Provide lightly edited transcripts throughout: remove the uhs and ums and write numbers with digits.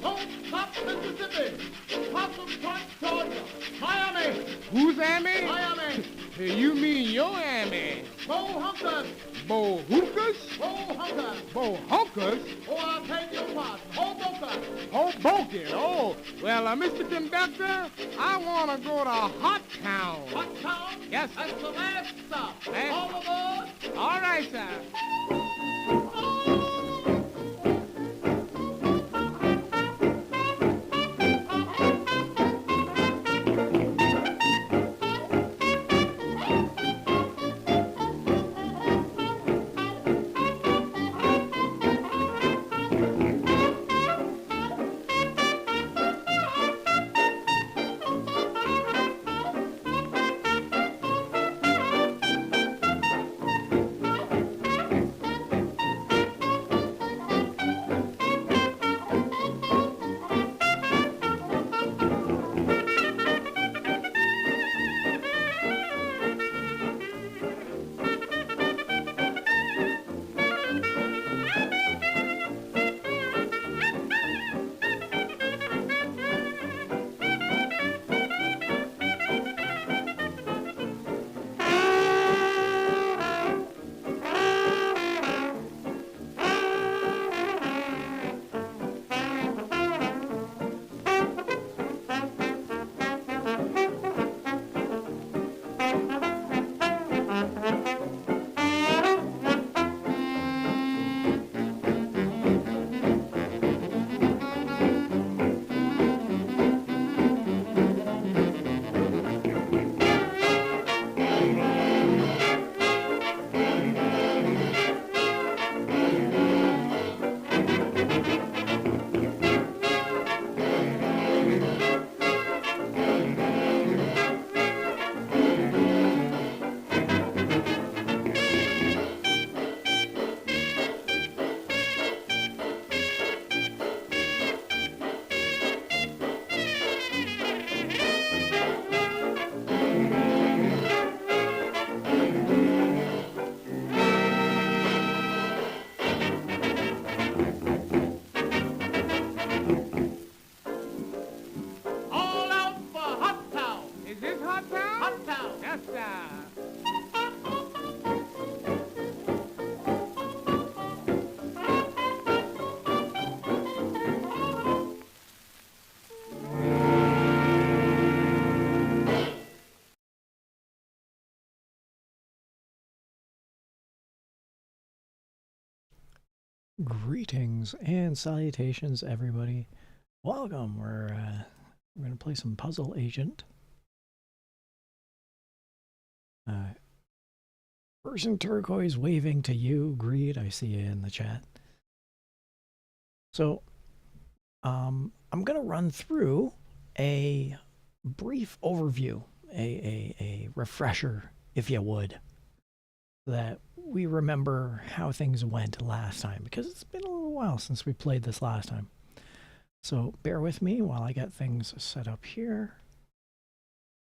Tulsa, Mississippi, Possum Point, Georgia, Miami. Who's Amy? Miami. You mean your Amy? Bo Hunkers. Bo Hookers? Bo Hunkers. Bo Hunkers? Oh, I beg your pardon. Hoboken. Hoboken. Oh, well, Mr. Conductor, I want to go to Hot Town. Hot Town? Yes, sir. That's the last stop. Last- All aboard. All right, sir. Greetings and salutations, everybody. Welcome. We're gonna play some Puzzle Agent. Person turquoise waving to you. Greed, I see you in the chat. So, I'm gonna run through a brief overview, a refresher, if you would, so that we remember how things went last time, because it's been a little while since we played this last time. So bear with me while I get things set up here.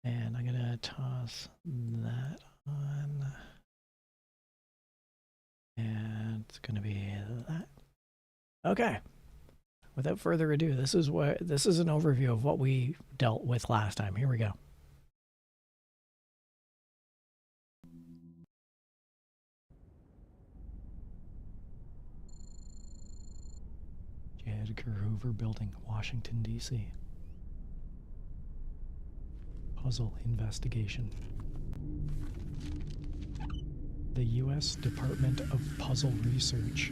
And I'm gonna toss that on. And it's gonna be that. Okay. Without further ado, this is an overview of what we dealt with last time. Here we go. J. Edgar Hoover Building, Washington, D.C. Puzzle investigation. The U.S. Department of Puzzle Research.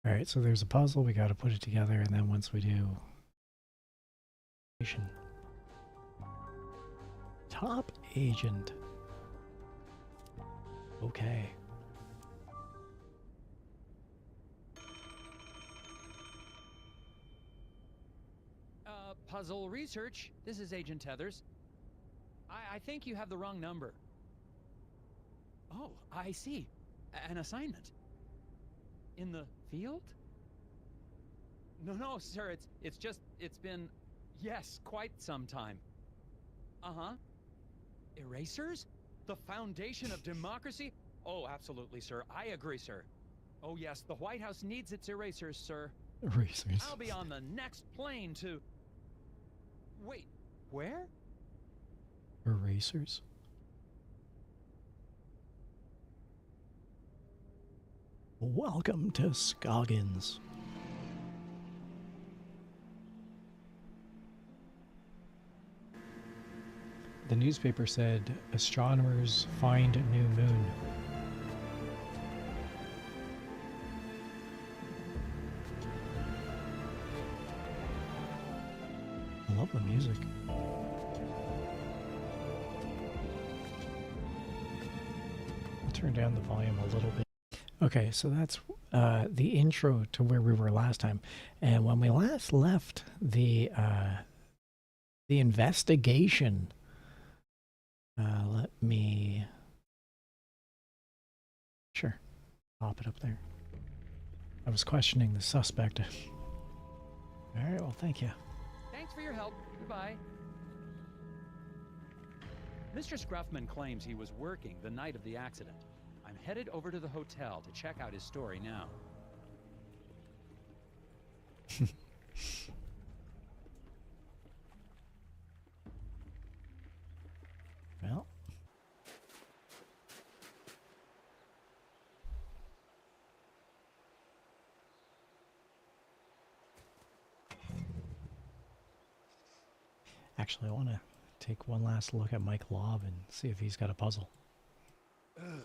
Alright, so there's a puzzle, we gotta put it together, and then once we do... Top agent. Okay. Puzzle research. This is Agent Tethers. I think you have the wrong number. Oh, I see. An assignment. In the field? No, sir. It's been, yes, quite some time. Uh-huh. Erasers? The foundation of democracy? Oh, absolutely, sir. I agree, sir. Oh, yes, the White House needs its erasers, sir. Erasers. I'll be on the next plane to... Wait, where? Erasers? Welcome to Scoggins. The newspaper said, astronomers find new moon. I love the music. I'll turn down the volume a little bit. Okay, so that's the intro to where we were last time. And when we last left the investigation, let me... Sure, pop it up there. I was questioning the suspect. All right, well, thank you. Thanks for your help. Goodbye. Mr. Scruffman claims he was working the night of the accident. I'm headed over to the hotel to check out his story now. Well. Actually, I want to take one last look at Mike Lobb and see if he's got a puzzle. I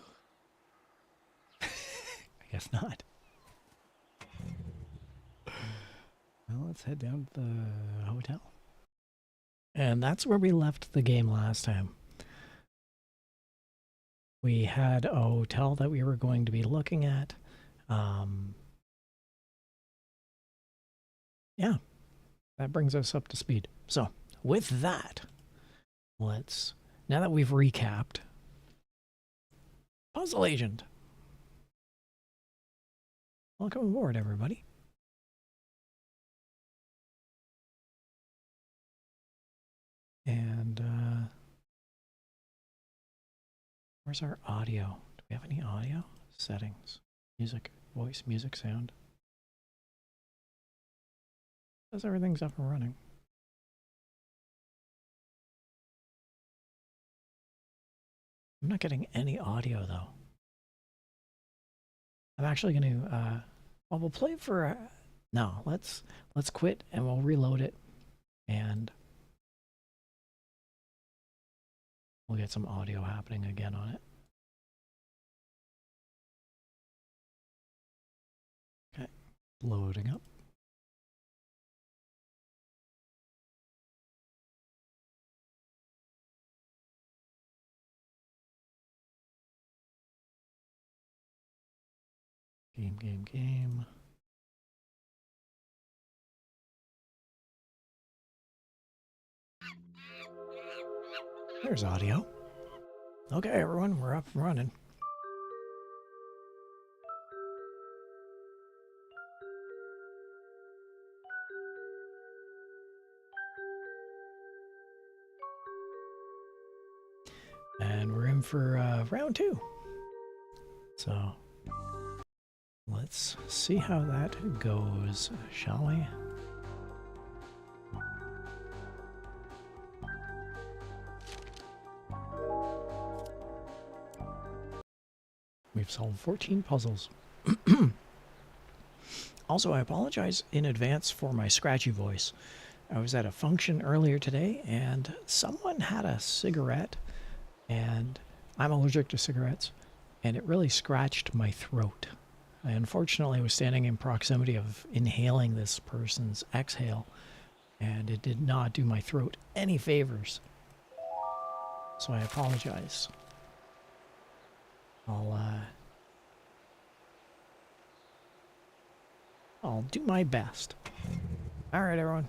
guess not. Well, let's head down to the hotel. And that's where we left the game last time. We had a hotel that we were going to be looking at. Yeah, that brings us up to speed. So, with that, let's, now that we've recapped, Puzzle Agent. Welcome aboard, everybody. And, where's our audio? Do we have any audio? Settings. Music. Voice, music, sound. Says everything's up and running. I'm not getting any audio, though. I'm actually going to, well, we'll play for, no, let's quit and we'll reload it. And we'll get some audio happening again on it. Okay, loading up. Game. There's audio. Okay, everyone, we're up and running. And we're in for round 2. So let's see how that goes, shall we? We've solved 14 puzzles. Also, I apologize in advance for my scratchy voice. I was at a function earlier today and someone had a cigarette, and I'm allergic to cigarettes, and it really scratched my throat. I unfortunately was standing in proximity of inhaling this person's exhale, and it did not do my throat any favors. So I apologize. I'll do my best. All right, everyone.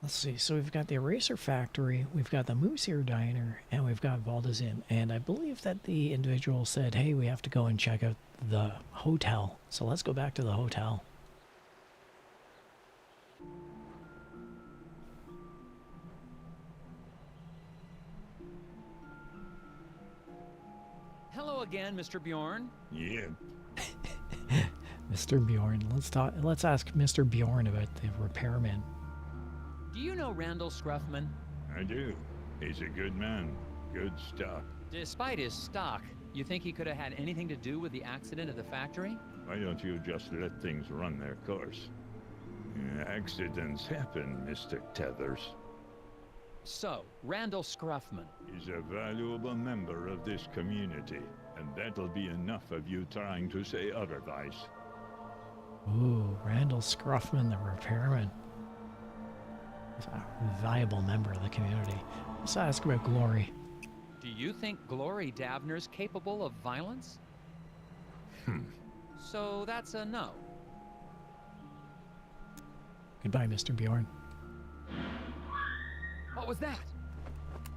Let's see. So we've got the Eraser Factory, we've got the Moose Here Diner, and we've got Valda's Inn. And I believe that the individual said, hey, we have to go and check out the hotel. So let's go back to the hotel. Hello again, Mr. Bjorn. Yeah. Mr. Bjorn. Let's ask Mr. Bjorn about the repairman. Do you know Randall Scruffman? I do. He's a good man. Good stuff. Despite his stock, you think he could have had anything to do with the accident at the factory? Why don't you just let things run their course? Accidents happen, Mr. Tethers. So, Randall Scruffman. He's a valuable member of this community, and that'll be enough of you trying to say otherwise. Ooh, Randall Scruffman, the repairman. He's a valuable member of the community. Let's ask about Glory. Do you think Glory Davner's capable of violence? So that's a no. Goodbye, Mr. Bjorn. What was that?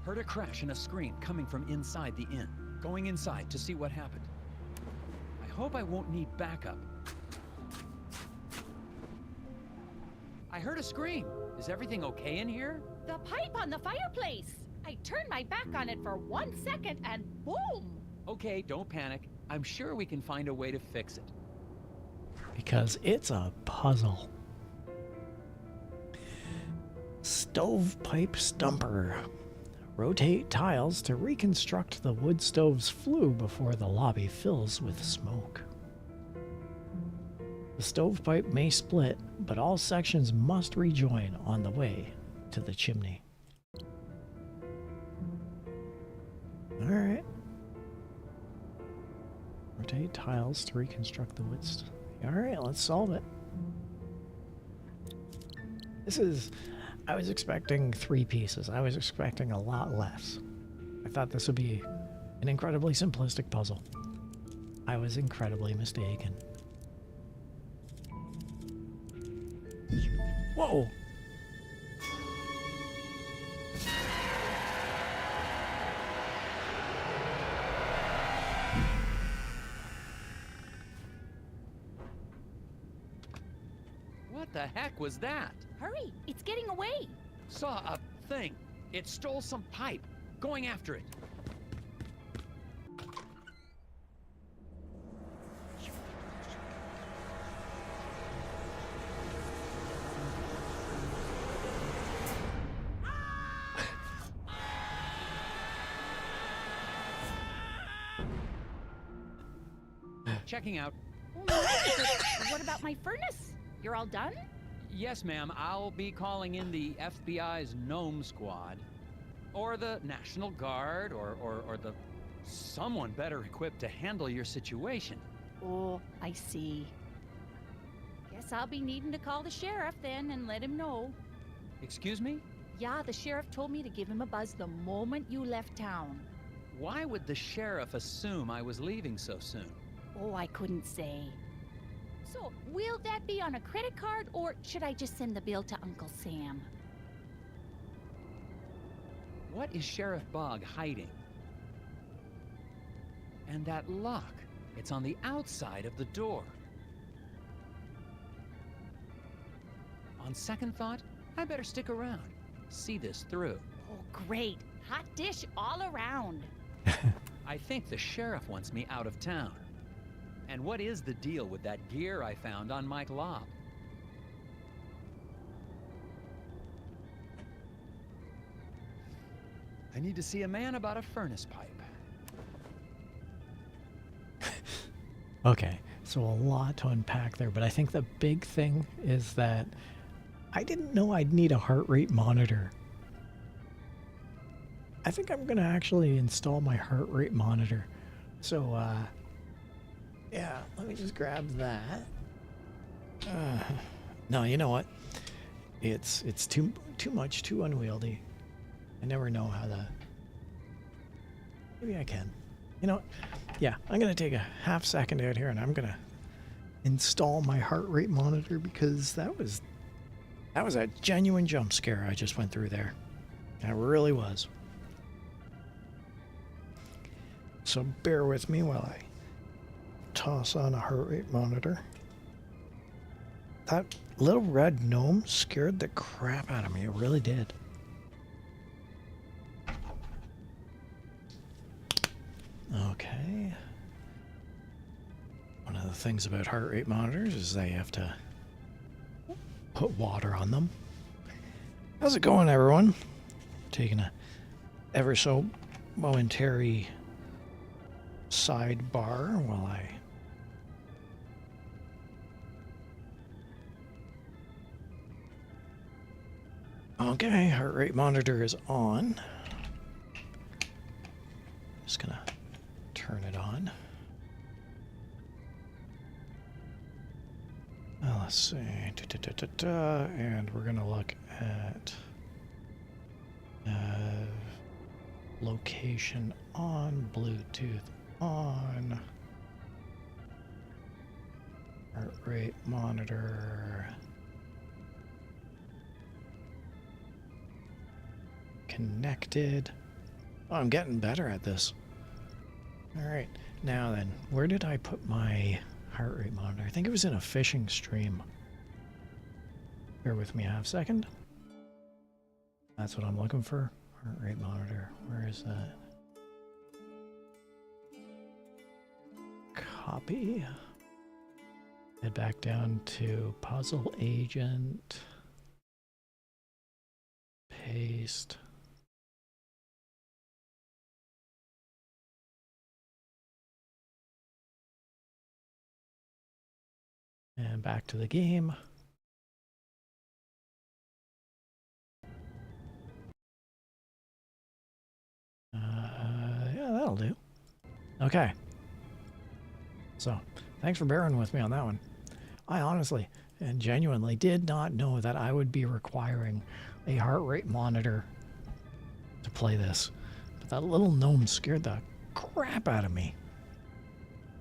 Heard a crash and a scream coming from inside the inn. Going inside to see what happened. I hope I won't need backup. I heard a scream. Is everything okay in here? The pipe on the fireplace. I turned my back on it for 1 second and boom! Okay, don't panic. I'm sure we can find a way to fix it. Because it's a puzzle. Stovepipe stumper. Rotate tiles to reconstruct the wood stove's flue before the lobby fills with smoke. The stovepipe may split, but all sections must rejoin on the way to the chimney. Alright. Rotate tiles to reconstruct the wood stove. Alright, let's solve it. I was expecting 3 pieces. I was expecting a lot less. I thought this would be an incredibly simplistic puzzle. I was incredibly mistaken. Whoa! What the heck was that? Hurry, it's getting away. Saw a thing. It stole some pipe. Going after it. Checking out. Oh, no. What about my furnace? You're all done? Yes, ma'am. I'll be calling in the FBI's Gnome Squad. Or the National Guard, or the... someone better equipped to handle your situation. Oh, I see. Guess I'll be needing to call the sheriff then and let him know. Excuse me? Yeah, the sheriff told me to give him a buzz the moment you left town. Why would the sheriff assume I was leaving so soon? Oh, I couldn't say. So, will that be on a credit card, or should I just send the bill to Uncle Sam? What is Sheriff Bog hiding? And that lock, it's on the outside of the door. On second thought, I better stick around. See this through. Oh, great. Hot dish all around. I think the sheriff wants me out of town. And what is the deal with that gear I found on Mike Lobb? I need to see a man about a furnace pipe. Okay, So a lot to unpack there, but I think the big thing is that I didn't know I'd need a heart rate monitor. I think I'm gonna actually install my heart rate monitor. So yeah, let me just grab that. No, you know what? It's too much, too unwieldy. I never know how to. Maybe I can. You know what? Yeah, I'm gonna take a half second out here and I'm gonna install my heart rate monitor because that was a genuine jump scare I just went through there. That really was. So bear with me while I toss on a heart rate monitor. That little red gnome scared the crap out of me. It really did. Okay. One of the things about heart rate monitors is they have to put water on them. How's it going, everyone? Taking a ever so momentary sidebar while I okay, heart rate monitor is on. Just gonna turn it on. Well, let's see. And we're gonna look at location on, Bluetooth on, heart rate monitor connected. Oh, I'm getting better at this. All right, now then, where did I put my heart rate monitor? I think it was in a fishing stream. Bear with me a half second. That's what I'm looking for. Heart rate monitor. Where is that? Copy. Head back down to puzzle agent. Paste. And back to the game. Yeah, that'll do. Okay. So, thanks for bearing with me on that one. I honestly and genuinely did not know that I would be requiring a heart rate monitor to play this. But that little gnome scared the crap out of me.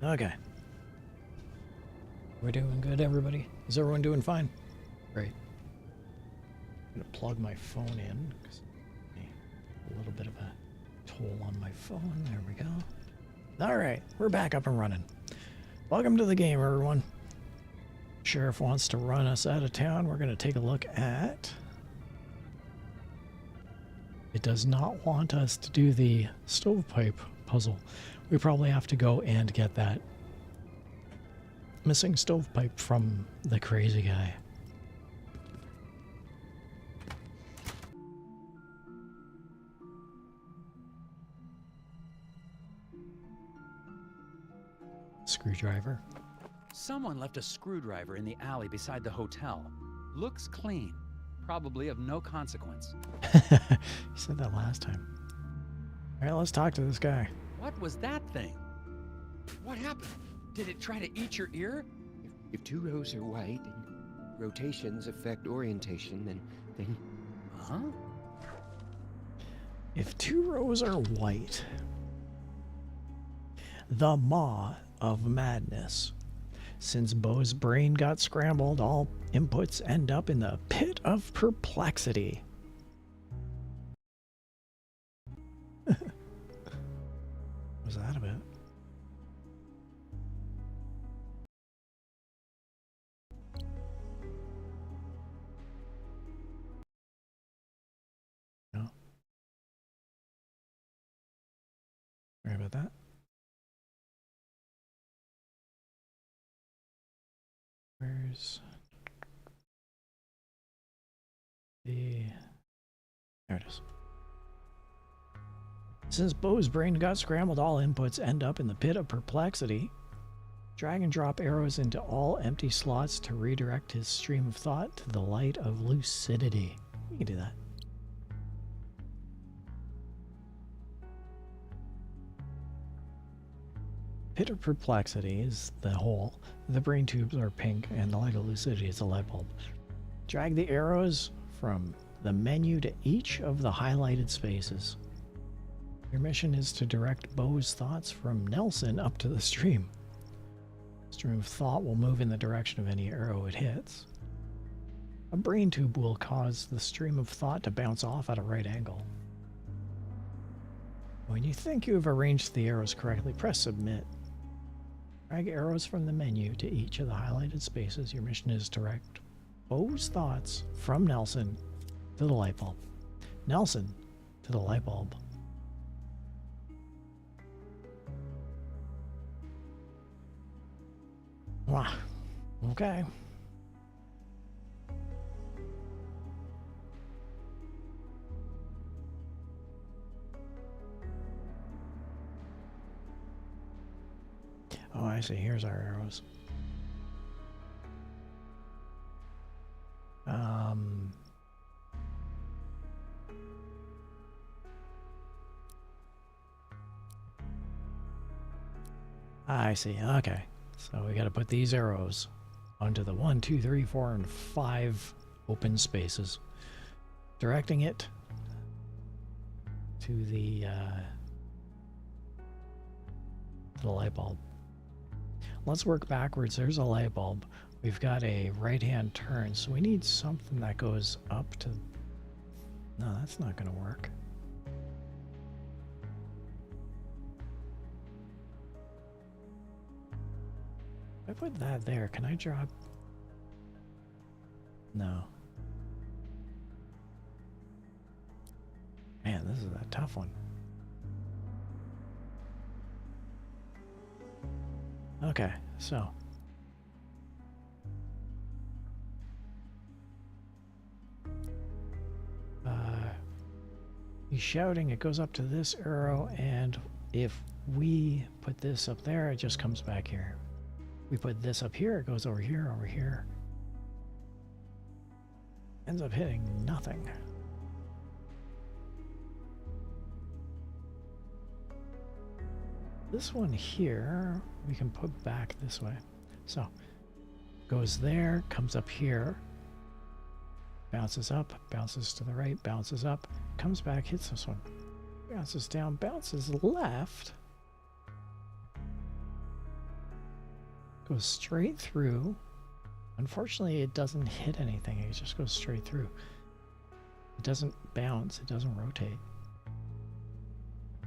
Okay. We're doing good, everybody? Is everyone doing fine? Great. I'm going to plug my phone in, because a little bit of a toll on my phone. There we go. All right, we're back up and running. Welcome to the game, everyone. Sheriff wants to run us out of town. We're going to take a look at... It does not want us to do the stovepipe puzzle. We probably have to go and get that missing stovepipe from the crazy guy. Screwdriver. Someone left a screwdriver in the alley beside the hotel. Looks clean. Probably of no consequence. You said that last time. All right, let's talk to this guy. What was that thing? What happened? Did it try to eat your ear? If two rows are white and rotations affect orientation, then... Huh? If two rows are white, the maw of madness. Since Bo's brain got scrambled, all inputs end up in the pit of perplexity. What was that about? No. Sorry about that. Where's the... There it is. Since Bo's brain got scrambled, all inputs end up in the pit of perplexity. Drag and drop arrows into all empty slots to redirect his stream of thought to the light of lucidity. You can do that. Pit of perplexity is the hole. The brain tubes are pink, and the light of lucidity is the light bulb. Drag the arrows from the menu to each of the highlighted spaces. Your mission is to direct Bo's thoughts from Nelson up to the stream. Stream of thought will move in the direction of any arrow it hits. A brain tube will cause the stream of thought to bounce off at a right angle. When you think you have arranged the arrows correctly, press submit. Drag arrows from the menu to each of the highlighted spaces. Your mission is to direct Bo's thoughts from Nelson to the light bulb. Nelson to the light bulb. Wow. Okay. Oh, I see. Here's our arrows. I see. Okay. So we got to put these arrows onto the 1, 2, 3, 4, and 5 open spaces, directing it to the light bulb. Let's work backwards. There's a light bulb. We've got a right-hand turn, so we need something that goes up to... No, that's not going to work. If I put that there, can I drop... No. Man, this is a tough one. Okay, so... he's shouting, it goes up to this arrow, and if we put this up there, it just comes back here. We put this up here, it goes over here, over here. Ends up hitting nothing. This one here, we can put back this way. So, goes there, comes up here, bounces up, bounces to the right, bounces up, comes back, hits this one. Bounces down, bounces left. Goes straight through. Unfortunately, it doesn't hit anything. It just goes straight through. It doesn't bounce. It doesn't rotate.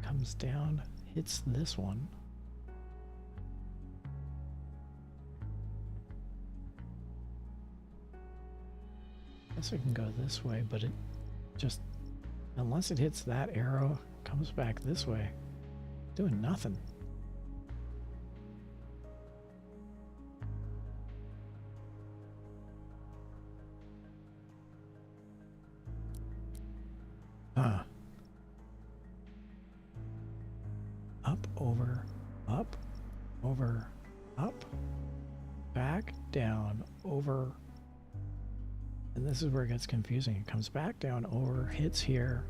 Comes down, hits this one. Guess we can go this way, but it just, unless it hits that arrow, comes back this way. Doing nothing. Up, over, up, back, down, over. And this is where it gets confusing. It comes back down, over, hits here.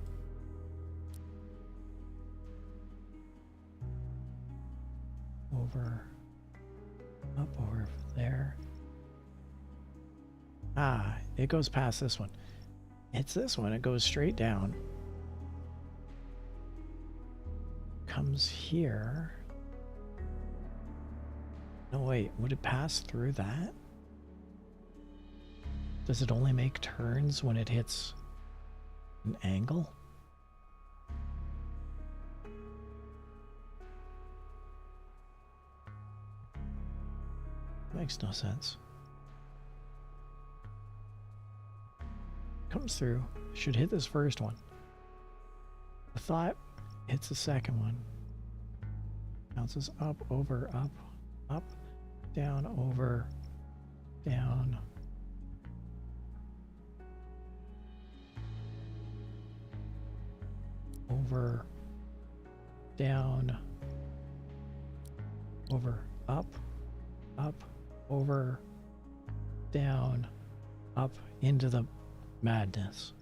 Over, up, over there. Ah, it goes past this one. Hits this one, it goes straight down. Comes here. No, wait, would it pass through that? Does it only make turns when it hits an angle? Makes no sense. Comes through, should hit this first one. The thought hits the second one. Bounces up, over, up, down, over, down. Over, down, over, up, up, over, down, up, into the madness.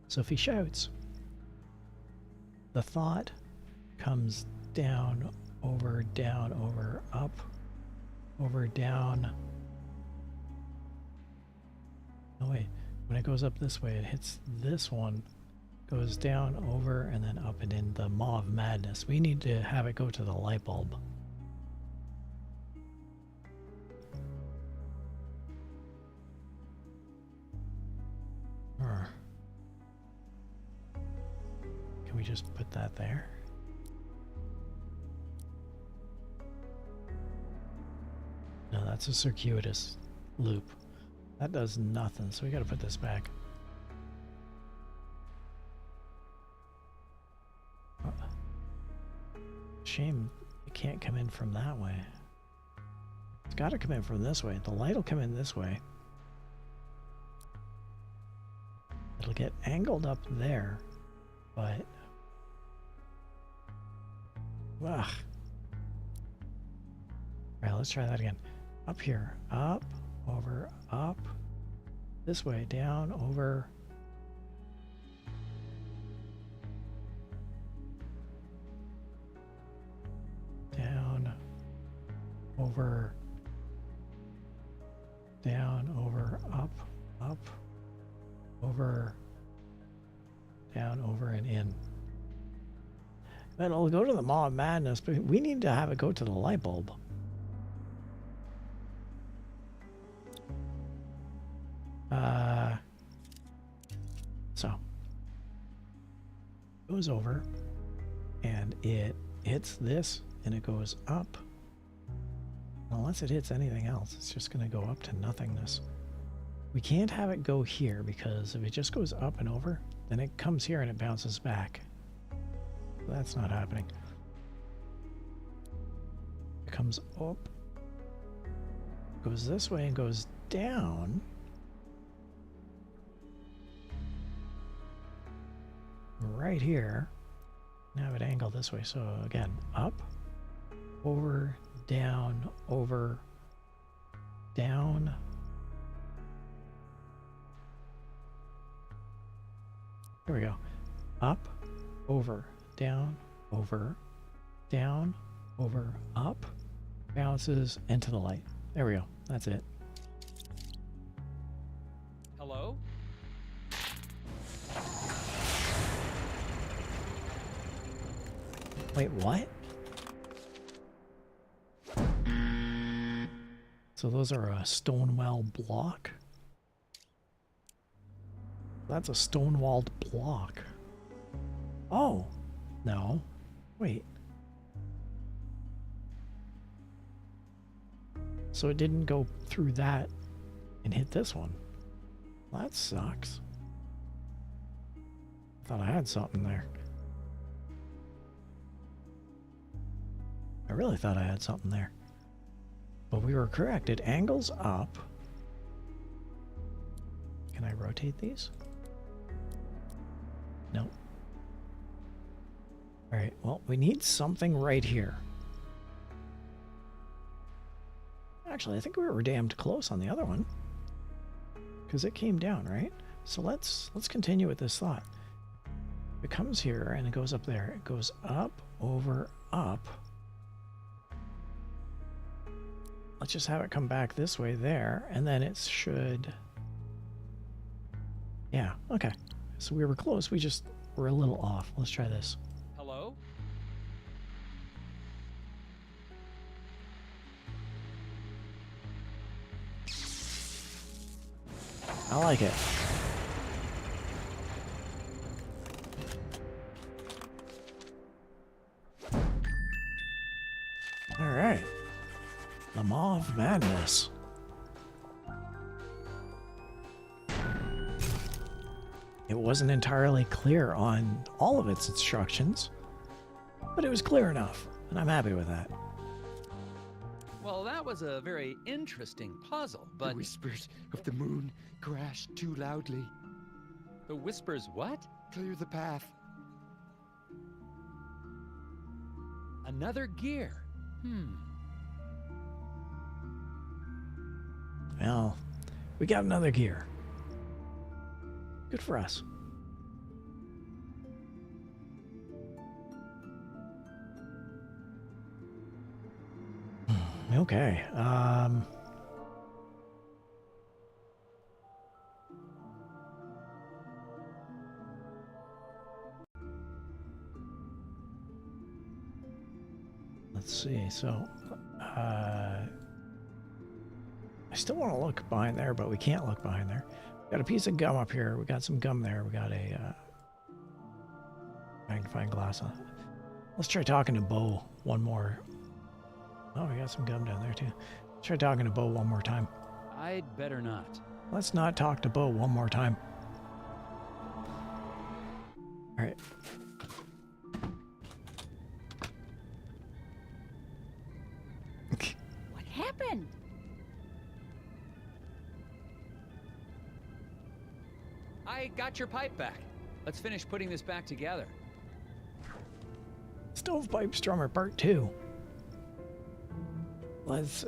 So if he shouts, the thought comes down, over, up, over, down. Oh wait, when it goes up this way, it hits this one, goes down, over, and then up and in the maw of madness. We need to have it go to the light bulb. Can we just put that there? No, that's a circuitous loop. That does nothing, so we gotta put this back. Shame it can't come in from that way. It's gotta come in from this way. The light will come in this way. It'll get angled up there, but... Ugh. Alright, let's try that again. Up here. Up, over, up. This way. Down, over. Down, over. Down, over, up, up. Over. Down, over, and in. Then it'll go to the maw of madness, but we need to have it go to the light bulb. So it goes over and it hits this and it goes up. Unless it hits anything else, it's just going to go up to nothingness. We can't have it go here because if it just goes up and over, then it comes here and it bounces back. That's not happening. It comes up, goes this way and goes down. Right here. Now it angled this way. So again, up, over, down, over, down. Here we go. Up, over, down, over, down, over, up, bounces into the light. There we go. That's it. Hello? Wait, what? So those are a stonewall block? That's a stonewalled block. Oh, no. Wait. So it didn't go through that and hit this one. Well, that sucks. I thought I had something there. I really thought I had something there. But we were correct. It angles up. Can I rotate these? Nope. Alright, well, we need something right here. Actually, I think we were damned close on the other one. Because it came down, right? So let's continue with this thought. It comes here and it goes up there. It goes up, over, up. Let's just have it come back this way there, and then it should... Yeah, okay. So we were close, we just were a little off. Let's try this. Hello? I like it. All right. The Maw of Madness. It wasn't entirely clear on all of its instructions, but it was clear enough, and I'm happy with that. Well, that was a very interesting puzzle, but... The whispers of the moon crashed too loudly. The whispers what? Clear the path. Another gear. Well, we got another gear. Good for us. Okay. Let's see. So, I still want to look behind there, but we can't look behind there. We got a piece of gum up here. We got some gum there. We got a magnifying glass on. Let's try talking to Bo one more. Oh, we got some gum down there too. Let's try talking to Bo one more time. I'd better not. Let's not talk to Bo one more time. All right. What happened? I got your pipe back. Let's finish putting this back together. Stovepipe Strummer Part 2. Let's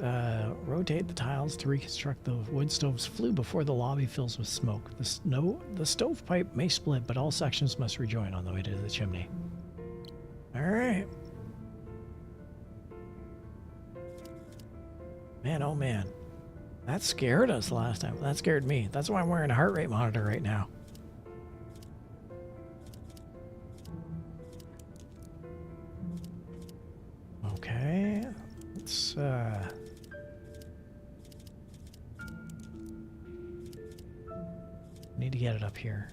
rotate the tiles to reconstruct the wood stove's flue before the lobby fills with smoke. The stovepipe may split, but all sections must rejoin on the way to the chimney. All right. Man, oh man. That scared us last time. That scared me. That's why I'm wearing a heart rate monitor right now. Okay. Let's need to get it up here.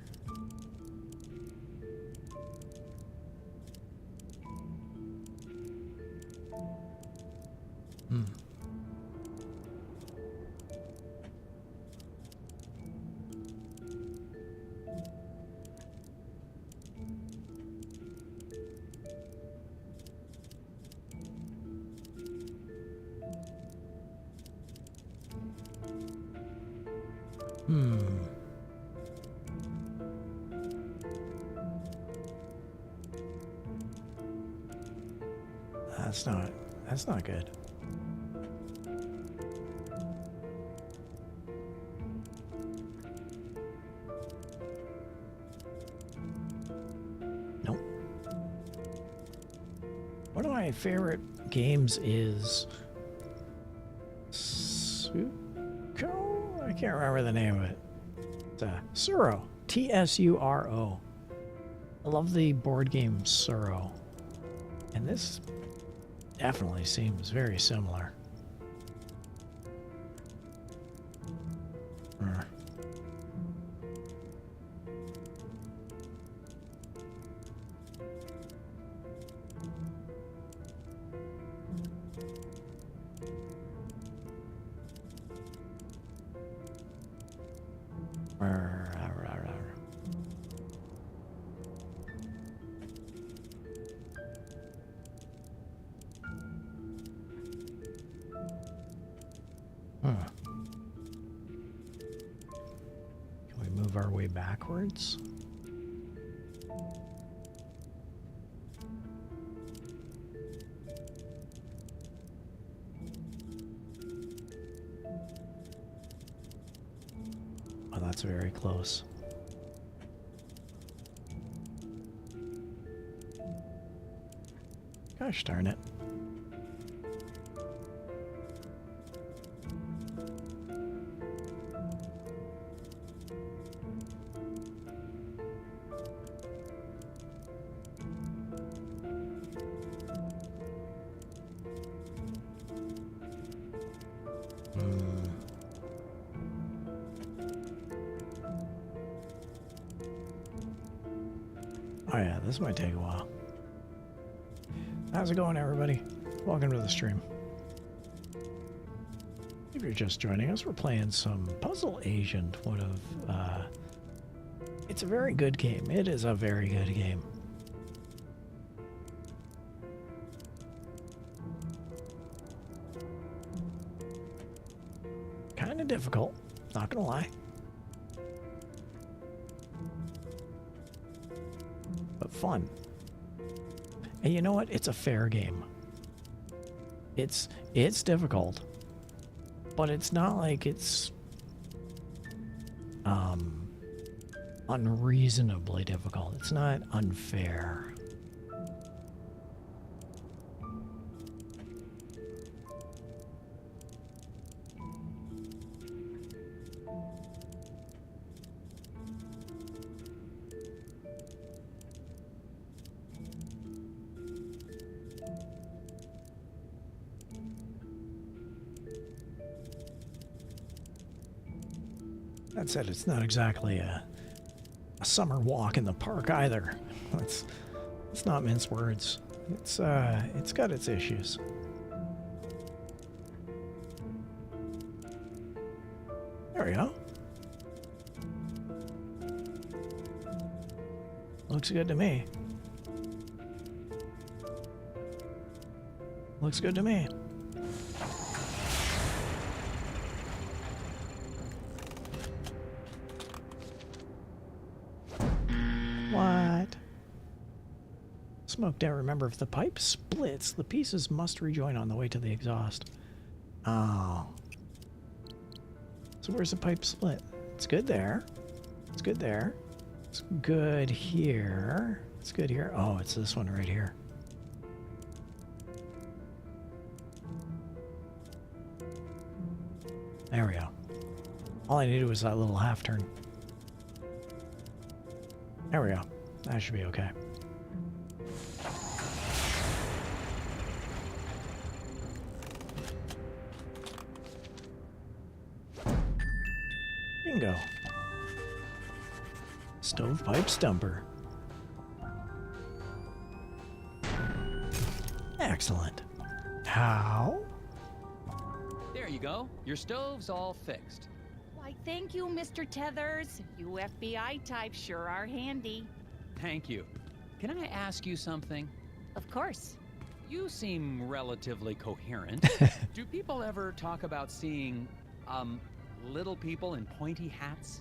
That's not good. Nope. One of my favorite games is Suko? I can't remember the name of it. It's Suro. T-S-U-R-O. I love the board game Suro. And this definitely seems very similar. Our way backwards. Oh, that's very close. Gosh darn it. Oh yeah, this might take a while. How's it going, everybody? Welcome to the stream. If you're just joining us, we're playing some Puzzle Agent, one of, it's a very good game. It is a very good game. Kind of difficult, not gonna lie. But fun. And you know what? It's a fair game. It's difficult. But it's not like it's unreasonably difficult. It's not unfair. That said, it's not exactly a summer walk in the park either. Let's not mince words. It's got its issues. There we go. Looks good to me. Looks good to me. What? Smoke don't remember if the pipe splits, the pieces must rejoin on the way to the exhaust. Oh. So where's the pipe split? It's good there. It's good there. It's good here. It's good here. Oh, it's this one right here. There we go. All I needed was that little half turn. There we go. That should be okay. Bingo. Stovepipe stumper. Excellent. How? There you go. Your stove's all fixed. Why, thank you, Mr. Tethers. You FBI types sure are handy. Thank you. Can I ask you something? Of course. You seem relatively coherent. Do people ever talk about seeing, little people in pointy hats?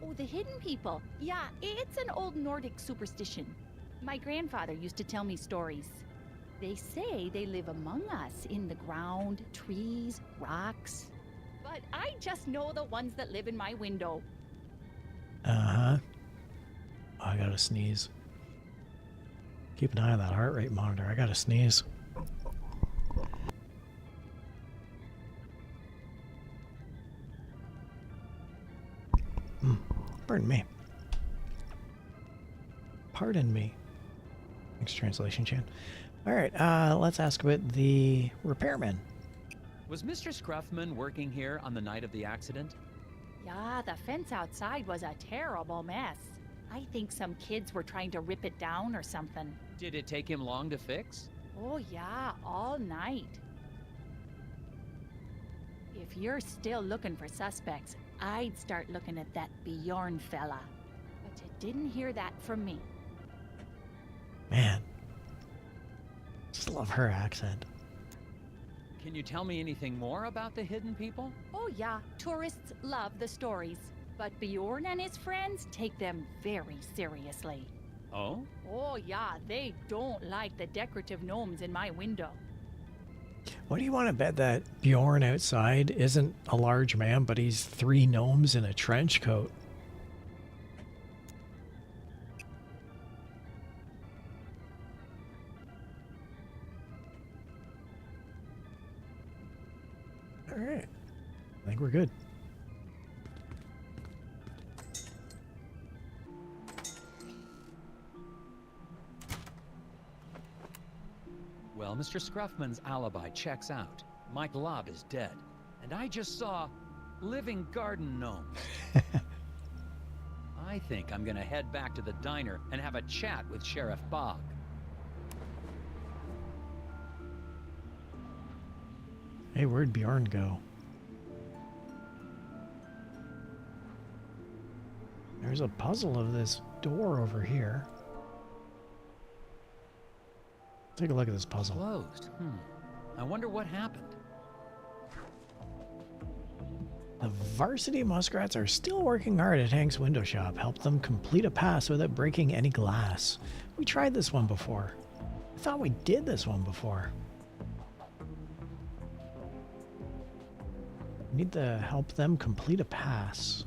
Oh, the hidden people. Yeah, it's an old Nordic superstition. My grandfather used to tell me stories. They say they live among us in the ground, trees, rocks. But I just know the ones that live in my window. Uh-huh. I gotta sneeze. Keep an eye on that heart rate monitor. I gotta sneeze. Pardon me. Pardon me. Thanks, translation chan. Alright, let's ask about the repairman. Was Mr. Scruffman working here on the night of the accident? Yeah, the fence outside was a terrible mess. I think some kids were trying to rip it down or something. Did it take him long to fix? Oh yeah, all night. If you're still looking for suspects, I'd start looking at that Bjorn fella. But you didn't hear that from me. Man. Just love her accent. Can you tell me anything more about the hidden people? Oh yeah, tourists love the stories. But Bjorn and his friends take them very seriously. Oh? Oh yeah, they don't like the decorative gnomes in my window. What do you want to bet that Bjorn outside isn't a large man, but he's 3 gnomes in a trench coat? Alright. I think we're good. Well, Mr. Scruffman's alibi checks out. Mike Lobb is dead. And I just saw living garden gnomes. I think I'm gonna head back to the diner and have a chat with Sheriff Bog. Hey, where'd Bjorn go? There's a puzzle of this door over here. Take a look at this puzzle. Closed. I wonder what happened. The varsity muskrats are still working hard at Hank's window shop. Help them complete a pass without breaking any glass. We tried this one before. I thought we did this one before. Need to help them complete a pass.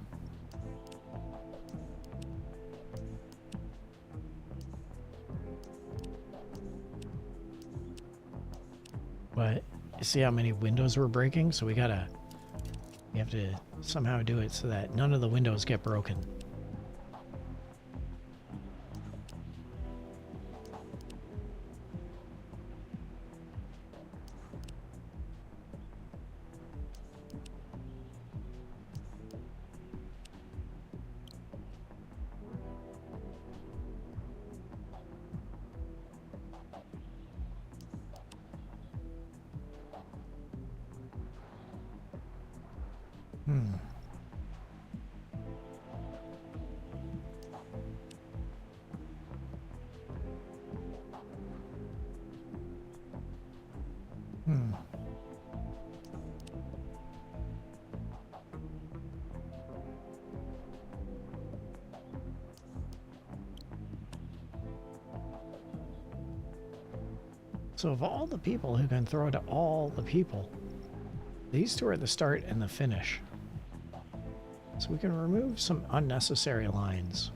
But you see how many windows we're breaking? So we have to somehow do it so that none of the windows get broken. So of all the people who can throw to all the people, these two are the start and the finish. So we can remove some unnecessary lines.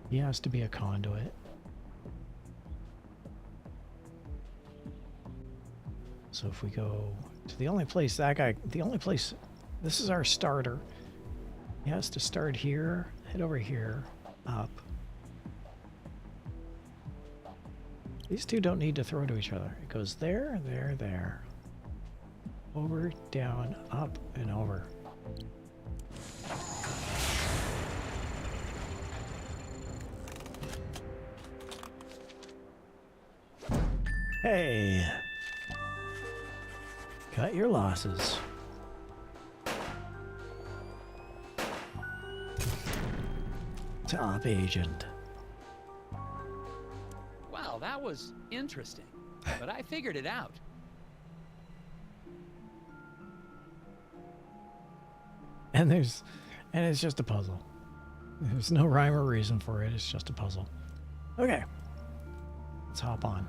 He has to be a conduit. So if we go to the only place this is our starter. He has to start here, head over here, up. These two don't need to throw to each other. It goes there, there, there. Over, down, up, and over. Hey! Cut your losses. Top agent. Well, that was interesting, but I figured it out. And it's just a puzzle. There's no rhyme or reason for it. It's just a puzzle. Okay. Let's hop on.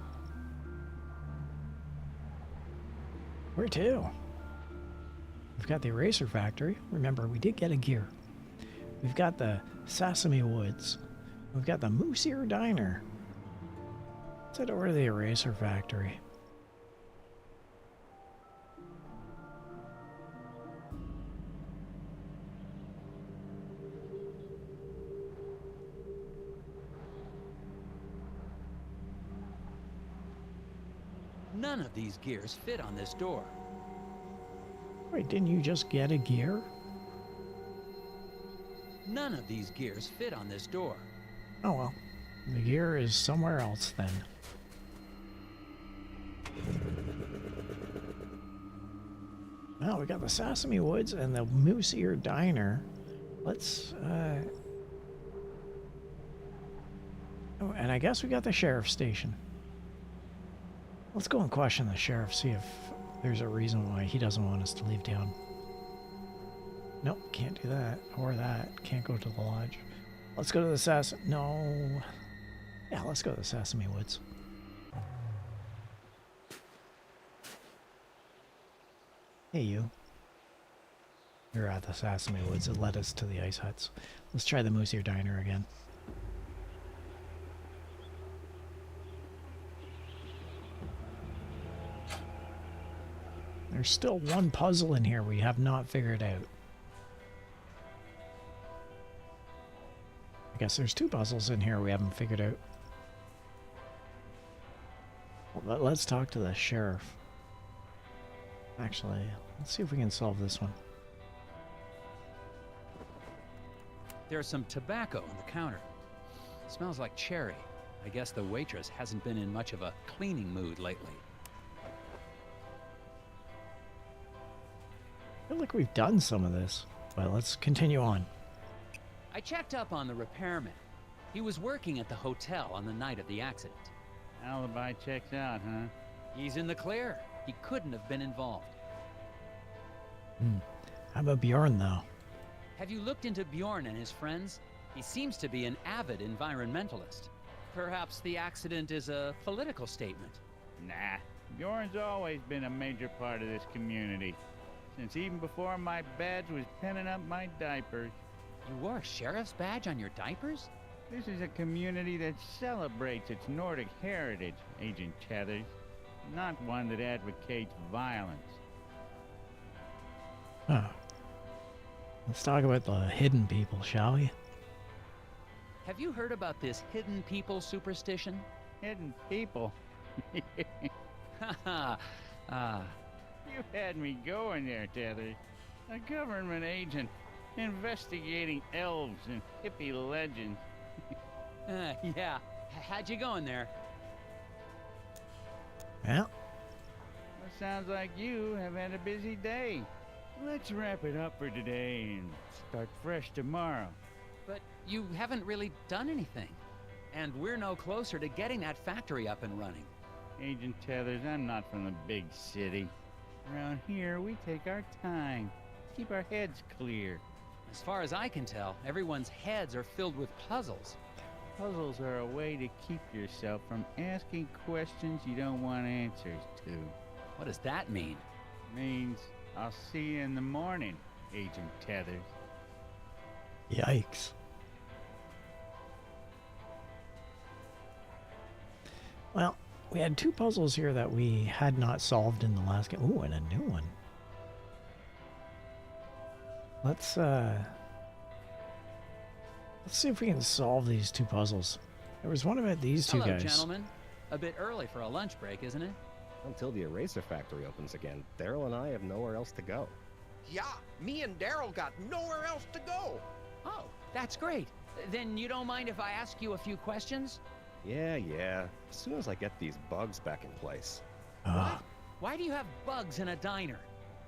Where to? We've got the eraser factory. Remember, we did get a gear. We've got the Sesame Woods. We've got the Moose Ear Diner. Let's head over to the eraser factory. None of these gears fit on this door. Wait, didn't you just get a gear? None of these gears fit on this door. Oh well. The gear is somewhere else then. Well, we got the Sesame Woods and the Moose Ear Diner. Let's, Oh, and I guess we got the sheriff's station. Let's go and question the sheriff, see if there's a reason why he doesn't want us to leave town. Nope, can't do that. Or that. Can't go to the lodge. Let's go to the No. Yeah, let's go to the Sesame Woods. Hey, you. You're at the Sesame Woods. It led us to the ice huts. Let's try the Moose Ear Diner again. There's still one puzzle in here we have not figured out. I guess there's two puzzles in here we haven't figured out. Well, let's talk to the sheriff. Actually, let's see if we can solve this one. There's some tobacco on the counter. Smells like cherry. I guess the waitress hasn't been in much of a cleaning mood lately. I feel like we've done some of this, but let's continue on. I checked up on the repairman. He was working at the hotel on the night of the accident. Alibi checks out, huh? He's in the clear. He couldn't have been involved. How about Bjorn, though? Have you looked into Bjorn and his friends? He seems to be an avid environmentalist. Perhaps the accident is a political statement. Nah, Bjorn's always been a major part of this community. Since even before my badge was pinning up my diapers. You wore a sheriff's badge on your diapers? This is a community that celebrates its Nordic heritage, Agent Tethers. Not one that advocates violence. Huh. Let's talk about the hidden people, shall we? Have you heard about this hidden people superstition? Hidden people? Haha. You had me going there, Tethers. A government agent investigating elves and hippie legends. Yeah. How'd you going there? Yeah. Well, sounds like you have had a busy day. Let's wrap it up for today and start fresh tomorrow. But you haven't really done anything. And we're no closer to getting that factory up and running. Agent Tethers, I'm not from the big city. Around here, we take our time. Keep our heads clear. As far as I can tell, everyone's heads are filled with puzzles. Puzzles are a way to keep yourself from asking questions you don't want answers to. What does that mean? Means I'll see you in the morning, Agent Tethers. Yikes. Well, we had two puzzles here that we had not solved in the last game. Ooh, and a new one. Let's see if we can solve these two puzzles. There was one about these two Hello, guys. gentlemen. A bit early for a lunch break, isn't it? Until the eraser factory opens again, Daryl and I have nowhere else to go. Yeah, me and Daryl got nowhere else to go. Oh, that's great. Then you don't mind if I ask you a few questions? Yeah. As soon as I get these bugs back in place. Ah, Why do you have bugs in a diner?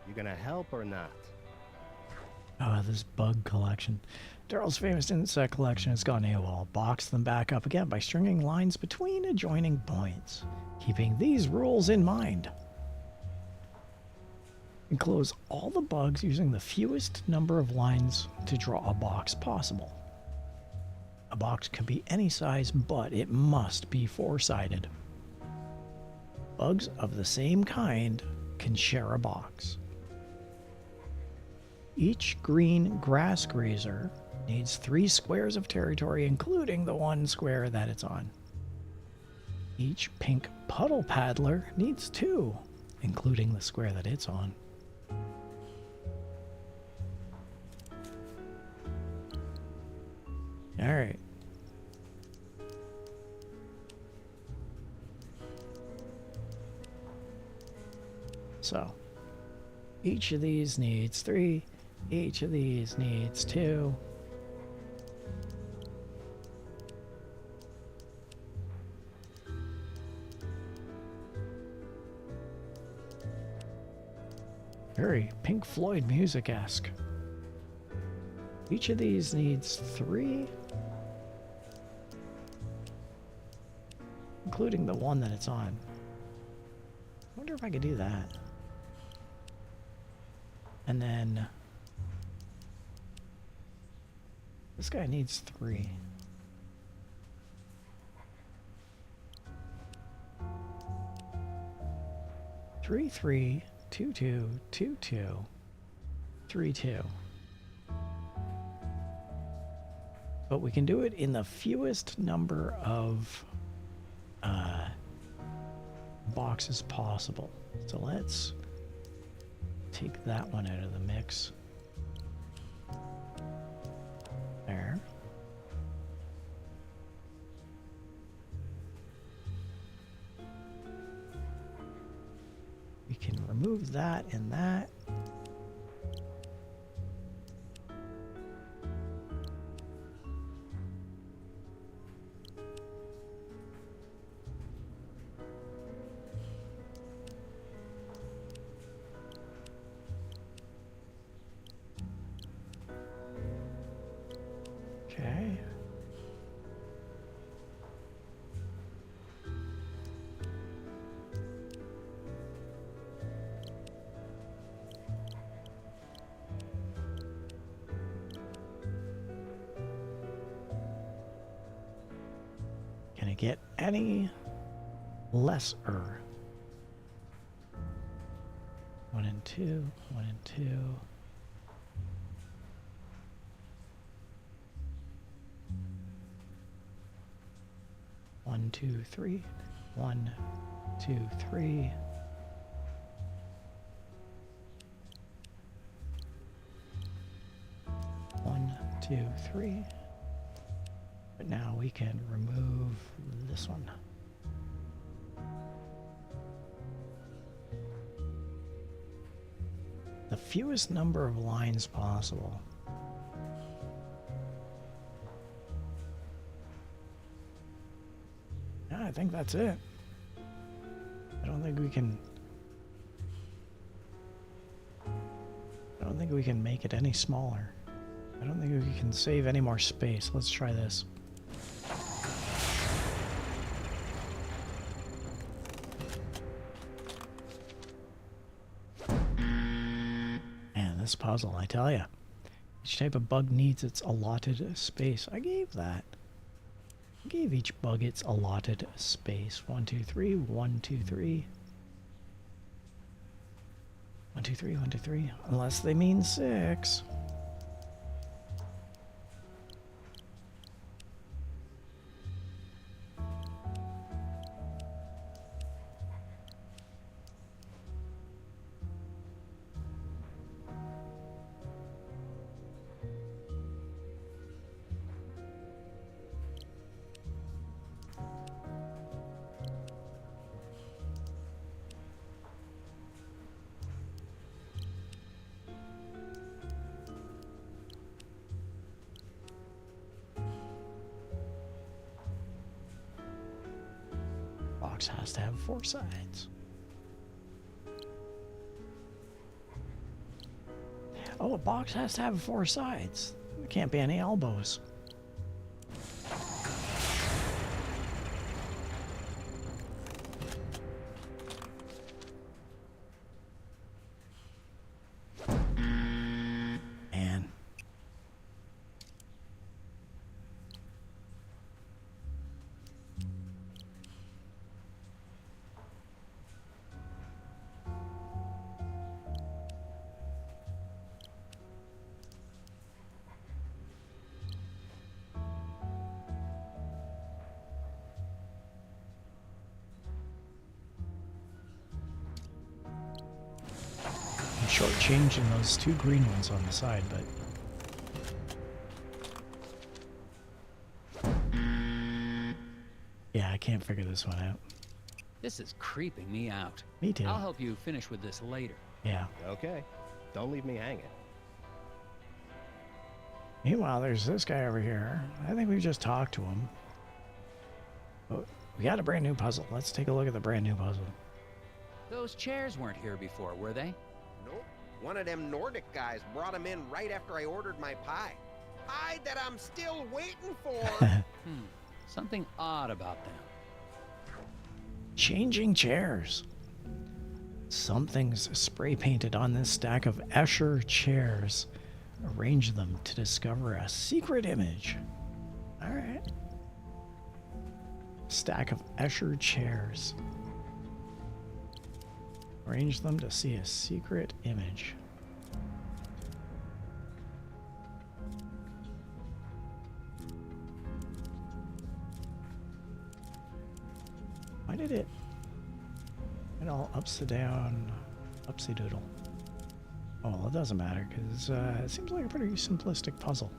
You gonna help or not? this bug collection. Daryl's famous insect collection has gone AWOL. Box them back up again by stringing lines between adjoining points. Keeping these rules in mind. Enclose all the bugs using the fewest number of lines to draw a box possible. A box can be any size, but it must be four-sided. Bugs of the same kind can share a box. Each green grass grazer needs 3 squares of territory, including the 1 square that it's on. Each pink puddle paddler needs 2, including the square that it's on. All right. So, each of these needs 3, each of these needs 2. Very Pink Floyd music-esque. Each of these needs 3, including the one that it's on. I wonder if I could do that. And then this guy needs 3. Three, 3, 2, 2, 2, 2, 3, 2. But we can do it in the fewest number of boxes possible. So let's take that one out of the mix. There. We can remove that and that. Okay. get any lesser. 1 and 2, 1 and 2. One, two, three. 1, 2, 3. One, two, three. But now we can remove this one. The fewest number of lines possible. Yeah, I think that's it. I don't think we can make it any smaller. I don't think we can save any more space. Let's try this. Man, this puzzle, I tell ya. Each type of bug needs its allotted space. I gave that. I gave each bug its allotted space. 1, 2, 3, 1, 2, 3. 1, 2, 3, 1, 2, 3. Unless they mean 6. Box has to have 4 sides. Oh, a box has to have 4 sides. There can't be any elbows. Man. Shortchanging those 2 green ones on the side, but yeah, I can't figure this one out. This is creeping me out. Me too. I'll help you finish with this later. Yeah. Okay. Don't leave me hanging. Meanwhile, there's this guy over here. I think we've just talked to him. But we got a brand new puzzle. Let's take a look at the brand new puzzle. Those chairs weren't here before, were they? Nope. One of them Nordic guys brought them in right after I ordered my pie. Pie that I'm still waiting for. Something odd about them. Changing chairs. Something's spray painted on this stack of Escher chairs. Arrange them to discover a secret image. Alright. Stack of Escher chairs. Arrange them to see a secret image. Why did it all upside down, upsy doodle? Oh, well, it doesn't matter because it seems like a pretty simplistic puzzle.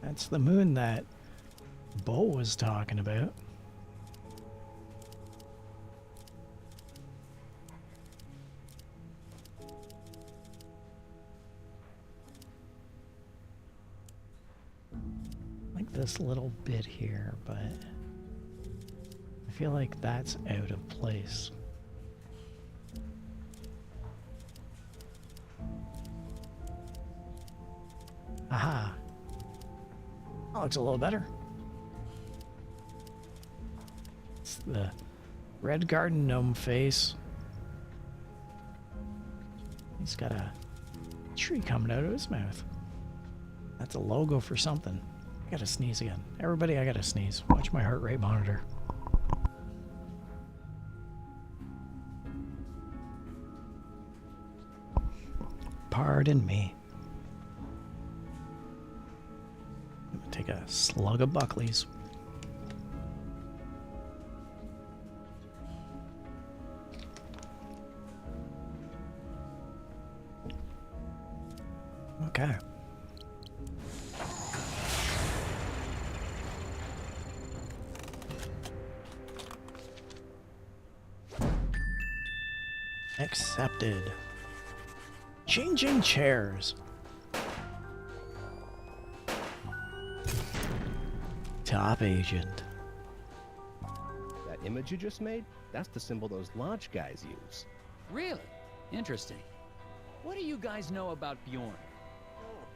That's the moon that Bo was talking about. this little bit here, but I feel like that's out of place. Aha. That looks a little better. It's the red garden gnome face. He's got a tree coming out of his mouth. That's a logo for something. I gotta sneeze again. Everybody, I gotta sneeze. Watch my heart rate monitor. Pardon me. I'm gonna take a slug of Buckley's. Okay. Accepted. Changing chairs. Top agent. That image you just made? That's the symbol those lodge guys use. Really? Interesting. What do you guys know about Bjorn?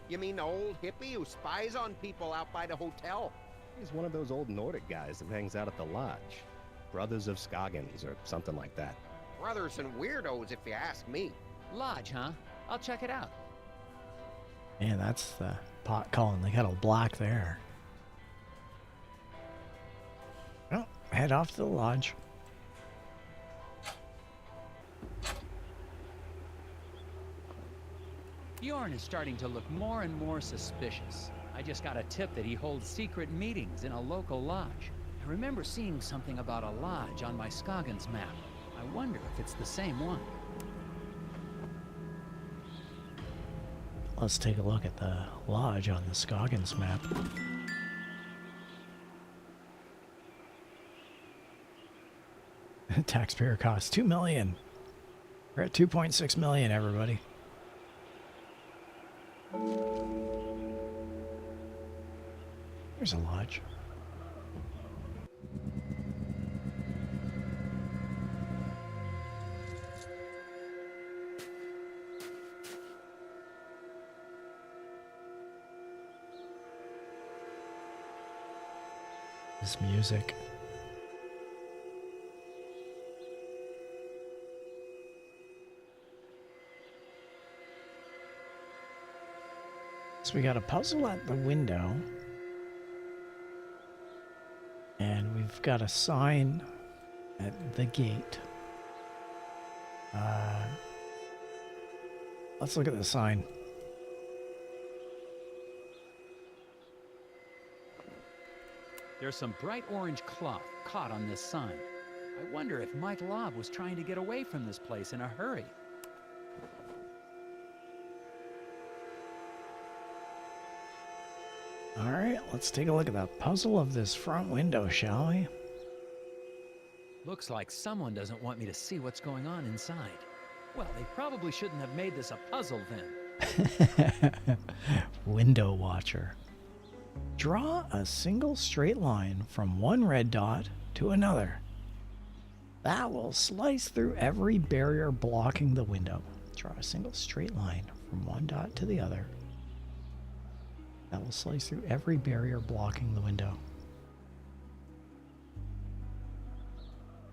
You mean the old hippie who spies on people out by the hotel? He's one of those old Nordic guys that hangs out at the lodge. Brothers of Scoggins or something like that. Brothers and weirdos, if you ask me. Lodge, huh? I'll check it out. Man, that's the pot calling the kettle black there. Well, head off to the lodge. Bjorn is starting to look more and more suspicious. I just got a tip that he holds secret meetings in a local lodge. I remember seeing something about a lodge on my Scoggins map. I wonder if it's the same one. Let's take a look at the lodge on the Scoggins map. Taxpayer cost $2 million. We're at 2.6 million, everybody. There's a lodge. This music. So we got a puzzle at the window. And we've got a sign at the gate. Let's look at the sign. There's some bright orange cloth caught on this sign. I wonder if Mike Lobb was trying to get away from this place in a hurry. Alright, let's take a look at the puzzle of this front window, shall we? Looks like someone doesn't want me to see what's going on inside. Well, they probably shouldn't have made this a puzzle then. Window watcher. Draw a single straight line from one red dot to another. That will slice through every barrier blocking the window. Draw a single straight line from one dot to the other. That will slice through every barrier blocking the window.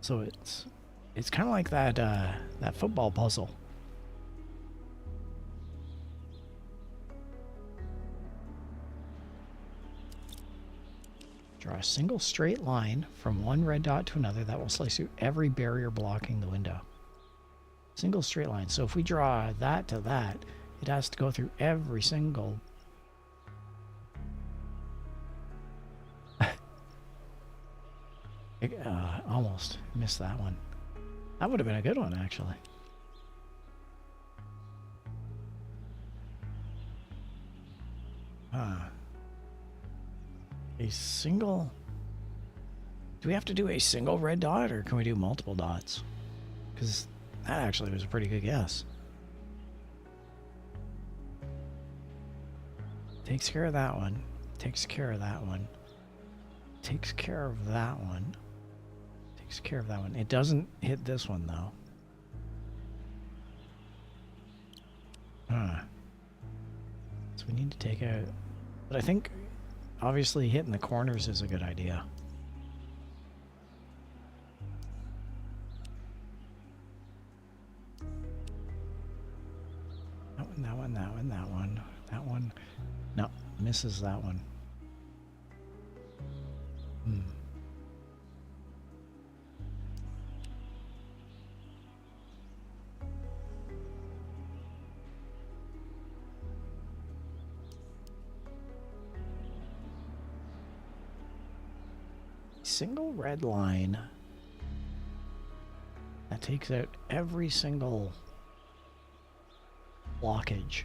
So it's kind of like that football puzzle. Draw a single straight line from one red dot to another that will slice through every barrier blocking the window. Single straight line. So if we draw that to that, it has to go through every single... almost missed that one. That would have been a good one, actually. A single... Do we have to do a single red dot, or can we do multiple dots? Because that actually was a pretty good guess. Takes care of that one. Takes care of that one. Takes care of that one. Takes care of that one. It doesn't hit this one, though. So we need to take out... But I think, obviously, hitting the corners is a good idea. That one, that one, that one, that one. That one. No, misses that one. Single red line that takes out every single blockage.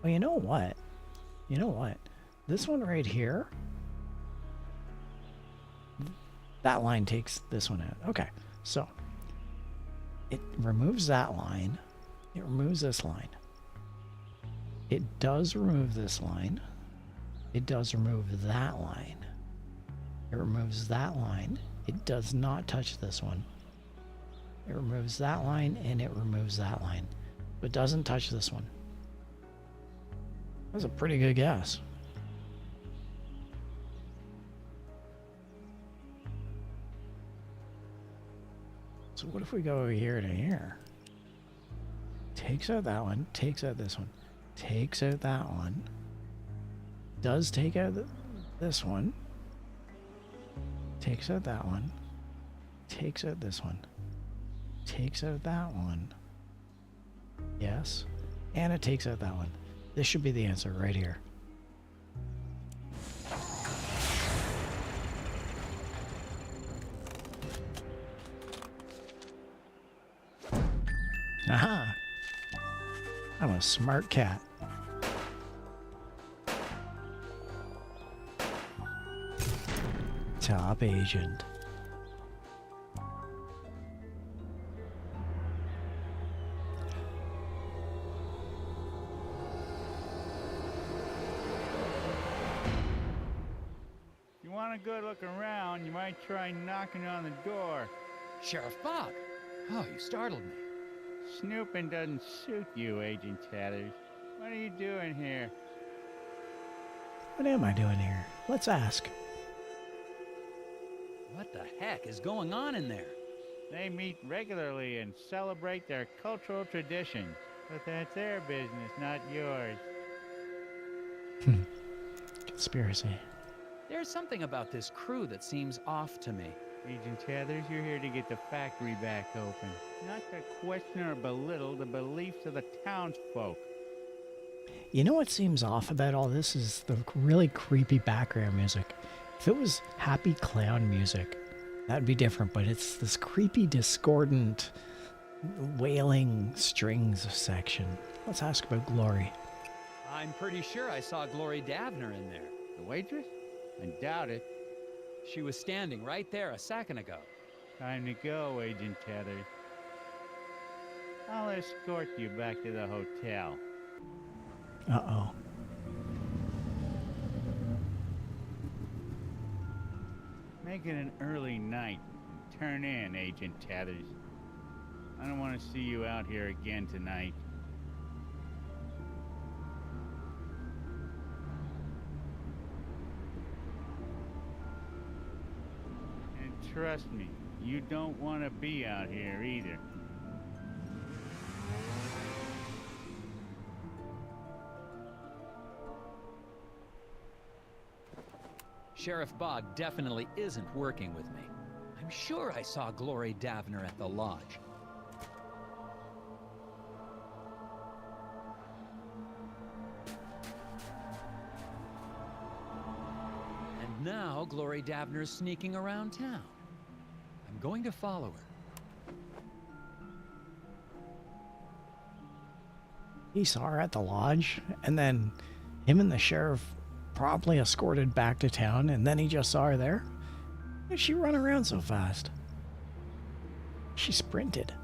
Well, you know what? You know what? This one right here, that line takes this one out. Okay, so it removes that line. It removes this line. It does remove this line. It does remove that line. It removes that line. It does not touch this one. It removes that line and it removes that line. But doesn't touch this one. That's a pretty good guess. So what if we go over here to here? Takes out that one, takes out this one, takes out that one. Does take out this one. Takes out that one. Takes out this one. Takes out that one. Yes. And it takes out that one. This should be the answer right here. Aha! I'm a smart cat. Top agent. If you want a good look around, you might try knocking on the door. Sheriff Bog! Oh, you startled me. Snooping doesn't suit you, Agent Tethers. What are you doing here? What am I doing here? Let's ask. What the heck is going on in there? They meet regularly and celebrate their cultural traditions. But that's their business, not yours. Conspiracy. There's something about this crew that seems off to me. Agent Tethers, you're here to get the factory back open. Not to question or belittle the beliefs of the townsfolk. You know what seems off about all this is the really creepy background music. If it was happy clown music, that'd be different, but it's this creepy, discordant, wailing strings section. Let's ask about Glory. I'm pretty sure I saw Glory Davner in there. The waitress? I doubt it. She was standing right there a second ago. Time to go, Agent Tethers. I'll escort you back to the hotel. Uh-oh. Make it an early night and turn in, Agent Tethers. I don't want to see you out here again tonight. And trust me, you don't want to be out here either. Sheriff Bog definitely isn't working with me. I'm sure I saw Glory Davner at the lodge. And now Glory Davner's sneaking around town. I'm going to follow her. He saw her at the lodge, and then him and the sheriff promptly escorted back to town, and then he just saw her there? Why did she run around so fast? She sprinted.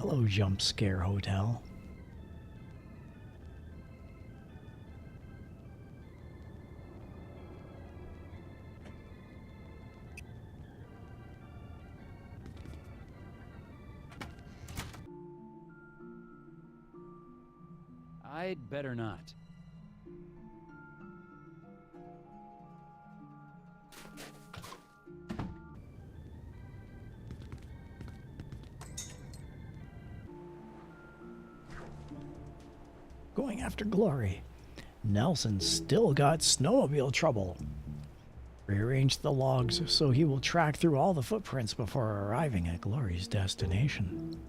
Hello, Jump Scare Hotel. I'd better not. Going after Glory. Nelson still got snowmobile trouble. Rearrange the logs so he will track through all the footprints before arriving at Glory's destination.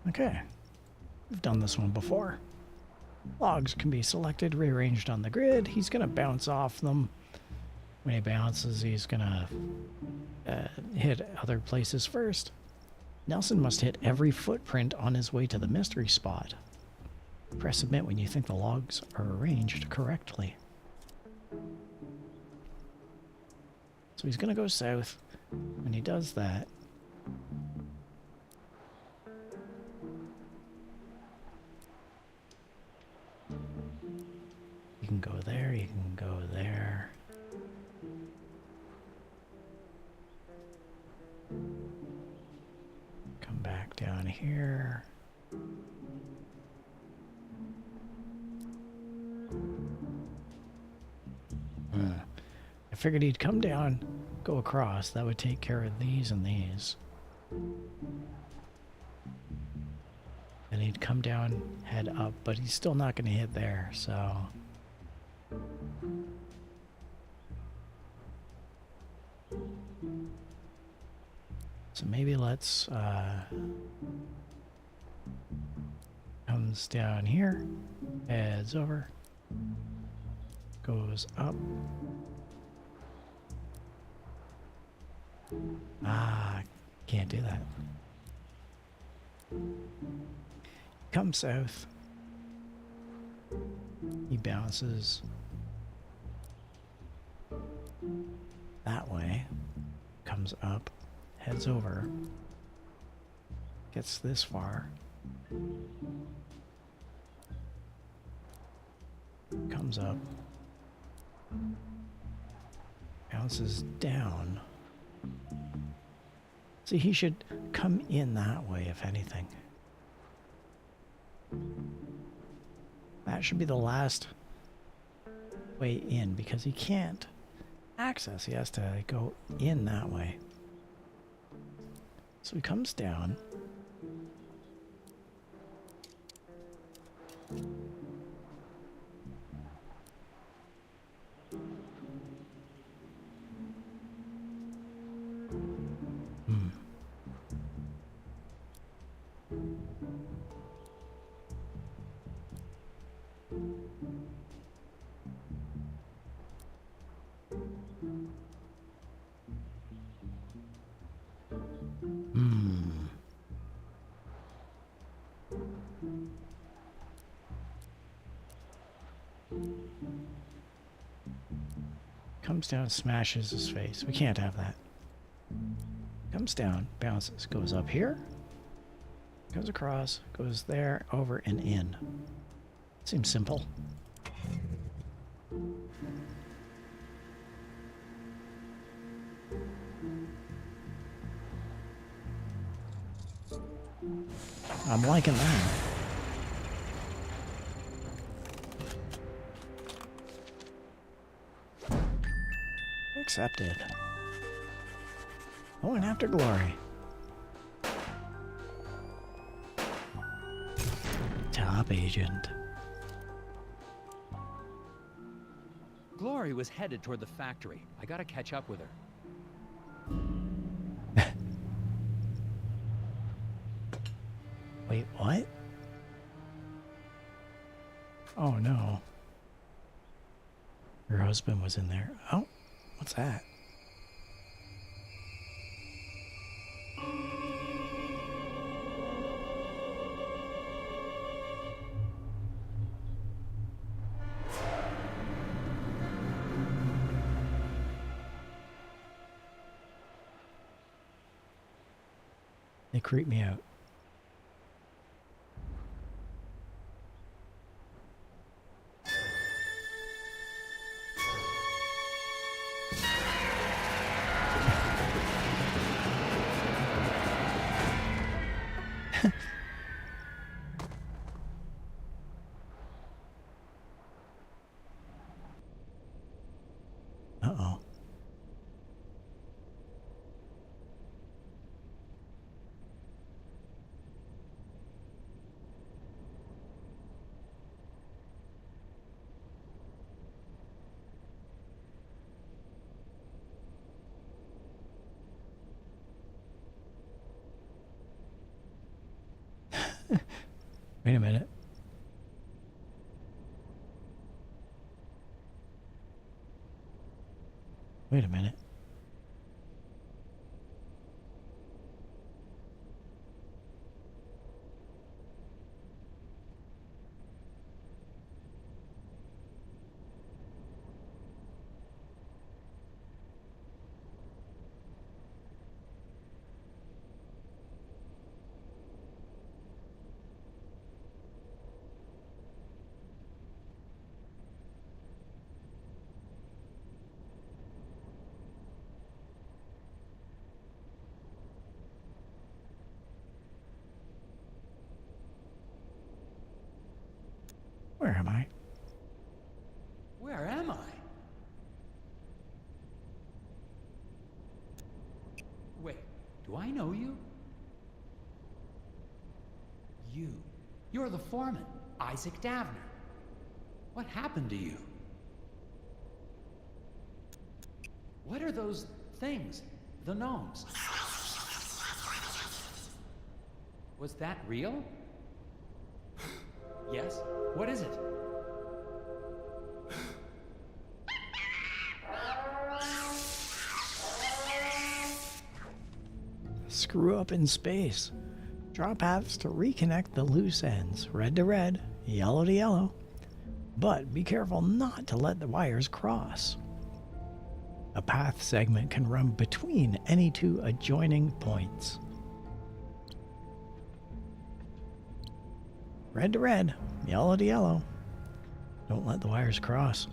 Okay. We've done this one before. Logs can be selected, rearranged on the grid. He's going to bounce off them. When he bounces, he's going to hit other places first. Nelson must hit every footprint on his way to the mystery spot. Press submit when you think the logs are arranged correctly. So he's going to go south. When he does that, you can go there, you can go there. Come back down here. I figured he'd come down, go across. That would take care of these and these. And he'd come down, head up, but he's still not going to hit there, so... So maybe let's, comes down here, heads over, goes up. Ah, can't do that. Comes south. He bounces that way, comes up, heads over, gets this far, comes up, bounces down. See, he should come in that way, if anything. That should be the last way in, because he can't access. He has to go in that way. So he comes down. Comes down, smashes his face. We can't have that. Comes down, bounces, goes up here, goes across, goes there, over, and in. Seems simple. I'm liking that. Accepted. Going after Glory. Top agent. Glory was headed toward the factory. I gotta catch up with her. Wait, what? Oh no. Your husband was in there. Oh, what's that? They creep me out. Wait a minute. Wait a minute. Where am I? Where am I? Wait, do I know you? You're the foreman, Isaac Davner. What happened to you? What are those things? The gnomes? Was that real? Yes? What is it? Screw up in space. Draw paths to reconnect the loose ends, red to red, yellow to yellow. But be careful not to let the wires cross. A path segment can run between any two adjoining points. Red to red, yellow to yellow. Don't let the wires cross.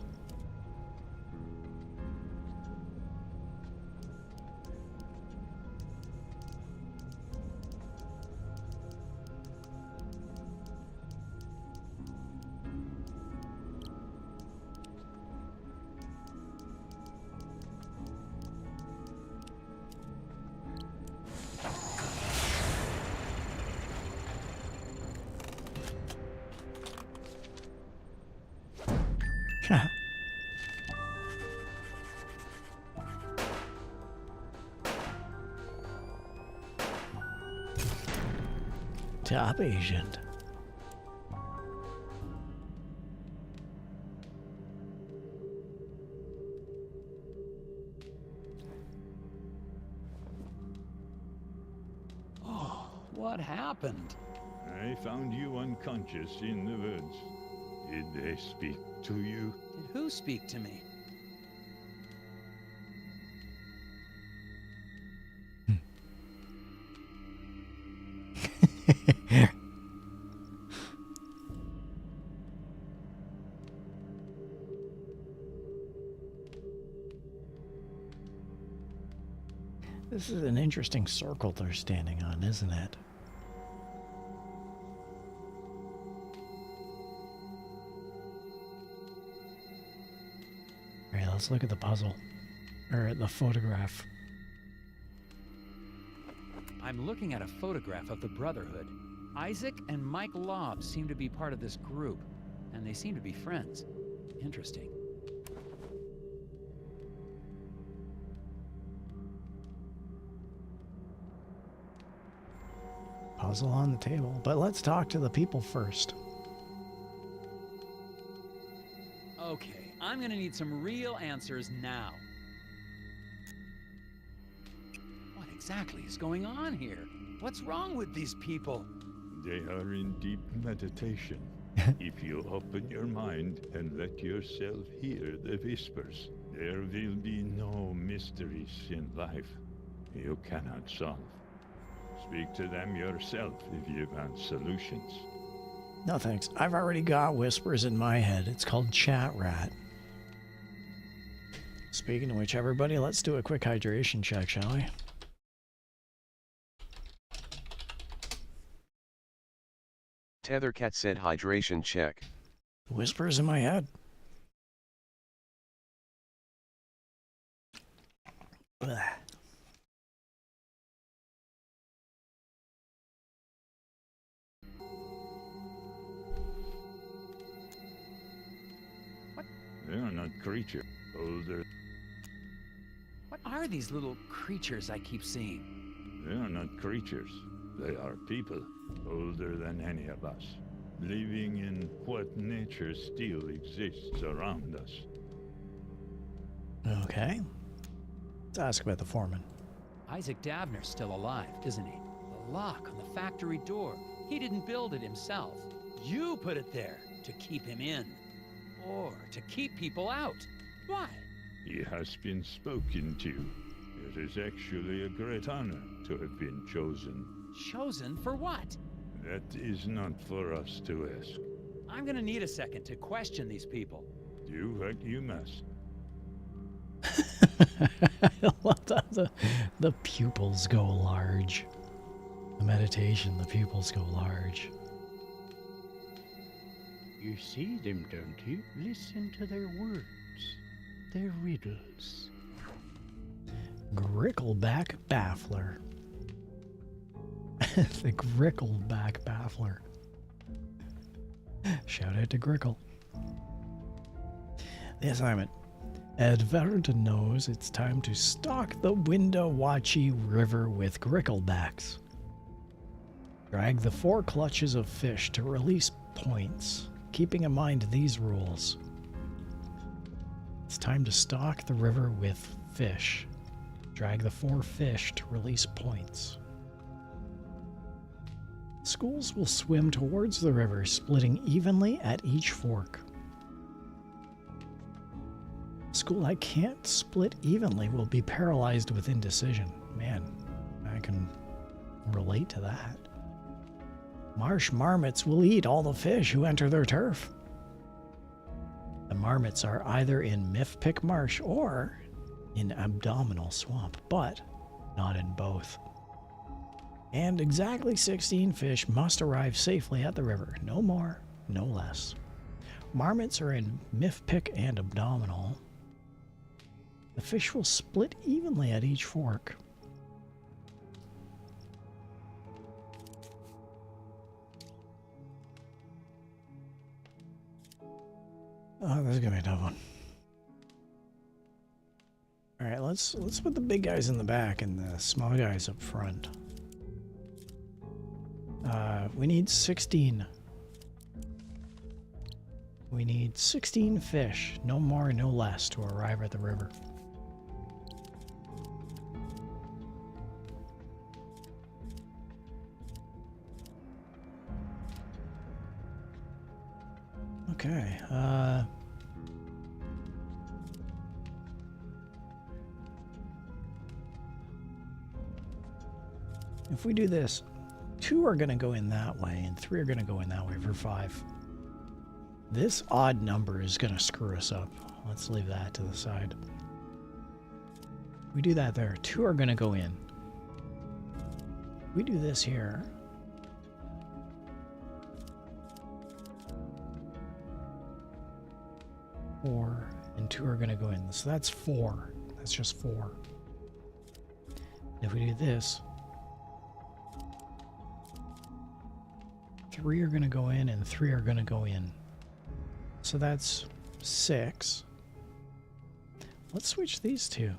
Top agent. Oh, what happened? I found you unconscious in the woods. Did they speak to you? Did who speak to me? This is an interesting circle they're standing on, isn't it? All right, let's look at the puzzle. Or at the photograph. I'm looking at a photograph of the Brotherhood. Isaac and Mike Lobb seem to be part of this group, and they seem to be friends. Interesting. Puzzle on the table, but let's talk to the people first. Okay, I'm gonna need some real answers now. What exactly is going on here? What's wrong with these people? They are in deep meditation. If you open your mind and let yourself hear the whispers, there will be no mysteries in life you cannot solve. Speak to them yourself if you want solutions. No thanks. I've already got whispers in my head. It's called Chat Rat. Speaking of which, everybody, let's do a quick hydration check, shall we? Tethercat said hydration check. Whispers in my head. Ugh. They are not creatures. Older. What are these little creatures I keep seeing? They are not creatures. They are people, older than any of us. living in what nature still exists around us. Okay. Let's ask about the foreman. Isaac Davner's still alive, isn't he? The lock on the factory door. He didn't build it himself. You put it there to keep him in. Or to keep people out. Why? He has been spoken to. It is actually a great honor to have been chosen. Chosen for what? That is not for us to ask. I'm gonna need a second to question these people. Do what you must. I love that the pupils go large. The meditation, the pupils go large. You see them, don't you? Listen to their words. Their riddles. Grickleback Baffler. The Grickleback Baffler. Shout out to Grickle. The assignment. Edvard knows it's time to stalk the Windawatchee River with Gricklebacks. Drag the 4 clutches of fish to release points, keeping in mind these rules. It's time to stalk the river with fish. Drag the 4 fish to release points. Schools will swim towards the river, splitting evenly at each fork. School that can't split evenly will be paralyzed with indecision. Man, I can relate to that. Marsh marmots will eat all the fish who enter their turf. The marmots are either in Mifpick Marsh or in Abdominal Swamp, but not in both. And exactly 16 fish must arrive safely at the river. No more, no less. Marmots are in Mifpick and Abdominal. The fish will split evenly at each fork. Oh, this is gonna be a tough one. All right, let's put the big guys in the back and the small guys up front. We need 16. We need 16 fish, no more, no less, to arrive at the river. Okay, if we do this, 2 are going to go in that way, and 3 are going to go in that way for 5. This odd number is going to screw us up. Let's leave that to the side. We do that there. 2 are going to go in. We do this here. Four and 2 are going to go in. So that's 4. That's just 4. If we do this, 3 are going to go in and 3 are going to go in. So that's 6. Let's switch these 2.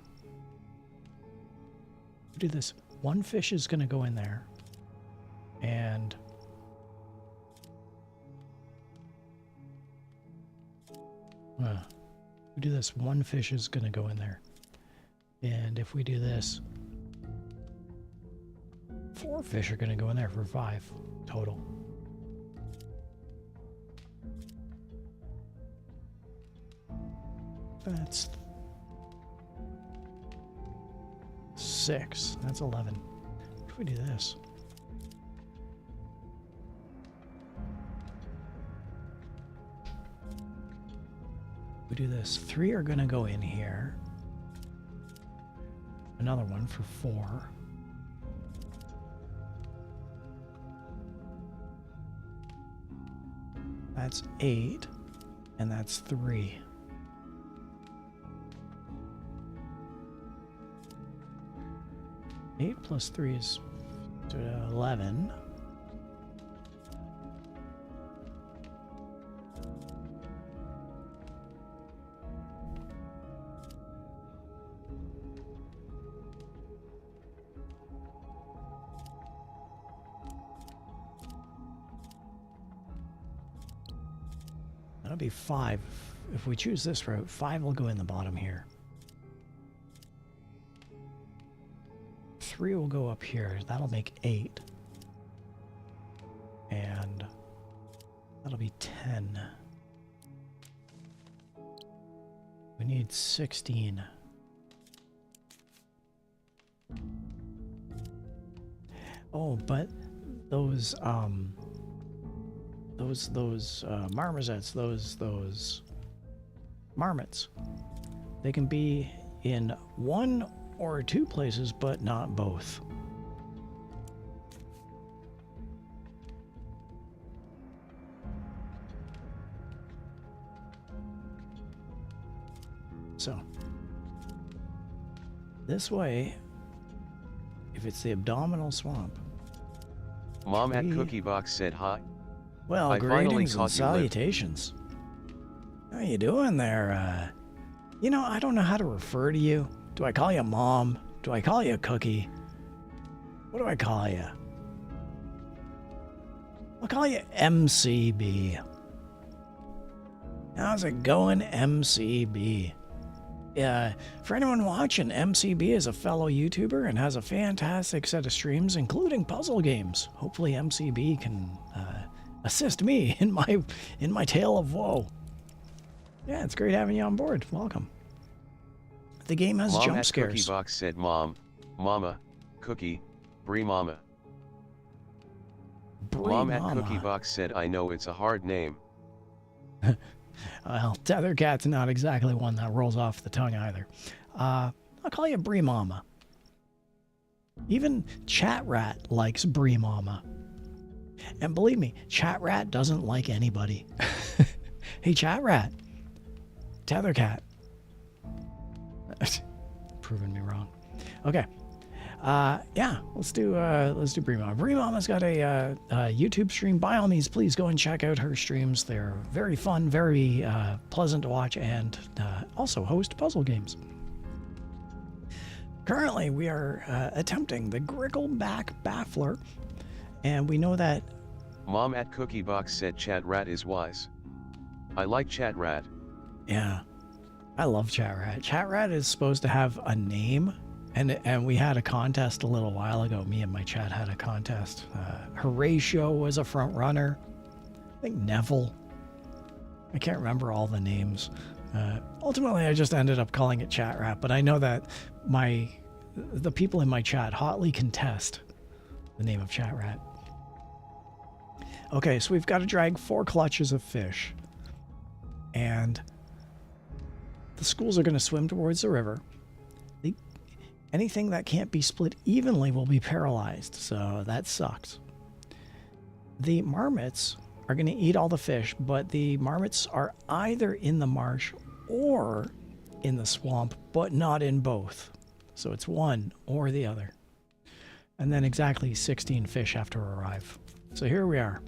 Do this. 1 fish is going to go in there. And we do this. 1 fish is going to go in there. And if we do this, 4 fish are going to go in there for 5 total. That's 6. That's 11. What if we do this? We do this. 3 are going to go in here. Another one for 4. That's 8. And that's 3. Eight plus 3 is 11. That'll be 5. If we choose this route, 5 will go in the bottom here. 3 will go up here. That'll make 8. And that'll be 10. We need 16. Oh, but those marmosets, those marmots, they can be in 1 or 2 places, but not both. So, this way, if it's the abdominal swamp. Mom at Cookie Box said hi. Well, I finally greetings and caught you, Lip. salutations. How you doing there? You know, I don't know how to refer to you. Do I call you Mom? Do I call you Cookie? What do I call you? I'll call you MCB. How's it going, MCB? For anyone watching, MCB is a fellow YouTuber and has a fantastic set of streams, including puzzle games. Hopefully MCB can assist me in my tale of woe. Yeah, it's great having you on board. Welcome. The game has Mom jump at scares. Cookie Box said Mom, Mama, Cookie, Brie Mama. Brie Mom at Mama. Cookie Box said I know it's a hard name. Well, Tethercat's not exactly one that rolls off the tongue either. I'll call you Brie Mama. Even Chat Rat likes Brie Mama. And believe me, Chat Rat doesn't like anybody. Hey, Chat Rat. Tethercat. Proving me wrong. Okay. Yeah, let's do Brie Mama. Brie Mama's got a YouTube stream. By all means, please go and check out her streams. They're very fun, very pleasant to watch, and also host puzzle games. Currently, we are attempting the Grickle back baffler, and we know that. Mom at Cookie Box said Chat Rat is wise. I like Chat Rat. Yeah, I love Chat Rat. Chat Rat is supposed to have a name. And we had a contest a little while ago. Me and my chat had a contest. Horatio was a front runner. I think Neville. I can't remember all the names. Ultimately, I just ended up calling it Chat Rat. But I know that the people in my chat hotly contest the name of Chat Rat. Okay, so we've got to drag 4 clutches of fish. And the schools are going to swim towards the river. Anything that can't be split evenly will be paralyzed, so that sucks. The marmots are going to eat all the fish, but the marmots are either in the marsh or in the swamp, but not in both. So it's one or the other. And then exactly 16 fish have to arrive. So here we are.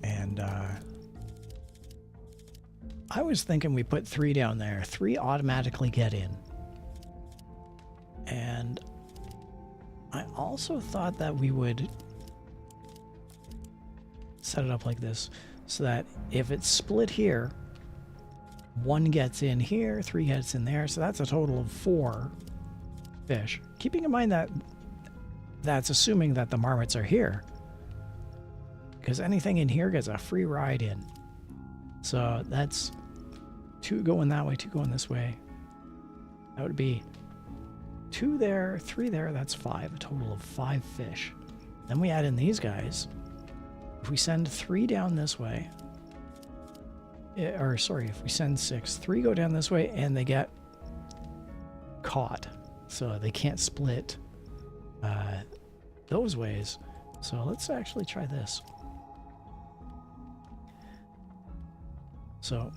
And I was thinking we put 3 down there. 3 automatically get in. And I also thought that we would set it up like this so that if it's split here, 1 gets in here, 3 gets in there, so that's a total of 4 fish. Keeping in mind that that's assuming that the marmots are here, because anything in here gets a free ride in. So that's 2 going that way, 2 going this way. That would be 2 there, 3 there, that's 5, a total of 5 fish. Then we add in these guys. If we send 3 down this way, if we send 6, 3 go down this way and they get caught. So they can't split those ways. So let's actually try this. So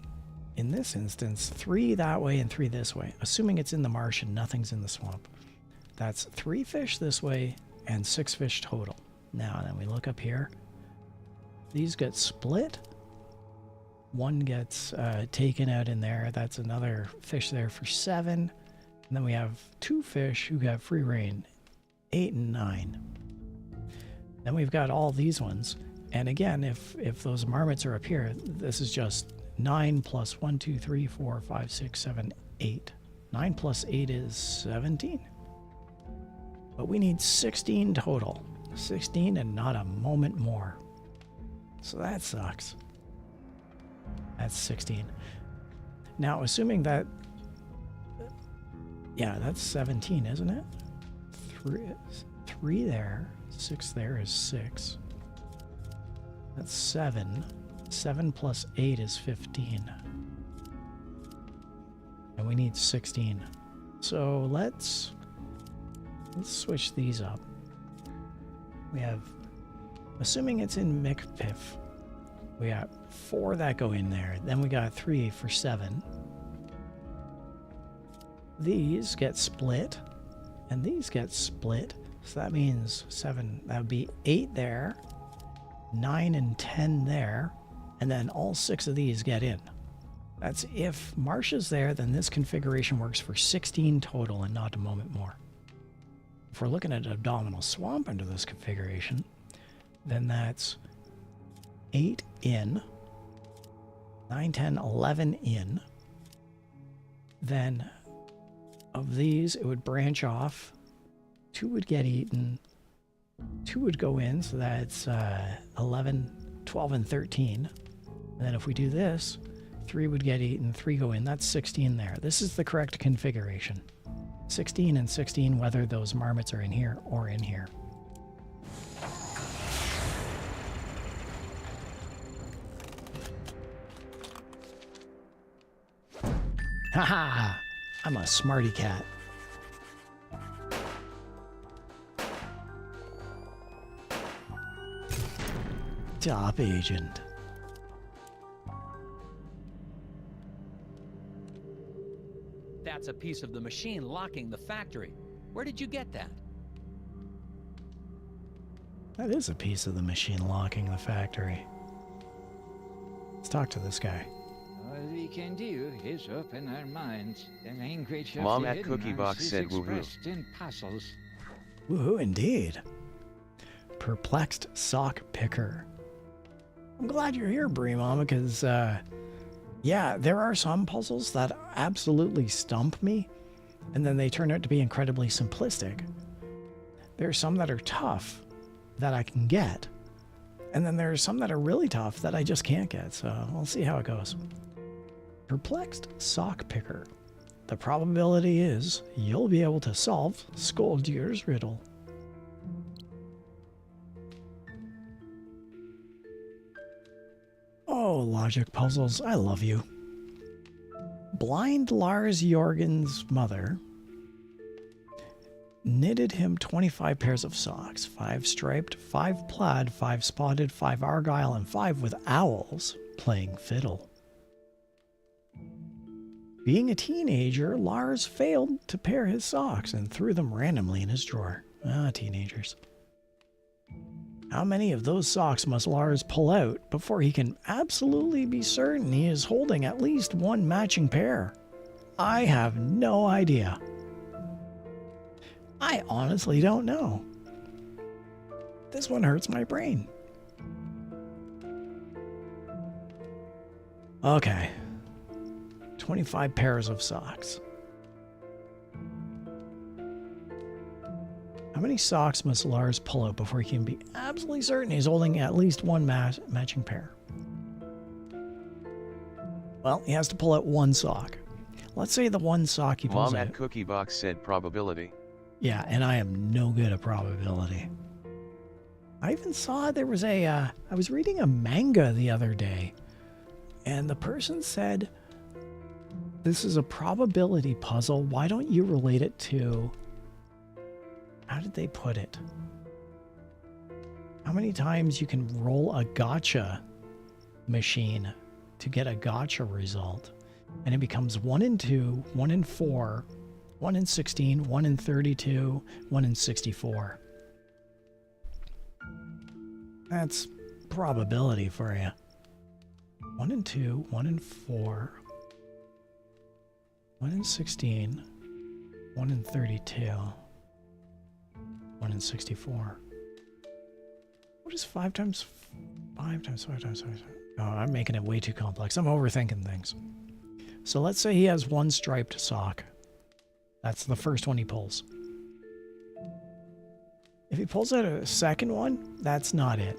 in this instance, 3 that way and 3 this way, assuming it's in the marsh and nothing's in the swamp. That's 3 fish this way and 6 fish total. Now, then we look up here. These get split. 1 gets taken out in there. That's another fish there for 7. And then we have 2 fish who have free reign, 8 and 9. Then we've got all these ones. And again, if those marmots are up here, this is just 9 plus 1, 2, 3, 4, 5, 6, 7, 8. 9 plus 8 is 17. But we need 16 total. 16 and not a moment more. So that sucks. That's 16. Now, assuming that... Yeah, that's 17, isn't it? 3 there. 6 there is 6. That's 7. 7 plus 8 is 15. And we need 16. So let's switch these up. We have, assuming it's in McPiff, we got 4 that go in there. Then we got 3 for 7. These get split, and these get split. So that means 7, that would be 8 there, 9 and 10 there, and then all 6 of these get in. That's if Marsha's there, then this configuration works for 16 total and not a moment more. If we're looking at Abdominal Swamp under this configuration, then that's 8 in, 9, 10, 11 in. Then of these, it would branch off. 2 would get eaten, 2 would go in, so that's 11, 12, and 13. And then if we do this, 3 would get eaten, 3 go in. That's 16 there. This is the correct configuration. 16 and 16, whether those marmots are in here or in here. Haha! I'm a smarty cat. Top agent. That's a piece of the machine locking the factory. Where did you get that? That is a piece of the machine locking the factory. Let's talk to this guy. All we can do is open our minds. The language of Mom the at hidden Cookie Box is said woohoo. expressed in puzzles. Woohoo indeed. Perplexed sock picker. I'm glad you're here, Brie Mama, because yeah, there are some puzzles that absolutely stump me, and then they turn out to be incredibly simplistic. There are some that are tough that I can get, and then there are some that are really tough that I just can't get, so we'll see how it goes. Perplexed sock picker. The probability is you'll be able to solve Skoldier's riddle. Oh, logic puzzles, I love you. Blind Lars Jorgen's mother knitted him 25 pairs of socks, 5 striped, 5 plaid, 5 spotted, 5 argyle, and 5 with owls playing fiddle. Being a teenager, Lars failed to pair his socks and threw them randomly in his drawer. Ah, teenagers. How many of those socks must Lars pull out before he can absolutely be certain he is holding at least one matching pair? I have no idea. I honestly don't know. This one hurts my brain. Okay. 25 pairs of socks. How many socks must Lars pull out before he can be absolutely certain he's holding at least one matching pair? Well, he has to pull out one sock. Let's say the one sock he pulls Mom out. at Cookie Box said probability. Yeah, and I am no good at probability. I even saw there was a, I was reading a manga the other day, and the person said, this is a probability puzzle. Why don't you relate it to, how did they put it? How many times you can roll a gotcha machine to get a gotcha result? And it becomes 1 in 2, 1 in 4, 1 in 16, 1 in 32, 1 in 64. That's probability for you. 1 in 2, 1 in 4, 1 in 16, 1 in 32, 1 in 64. What is 5 times 5 times 5 times 5 times. Oh, I'm making it way too complex. I'm overthinking things. So let's say he has one striped sock. That's the first one he pulls. If he pulls out a second one, that's not it.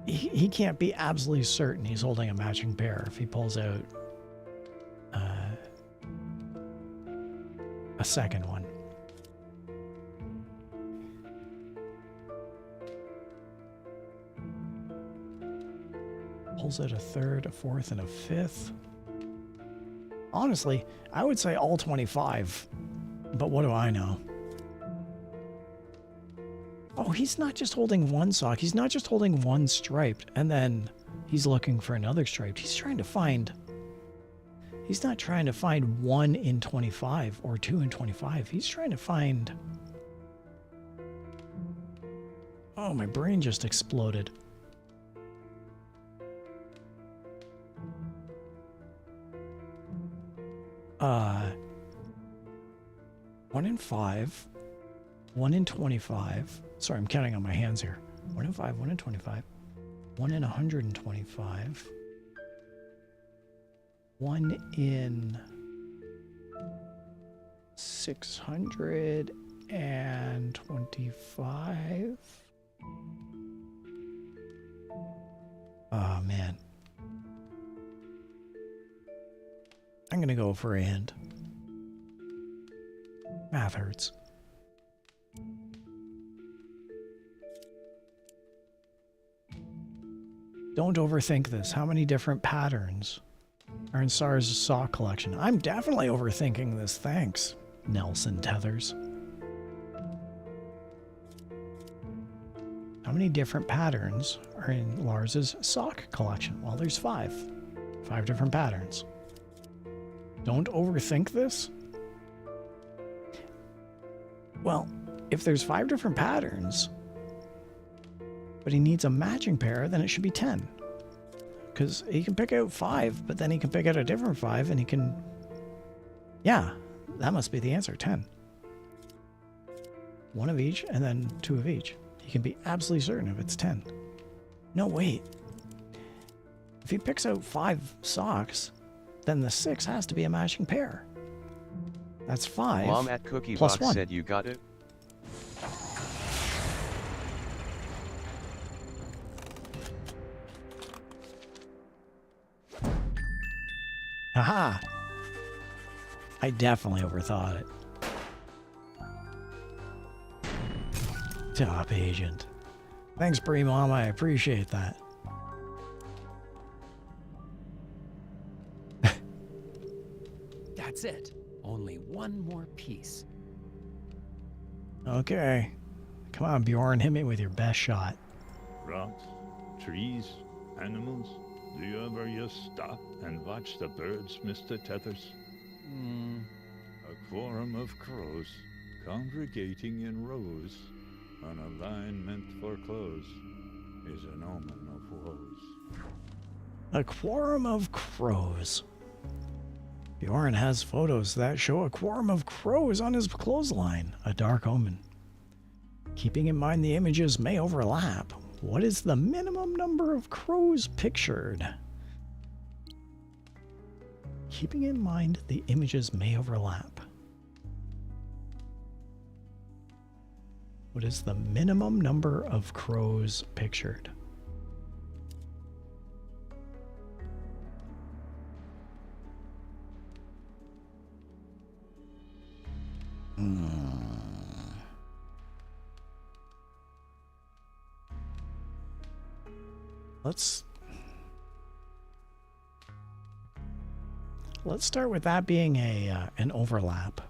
He can't be absolutely certain he's holding a matching pair if he pulls out a second one. Pulls out a third, a fourth, and a fifth. Honestly, I would say all 25, but what do I know? Oh, he's not just holding one sock. He's not just holding one striped, and then he's looking for another striped. He's trying to find... He's not trying to find 1 in 25 or 2 in 25. He's trying to find... Oh, my brain just exploded. One in 5, 1 in 25. Sorry, I'm counting on my hands here. 1 in 5, 1 in 25, 1 in 125, 1 in 625. Oh, man. I'm going to go for a hint. Math hurts. Don't overthink this. How many different patterns are in SAR's sock collection? I'm definitely overthinking this. Thanks, Nelson Tethers. How many different patterns are in Lars's sock collection? Well, there's 5. 5 different patterns. Don't overthink this. Well, if there's 5 different patterns, but he needs a matching pair, then it should be 10. Because he can pick out 5, but then he can pick out a different 5, and he can... Yeah, that must be the answer, 10. 1 of each, and then 2 of each. He can be absolutely certain if it's 10. No, wait. If he picks out 5 socks, then the 6 has to be a matching pair. That's 5 Mom at Cookie plus Box 1. said you got it. Haha! I definitely overthought it. Top agent. Thanks, Mom. I appreciate that. That's it. Only one more piece. Okay. Come on, Bjorn. Hit me with your best shot. Rocks, trees, animals. Do you ever just stop and watch the birds, Mr. Tethers? A quorum of crows congregating in rows on a line meant for clothes is an omen of woes. A quorum of crows. Bjorn has photos that show a quorum of crows on his clothesline. A dark omen. Keeping in mind the images may overlap, what is the minimum number of crows pictured? Keeping in mind the images may overlap. What is the minimum number of crows pictured? Let's start with that being an overlap.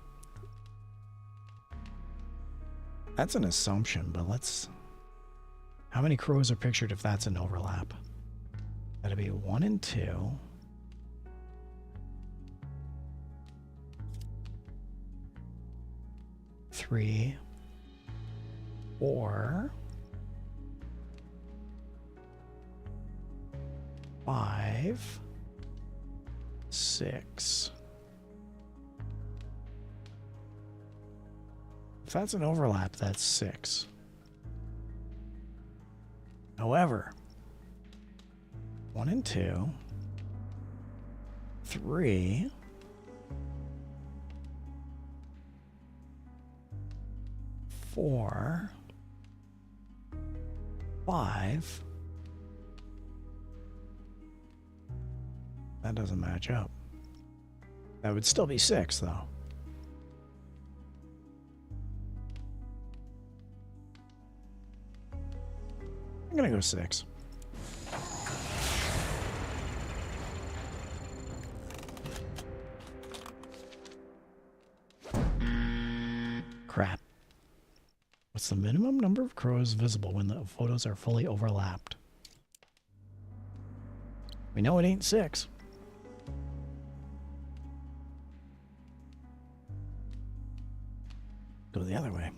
That's an assumption, but how many crows are pictured if that's an overlap? That'd be 1 and 2. 3, 4, 5, 6. If that's an overlap, that's 6. However, 1 and 2, 3, 4, 5. That doesn't match up. That would still be 6, though. I'm gonna go 6. Crap. What's the minimum number of crows visible when the photos are fully overlapped? We know it ain't 6. Go the other way.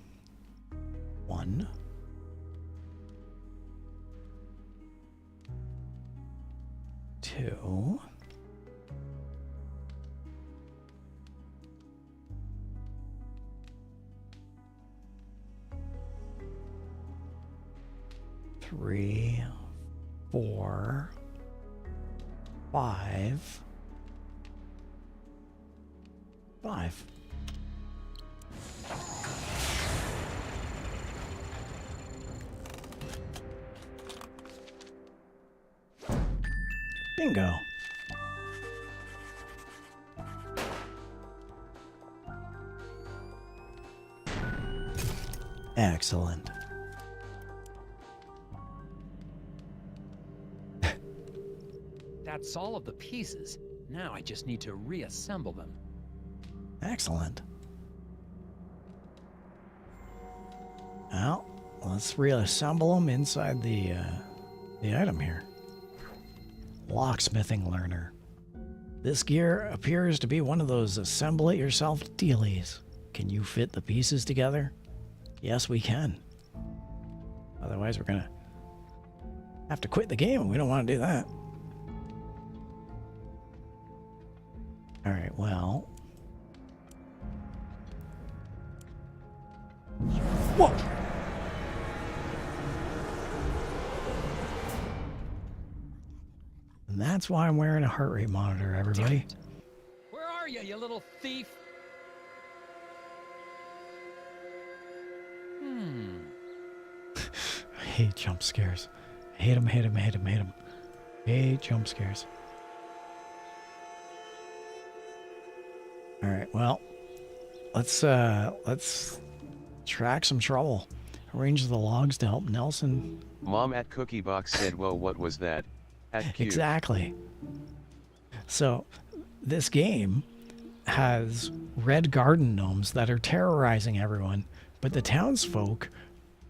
1. 2. 3, 4, 5. 5. Bingo. Excellent. That's all of the pieces. Now I just need to reassemble them. Excellent. Well, let's reassemble them inside the item here. Locksmithing learner. This gear appears to be one of those assemble-it-yourself dealies. Can you fit the pieces together? Yes, we can. Otherwise, we're gonna have to quit the game, and we don't want to do that. All right, well. Whoa! And that's why I'm wearing a heart rate monitor, everybody. Where are you, you little thief? I hate jump scares. Hate them, hate them, hate them, hate them. Hate jump scares. All right, well, let's track some trouble. Arrange the logs to help Nelson. Mom at Cookiebox said, "Whoa, what was that?" At Q. Exactly. So, this game has red garden gnomes that are terrorizing everyone, but the townsfolk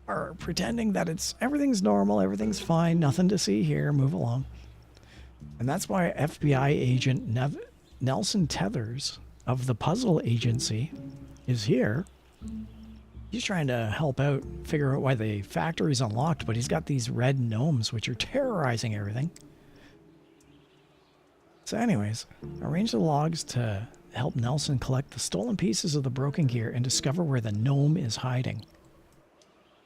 are pretending that everything's normal, everything's fine, nothing to see here, move along. And that's why FBI agent Nelson Tethers of the Puzzle Agency is here. He's trying to help out, figure out why the factory's unlocked, but he's got these red gnomes which are terrorizing everything. So anyways, arrange the logs to help Nelson collect the stolen pieces of the broken gear and discover where the gnome is hiding.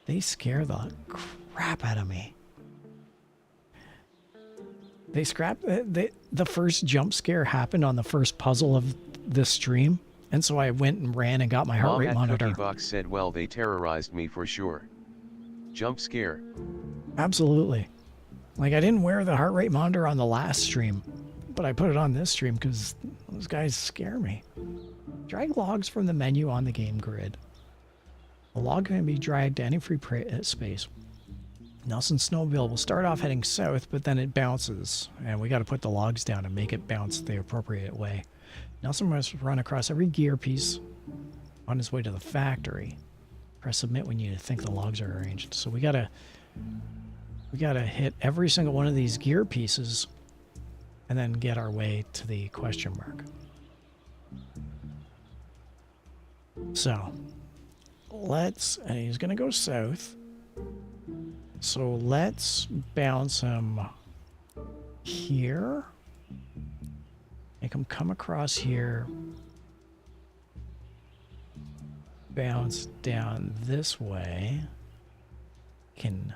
They scare the crap out of me. The first jump scare happened on the first puzzle of this stream, and so I went and ran and got my heart rate monitor. Cookiebox said, "Well, they terrorized me for sure." Jump scare. Absolutely. Like, I didn't wear the heart rate monitor on the last stream, but I put it on this stream because those guys scare me. Drag logs from the menu on the game grid. A log can be dragged to any free space. Nelson's snowmobile will start off heading south, but then it bounces, and we got to put the logs down and make it bounce the appropriate way. Nelson must run across every gear piece on his way to the factory. Press submit when you think the logs are arranged. So we gotta hit every single one of these gear pieces and then get our way to the question mark. So and he's gonna go south. So let's bounce him here. Make him come across here. Bounce down this way. Can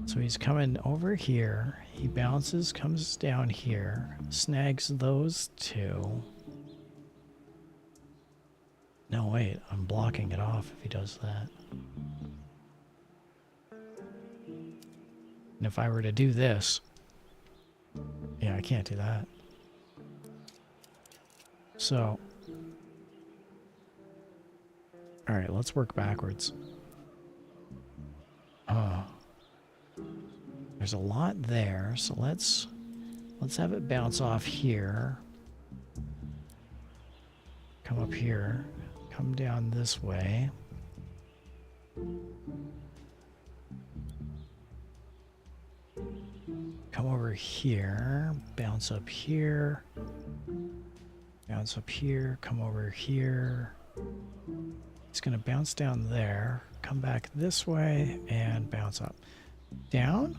So he's coming over here. He bounces, comes down here, snags those two. No, wait, I'm blocking it off if he does that. And if I were to do this, yeah, I can't do that. So, all right, let's work backwards. There's a lot there, so let's have it bounce off here. Come up here, come down this way. Come over here, bounce up here. Bounce up here, come over here. It's gonna bounce down there, come back this way, and bounce up. Down,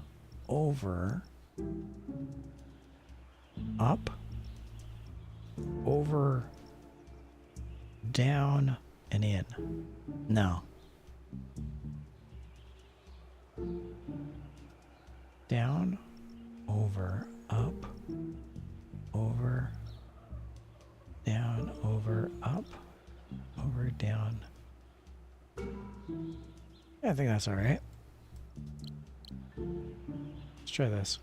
over, up, over, down, and in. No. Down, over, up, over, down, over, up, over, down. Yeah, I think that's all right. Let's try this.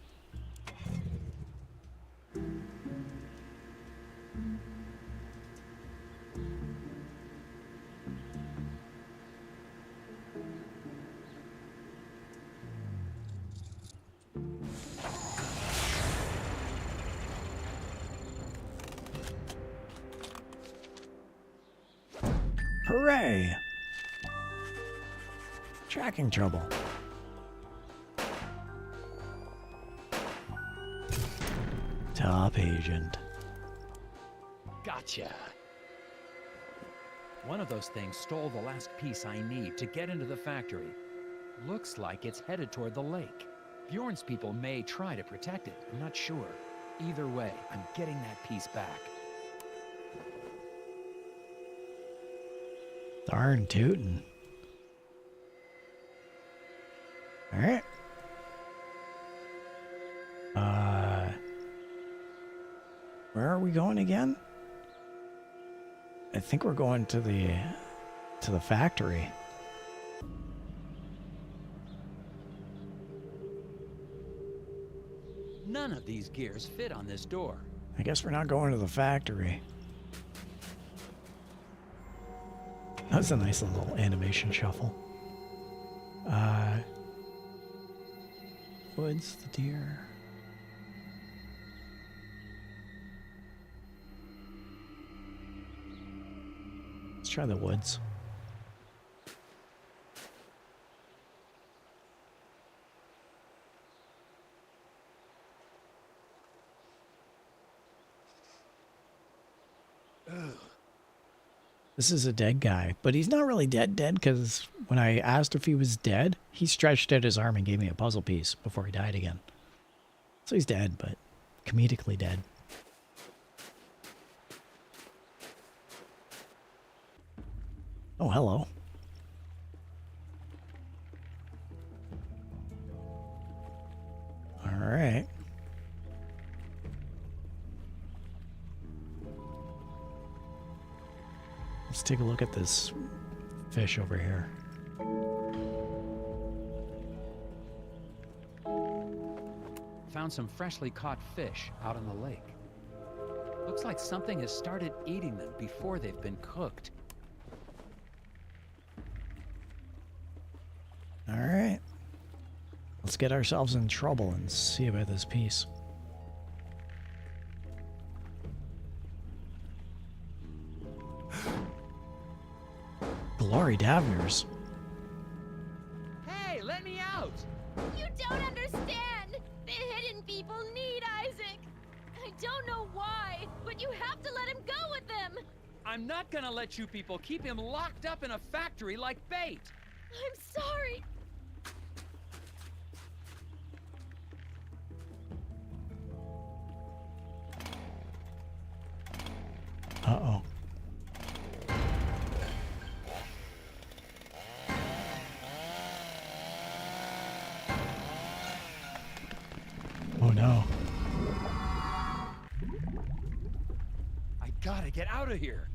Hooray! Tracking trouble. Top agent. Gotcha. One of those things stole the last piece I need to get into the factory. Looks like it's headed toward the lake. Bjorn's people may try to protect it. I'm not sure. Either way, I'm getting that piece back. Darn tootin'. Alright. Where are we going again? I think we're going to the factory. None of these gears fit on this door. I guess we're not going to the factory. That was a nice little animation shuffle. Woods, the deer. Let's try the woods. This is a dead guy, but he's not really dead because when I asked if he was dead, he stretched out his arm and gave me a puzzle piece before he died again. So he's dead, but comedically dead. Oh, hello. All right. Let's take a look at this fish over here. Found some freshly caught fish out on the lake. Looks like something has started eating them before they've been cooked. All right. Let's get ourselves in trouble and see about this piece. Glory Davners. Hey, let me out! You don't understand! The hidden people need Isaac! I don't know why, but you have to let him go with them! I'm not gonna let you people keep him locked up in a factory like bait! I'm sorry! Uh-oh. no. I gotta get out of here.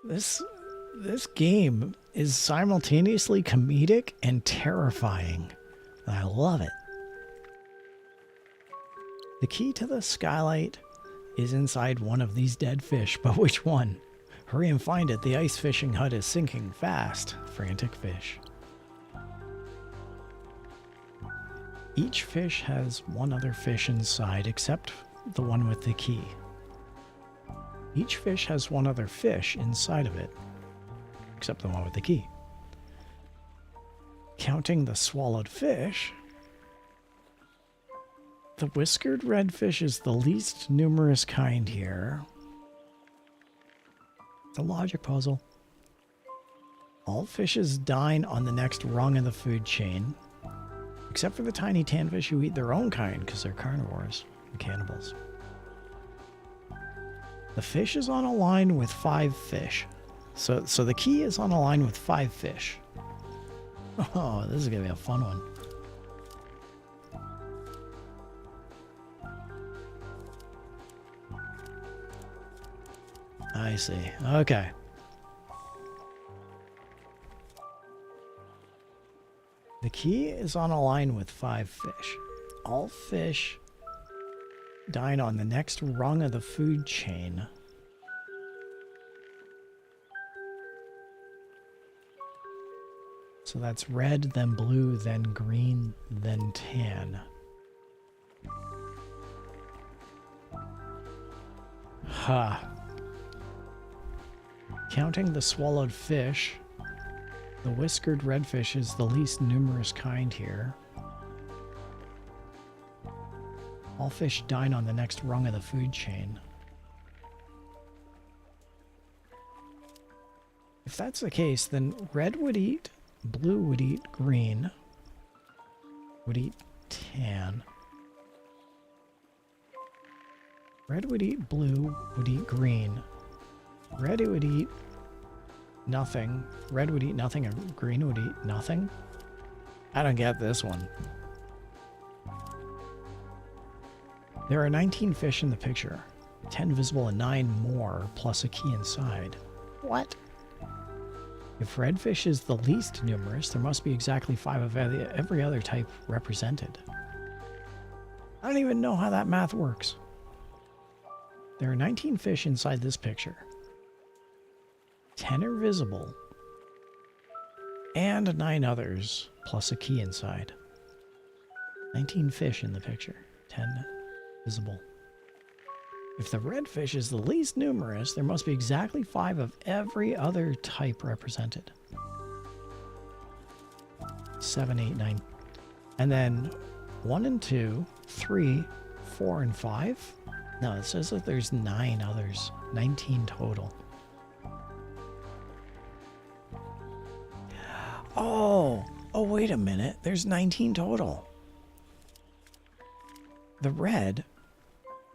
This game is simultaneously comedic and terrifying. I love it. The key to the skylight is inside one of these dead fish, but which one? Hurry and find it. The ice fishing hut is sinking fast. Frantic fish. Each fish has one other fish inside except the one with the key. Each fish has one other fish inside of it except the one with the key. Counting the swallowed fish, the whiskered redfish is the least numerous kind here. The logic puzzle. All fishes dine on the next rung of the food chain, except for the tiny tanfish who eat their own kind because they're carnivores and cannibals. The fish is on a line with 5 fish. So the key is on a line with 5 fish. Oh, this is going to be a fun one. I see. Okay. The key is on a line with 5 fish. All fish dine on the next rung of the food chain. So that's red, then blue, then green, then tan. Ha. Counting the swallowed fish, the whiskered redfish is the least numerous kind here. All fish dine on the next rung of the food chain. If that's the case, then red would eat, blue would eat green, would eat tan. Red would eat blue, would eat green. Red would eat nothing. Red would eat nothing, and green would eat nothing. I don't get this one. There are 19 fish in the picture. 10 visible and 9 more, plus a key inside. What? If redfish is the least numerous, there must be exactly 5 of every other type represented. I don't even know how that math works. There are 19 fish inside this picture. 10 are visible, and 9 others, plus a key inside. 19 fish in the picture, 10 visible. If the redfish is the least numerous, there must be exactly 5 of every other type represented. 7, 8, 9. And then 1 and 2, 3, 4, and 5? No, it says that there's 9 others. 19 total. Oh, wait a minute. There's 19 total. The red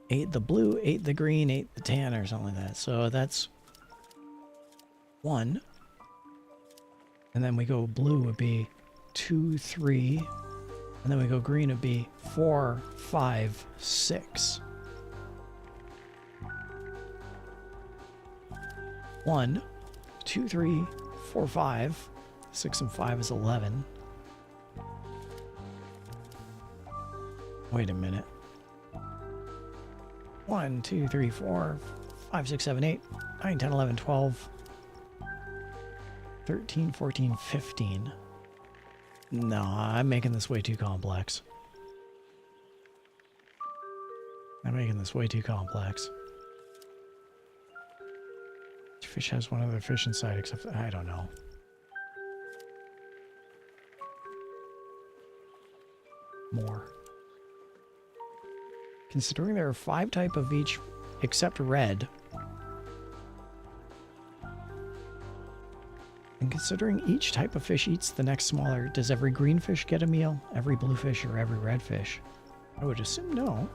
ate the blue, ate the green, ate the tan, or something like that. So that's 1. And then we go blue would be 2, 3. And then we go green would be 4, 5, 6. 1, 2, 3, 4, 5. 6 and 5 is 11. Wait a minute. 1, 2, 3, 4, 5, 6, 7, 8, 9, 10, 11, 12, 13, 14, 15. No, I'm making this way too complex. I'm making this way too complex. Each fish has one other fish inside, except I don't know. More. Considering there are 5 types of each except red, and considering each type of fish eats the next smaller, does every green fish get a meal? Every blue fish or every red fish? I would assume no.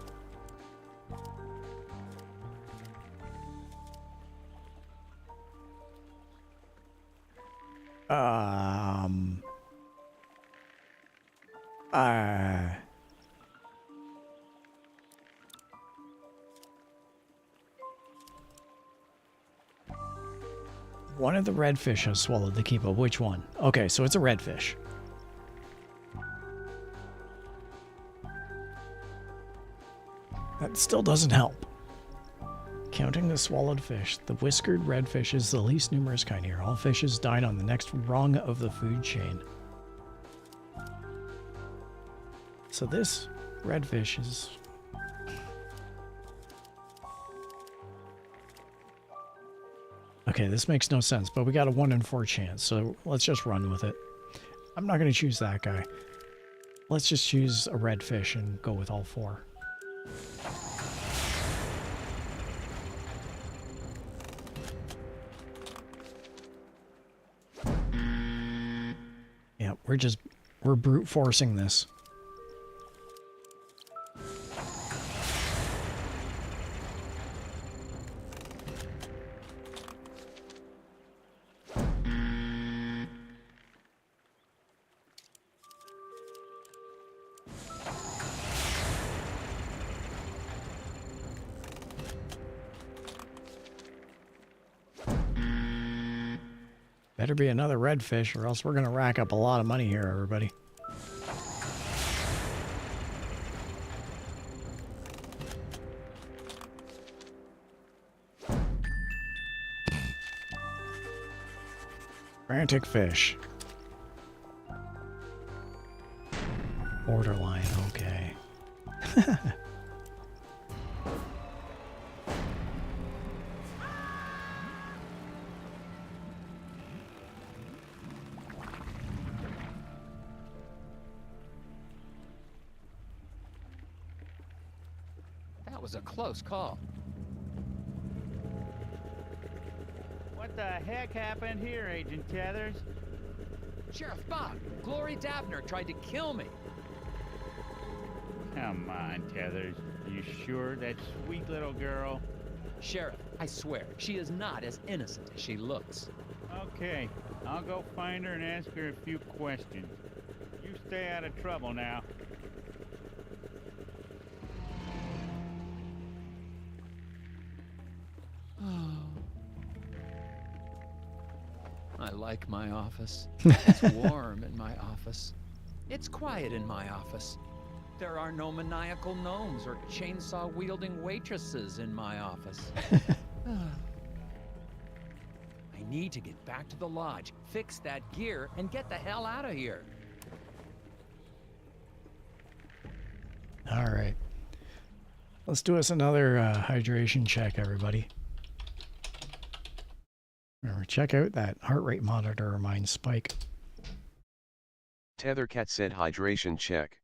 One of the redfish has swallowed the keeper. Which one? Okay, so it's a redfish. That still doesn't help. Counting the swallowed fish, the whiskered redfish is the least numerous kind here. All fishes died on the next rung of the food chain. So this redfish is... Okay, this makes no sense, but we got a 1 in 4 chance, so let's just run with it. I'm not going to choose that guy. Let's just choose a redfish and go with all 4. Yeah, we're brute forcing this. Better be another redfish, or else we're going to rack up a lot of money here, everybody. Frantic fish. Borderline, okay. That was a close call. What the heck happened here, Agent Tethers? Sheriff Bout, Glory Dabner tried to kill me. Come on, Tethers. You sure that sweet little girl? Sheriff, I swear, she is not as innocent as she looks. Okay, I'll go find her and ask her a few questions. You stay out of trouble now. I like my office. It's warm in my office. It's quiet in my office. There are no maniacal gnomes or chainsaw-wielding waitresses in my office. I need to get back to the lodge, fix that gear, and get the hell out of here. All right. Let's do us another hydration check, everybody. Remember, check out that heart rate monitor of mine, Spike. Tethercat said hydration check.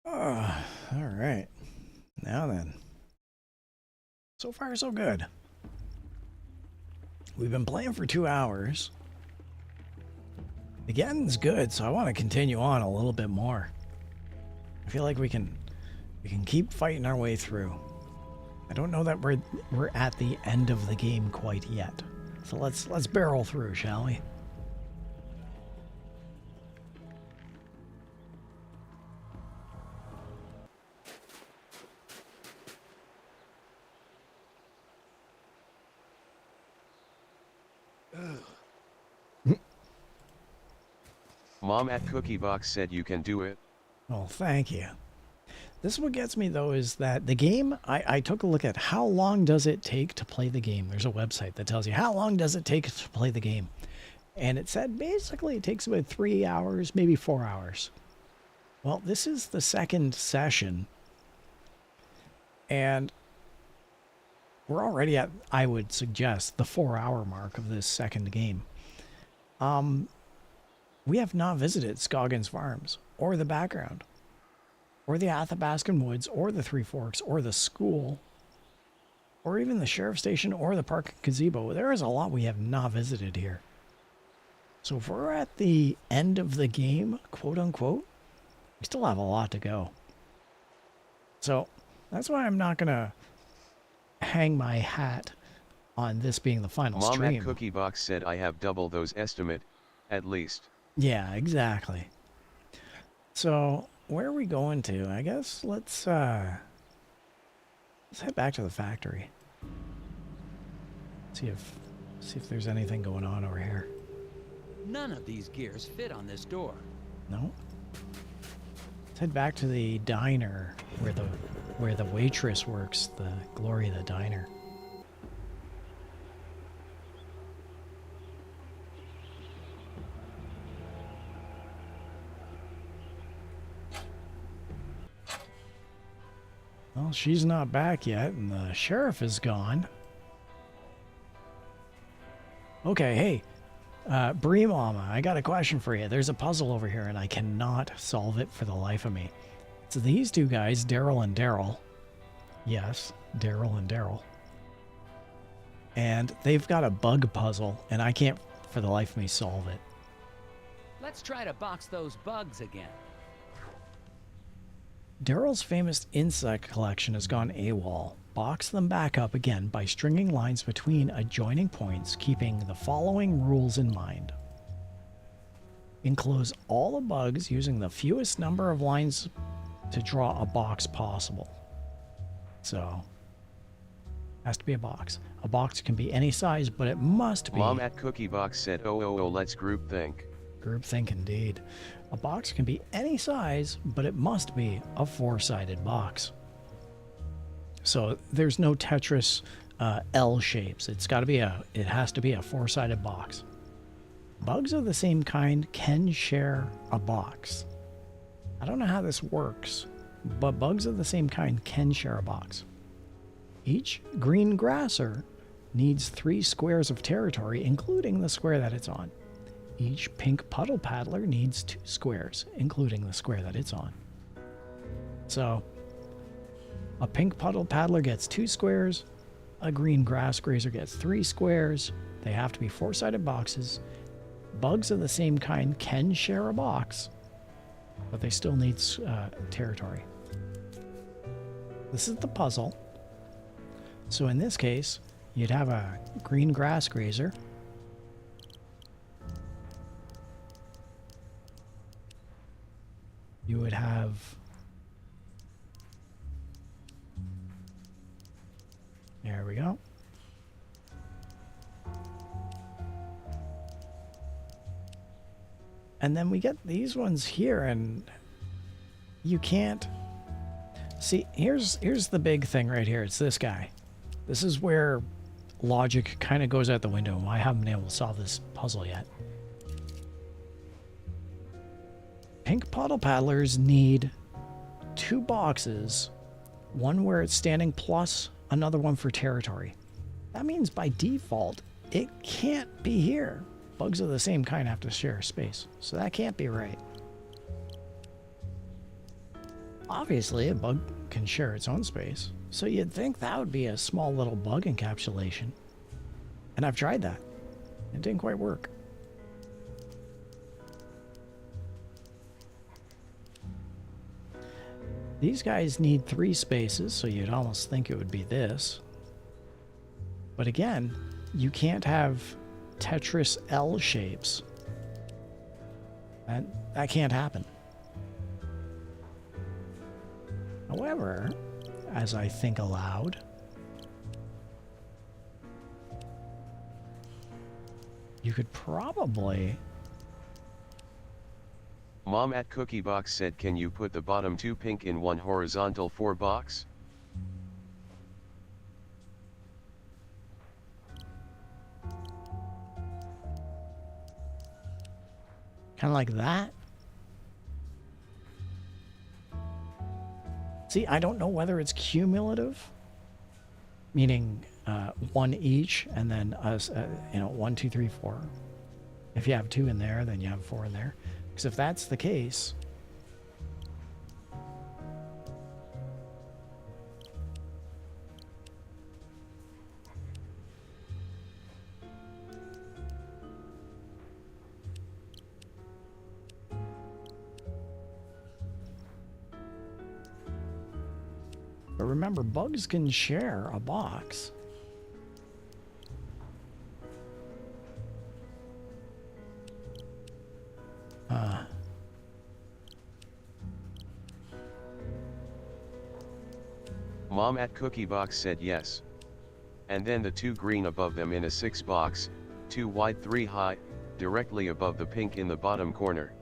All right. Now then. So far, so good. We've been playing for 2 hours. The getting's good, so I want to continue on a little bit more. I feel like we can keep fighting our way through. I don't know that we're at the end of the game quite yet. So let's barrel through, shall we? Mom at Cookie Box said you can do it. Oh, thank you. This is what gets me, though, is that the game, I took a look at how long does it take to play the game. There's a website that tells you how long does it take to play the game. And it said basically it takes about 3 hours, maybe 4 hours. Well, this is the second session. And we're already at, I would suggest, the 4-hour mark of this second game. We have not visited Scoggins Farms, or the background, or the Athabascan Woods, or the Three Forks, or the school, or even the sheriff's station, or the park gazebo. There is a lot we have not visited here. So if we're at the end of the game, quote unquote, we still have a lot to go. So that's why I'm not gonna hang my hat on this being the final Mom stream. at Cookie Box said I have double those estimate, at least. Yeah, exactly. So where are we going to? I guess let's head back to the factory. See if there's anything going on over here. None of these gears fit on this door. No. Let's head back to the diner where the waitress works, the Glory of the diner. Well, she's not back yet, and the sheriff is gone. Okay, hey, Brie Mama, I got a question for you. There's a puzzle over here, and I cannot solve it for the life of me. So these two guys, Daryl and Daryl. Yes, Daryl and Daryl. And they've got a bug puzzle, and I can't, for the life of me, solve it. Let's try to box those bugs again. Daryl's famous insect collection has gone AWOL. Box them back up again by stringing lines between adjoining points, keeping the following rules in mind. Enclose all the bugs using the fewest number of lines to draw a box possible. So, has to be a box. A box can be any size, but it must be... Mom at Cookie Box said, oh, let's group think. Groupthink indeed. A box can be any size, but it must be a 4-sided box. So there's no Tetris L shapes. It has to be a 4-sided box. Bugs of the same kind can share a box. I don't know how this works, but bugs of the same kind can share a box. Each green grasser needs 3 squares of territory, including the square that it's on. Each pink puddle paddler needs 2 squares, including the square that it's on. So, a pink puddle paddler gets 2 squares, a green grass grazer gets 3 squares. They have to be 4-sided boxes. Bugs of the same kind can share a box, but they still need territory. This is the puzzle. So in this case, you'd have a green grass grazer. You would have... There we go. And then we get these ones here, and you can't... See, here's the big thing right here. It's this guy. This is where logic kind of goes out the window. I haven't been able to solve this puzzle yet. Pink puddle paddlers need 2 boxes, one where it's standing plus another one for territory. That means by default, it can't be here. Bugs of the same kind have to share space, so that can't be right. Obviously, a bug can share its own space, so you'd think that would be a small little bug encapsulation. And I've tried that. It didn't quite work. These guys need 3 spaces, so you'd almost think it would be this. But again, you can't have Tetris L shapes. That can't happen. However, as I think aloud, you could probably... Mom at Cookie Box said, can you put the bottom 2 pink in one horizontal 4 box? Kind of like that. See, I don't know whether it's cumulative, meaning 1 each, and then 1, 2, 3, 4. If you have 2 in there, then you have 4 in there. Because if that's the case, But remember, bugs can share a box. Mom at Cookie Box said yes. And then the 2 green above them in a 6 box, 2 wide 3 high, directly above the pink in the bottom corner.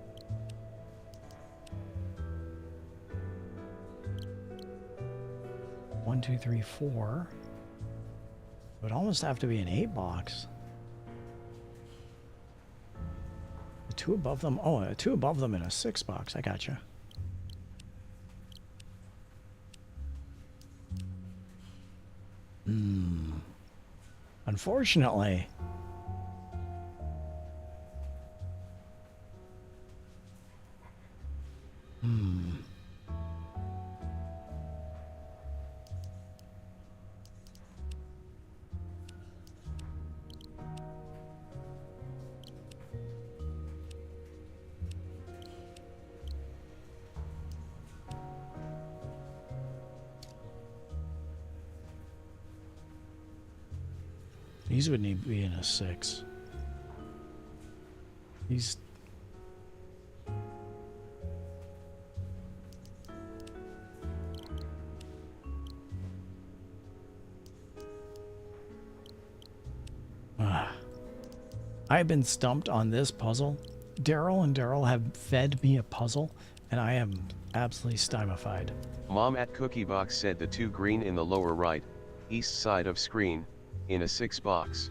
One, two, three, 4. It would almost have to be an 8 box. The 2 above them. Oh, 2 above them in a 6 box. I gotcha. Unfortunately. These would need to be in a 6. These... I've been stumped on this puzzle. Daryl and Daryl have fed me a puzzle, and I am absolutely stymified. Mom at Cookie Box said the 2 green in the lower right, east side of screen, in a 6 box.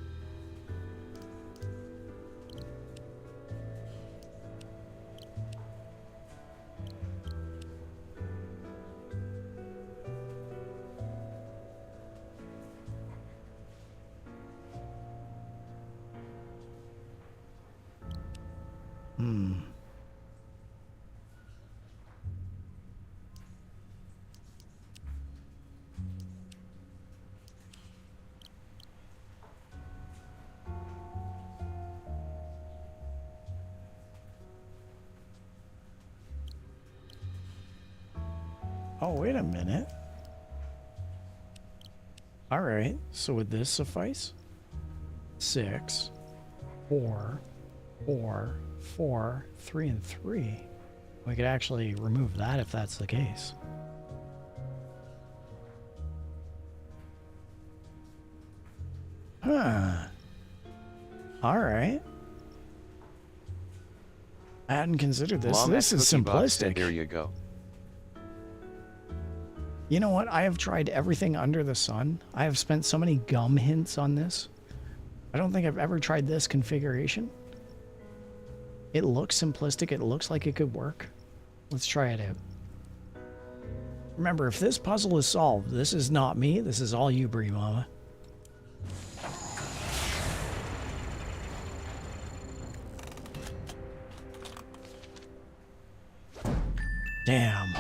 Oh, wait a minute. All right, so would this suffice? 6, 4, 4, 4, 3, and 3. We could actually remove that if that's the case. Huh. All right. I hadn't considered this. Mom this at is Cookie Box simplistic. said, there you go. You know what? I have tried everything under the sun. I have spent so many gum hints on this. I don't think I've ever tried this configuration. It looks simplistic. It looks like it could work. Let's try it out. Remember, if this puzzle is solved, this is not me. This is all you, Brie Mama. Damn.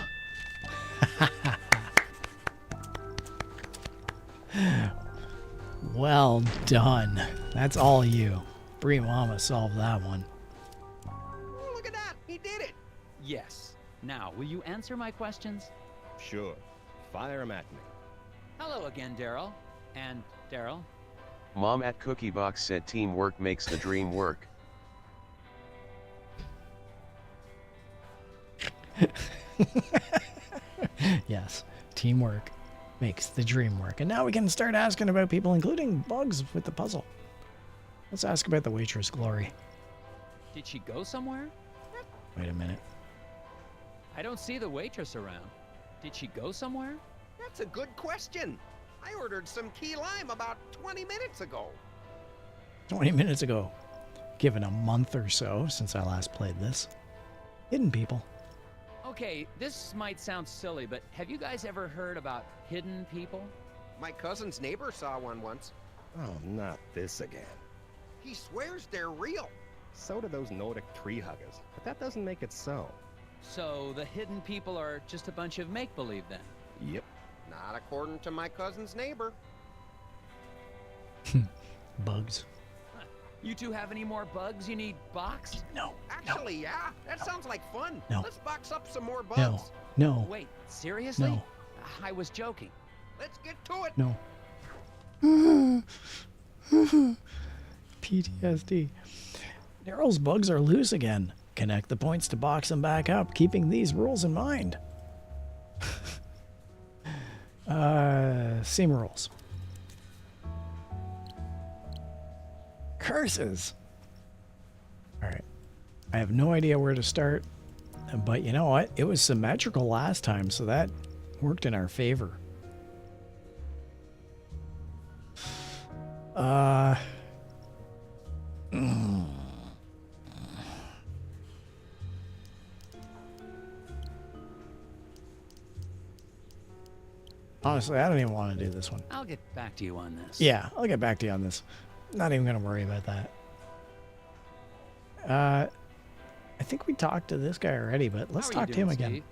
Well done. That's all you. Brie Mama solved that one. Oh, look at that! He did it! Yes. Now, will you answer my questions? Sure. Fire 'em at me. Hello again, Daryl. And Daryl? Mom at Cookie Box said teamwork makes the dream work. Yes, teamwork makes the dream work. And now we can start asking about people, including bugs, with the puzzle. Let's ask about the waitress, Glory. Did she go somewhere? Wait a minute. I don't see the waitress around. Did she go somewhere? That's a good question. I ordered some key lime about 20 minutes ago. 20 minutes ago. Given a month or so since I last played this. Hidden people. Okay, this might sound silly, but have you guys ever heard about hidden people? My cousin's neighbor saw one once. Oh, not this again. He swears they're real. So do those Nordic tree huggers, but that doesn't make it so. So the hidden people are just a bunch of make-believe then? Yep. Not according to my cousin's neighbor. Bugs. You two have any more bugs you need boxed? No. Actually, yeah. That sounds like fun. No. Let's box up some more bugs. No. Wait, seriously? No. I was joking. Let's get to it. No. PTSD. Daryl's bugs are loose again. Connect the points to box them back up, keeping these rules in mind. Same rules. Curses. Alright. I have no idea where to start, but you know what? It was symmetrical last time, so that worked in our favor. Honestly, I don't even want to do this one. I'll get back to you on this. Yeah, I'll get back to you on this. Not even going to worry about that. I think we talked to this guy already, but let's talk to him again. Steve?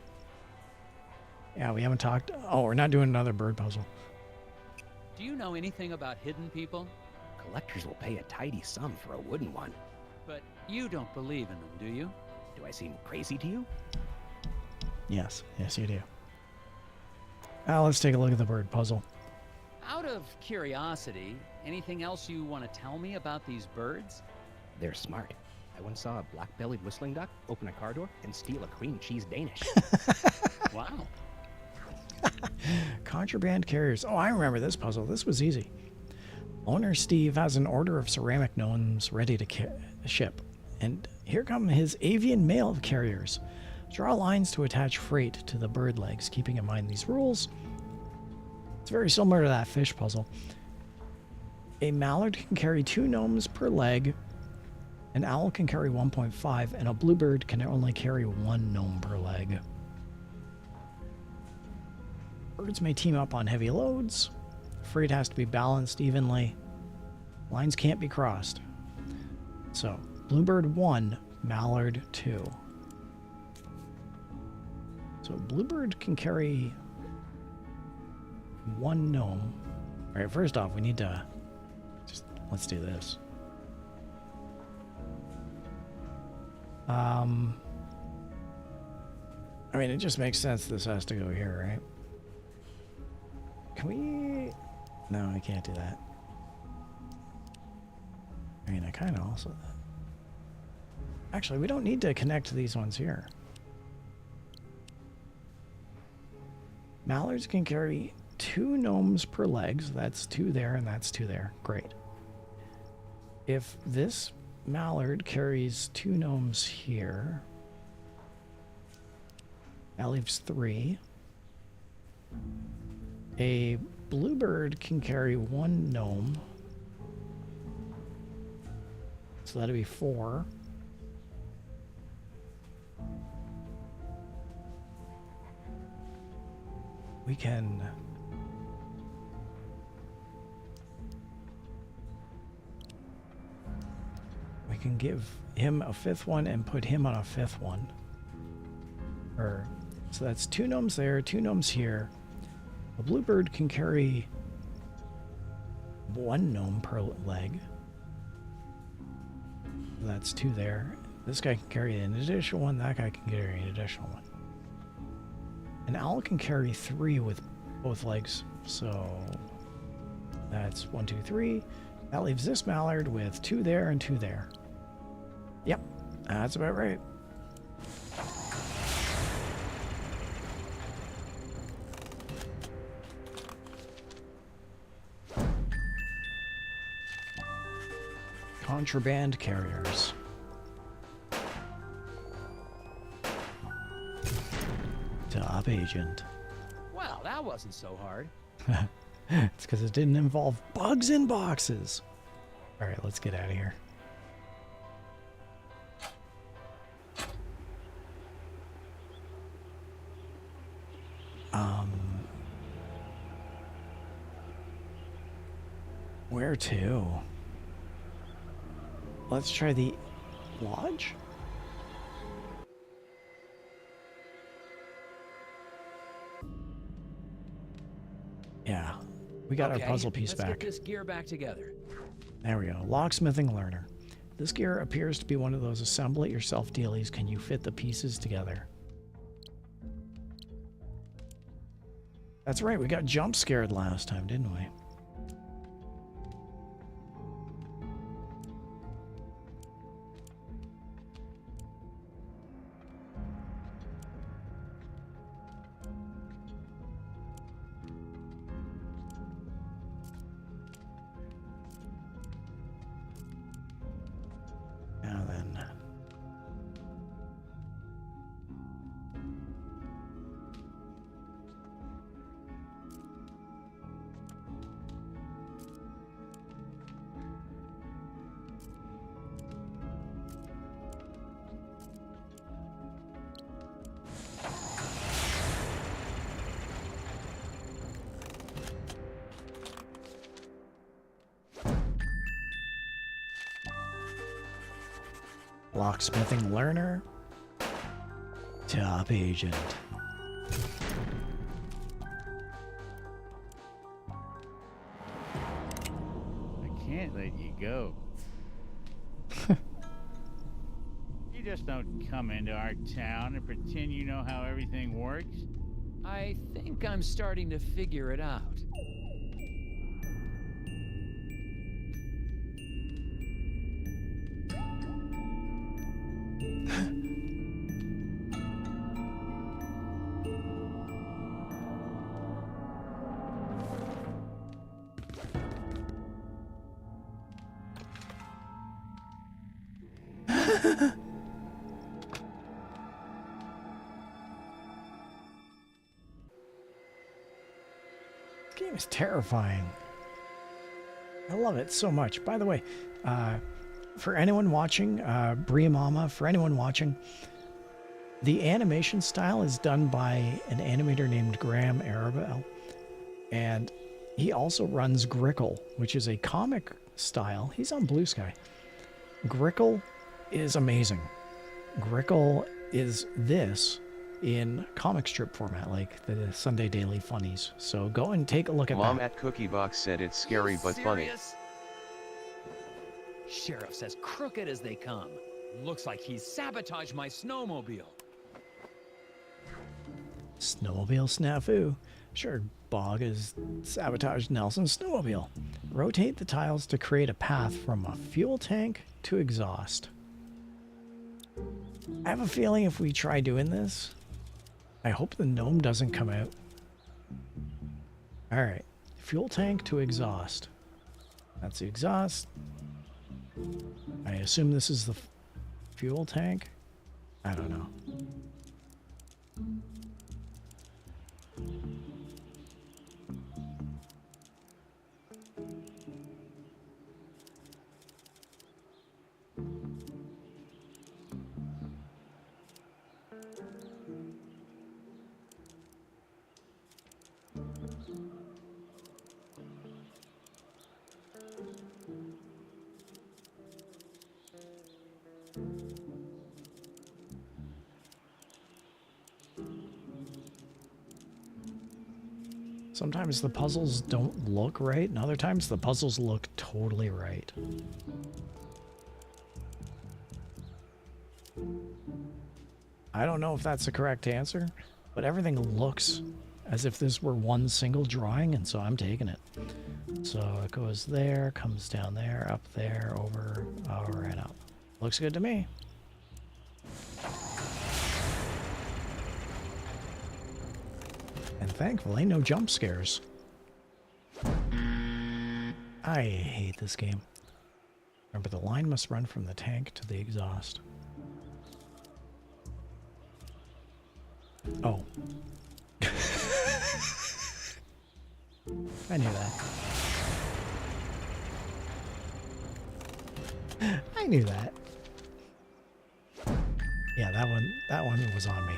Yeah, we haven't talked. Oh, we're not doing another bird puzzle. Do you know anything about hidden people? Collectors will pay a tidy sum for a wooden one. But you don't believe in them, do you? Do I seem crazy to you? Yes, yes you do. Now let's take a look at the bird puzzle. Out of curiosity, anything else you want to tell me about these birds? They're smart. I once saw a black-bellied whistling duck open a car door and steal a cream cheese Danish. Wow. Contraband carriers. Oh, I remember this puzzle. This was easy. Owner Steve has an order of ceramic gnomes ready to ship. And here come his avian mail carriers. Draw lines to attach freight to the bird legs, keeping in mind these rules. It's very similar to that fish puzzle. A mallard can carry 2 gnomes per leg, an owl can carry 1.5, and a bluebird can only carry 1 gnome per leg. Birds may team up on heavy loads. Freight has to be balanced evenly. Lines can't be crossed. So, bluebird 1, mallard 2. So bluebird can carry 1 gnome. All right, first off, we need to let's do this. I mean, it just makes sense this has to go here, right? Can we... No, I can't do that. I mean, I kind of also... Actually, we don't need to connect these ones here. Mallards can carry 2 gnomes per leg, so that's 2 there and that's 2 there. Great. If this mallard carries 2 gnomes here, that leaves 3. A bluebird can carry 1 gnome, so that'd be 4. We can... We can give him a 5th one and put him on a 5th one. So that's 2 gnomes there, 2 gnomes here. A bluebird can carry 1 gnome per leg. That's 2 there. This guy can carry an additional one, that guy can carry an additional one. An owl can carry 3 with both legs, so that's 1, 2, 3. That leaves this mallard with 2 there and 2 there. Yep, that's about right. Contraband carriers. Top agent. Well, that wasn't so hard. It's because it didn't involve bugs in boxes. All right, let's get out of here. Where to? Let's try the lodge. Yeah, we got our puzzle piece back. Let's get this gear back together. There we go. Locksmithing learner. This gear appears to be one of those assemble-it-yourself dealies. Can you fit the pieces together? That's right, we got jump scared last time, didn't we? Now then. Locksmithing learner. Top agent. I can't let you go. You just don't come into our town and pretend you know how everything works. I think I'm starting to figure it out. This game is terrifying. I love it so much. By the way, for anyone watching, Bria Mama, for anyone watching, the animation style is done by an animator named Graham Annable, and he also runs Grickle, which is a comic style. He's on Blue Sky. Grickle is amazing. Grickle is this in comic strip format, like the Sunday Daily Funnies. So go and take a look at Mom that. at Cookie Box said it's scary but funny. Sheriff's as crooked as they come. Looks like he's sabotaged my snowmobile. Snowmobile snafu. Sure, Bog has sabotaged Nelson's snowmobile. Rotate the tiles to create a path from a fuel tank to exhaust. I have a feeling if we try doing this, I hope the gnome doesn't come out. Alright, fuel tank to exhaust. That's the exhaust. I assume this is the fuel tank? I don't know. Sometimes the puzzles don't look right, and other times the puzzles look totally right. I don't know if that's the correct answer, but everything looks as if this were one single drawing, and so I'm taking it. So it goes there, comes down there, up there, over, and up. Looks good to me. And thankfully, no jump scares. I hate this game. Remember, the line must run from the tank to the exhaust. Oh. I knew that. I knew that. Yeah, that one was on me.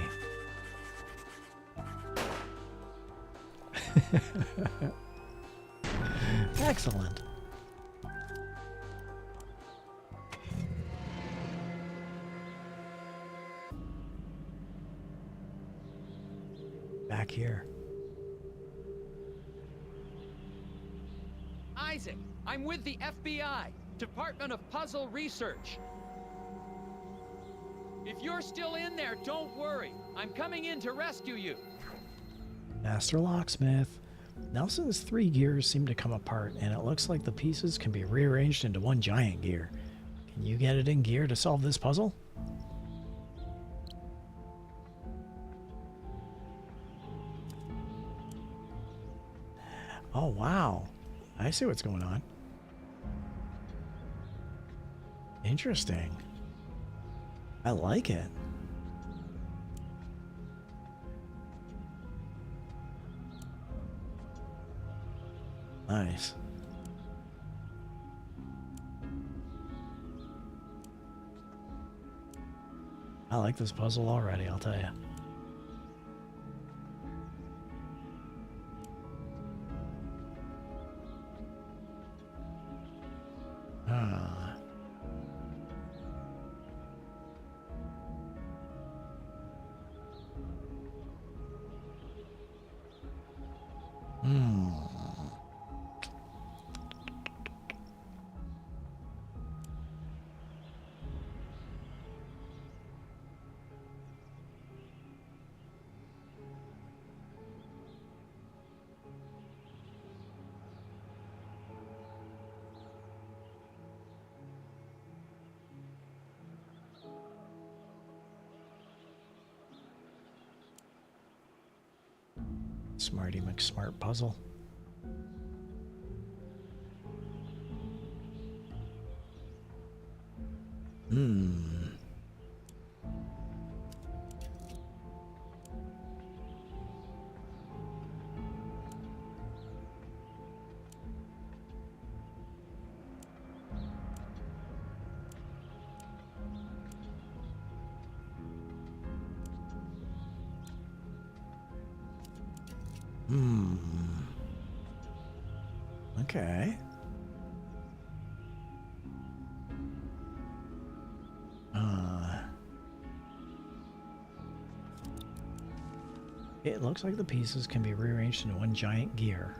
Excellent. Back here. Isaac, I'm with the FBI, Department of Puzzle Research. If you're still in there, don't worry. I'm coming in to rescue you. Master Locksmith. Nelson's 3 gears seem to come apart, and it looks like the pieces can be rearranged into one giant gear. Can you get it in gear to solve this puzzle? Oh, wow. I see what's going on. Interesting. I like it. Nice. I like this puzzle already, I'll tell you. Smarty McSmart puzzle. Okay. It looks like the pieces can be rearranged into one giant gear.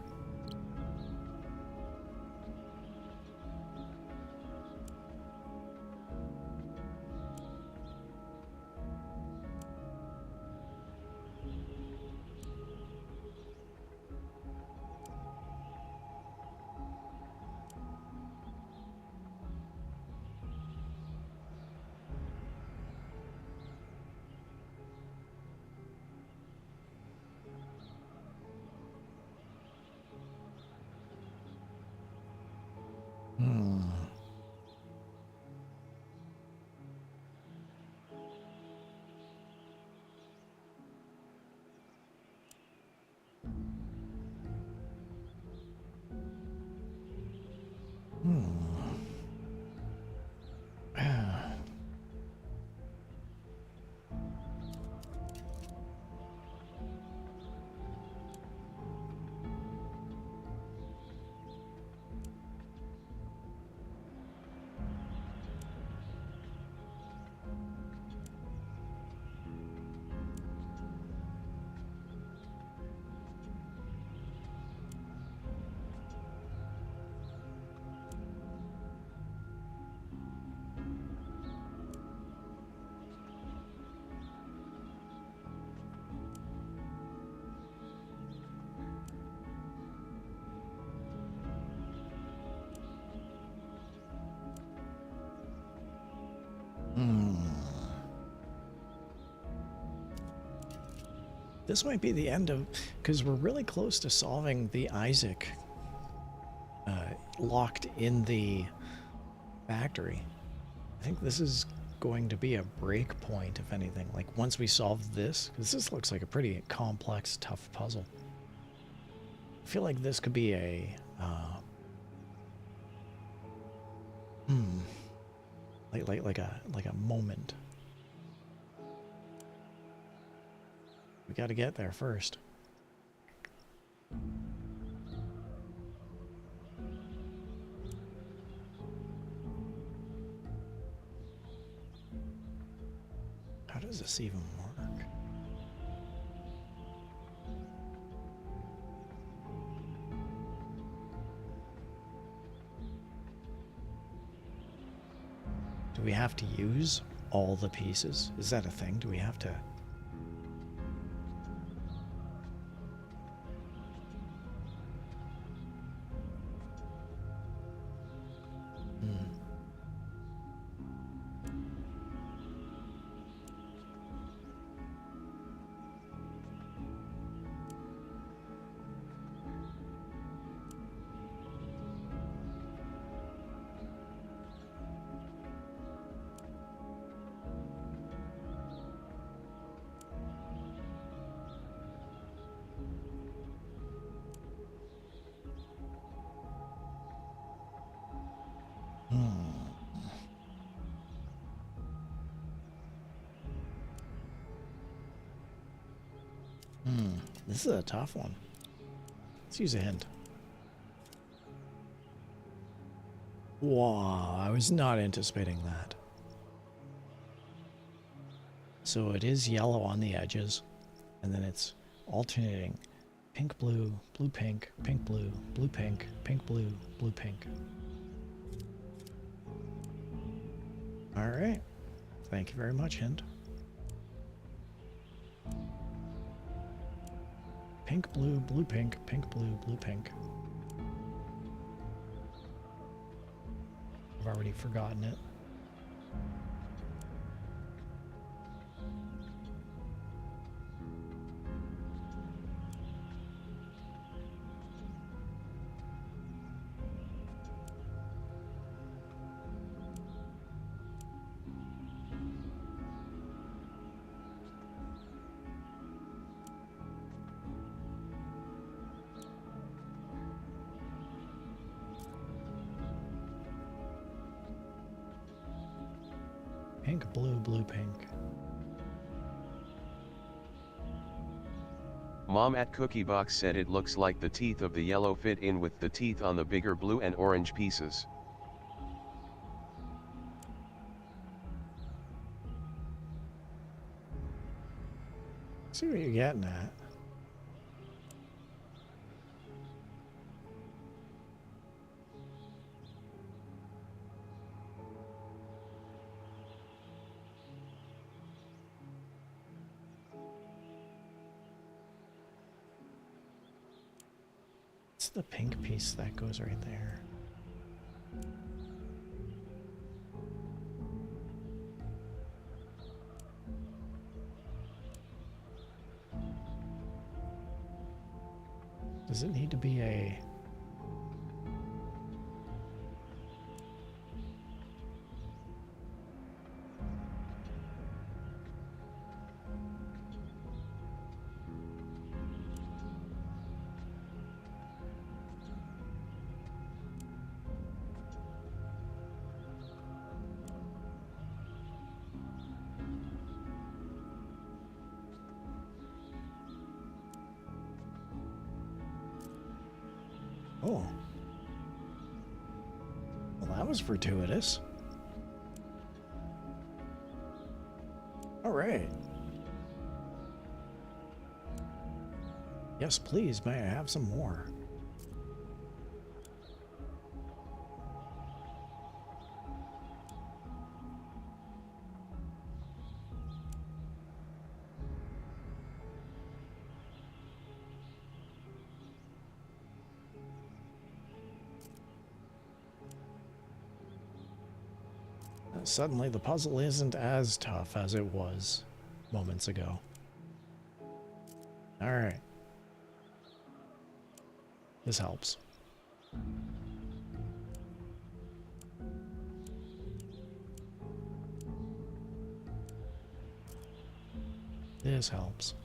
This might be the end of, because we're really close to solving the Isaac locked in the factory. I think this is going to be a break point, if anything. Like, once we solve this, because this looks like a pretty complex, tough puzzle. I feel like this could be a like a moment. We got to get there first. How does this even work? Do we have to use all the pieces? Is that a thing? Do we have to? This is a tough one. Let's use a hint. Wow, I was not anticipating that. So it is yellow on the edges, and then it's alternating pink, blue, blue, pink, pink, blue, blue, pink, pink, blue, blue, pink. All right. Thank you very much, hint. Pink, blue, blue, pink, pink, blue, blue, pink. I've already forgotten it. Pink, blue, blue, pink. Mom at Cookie Box said it looks like the teeth of the yellow fit in with the teeth on the bigger blue and orange pieces. See what you're getting at. It's the pink piece that goes right there. Does it need to be a... Oh. Well, that was fortuitous. All right. Yes, please. May I have some more? Suddenly the puzzle isn't as tough as it was moments ago. All right. This helps. This helps.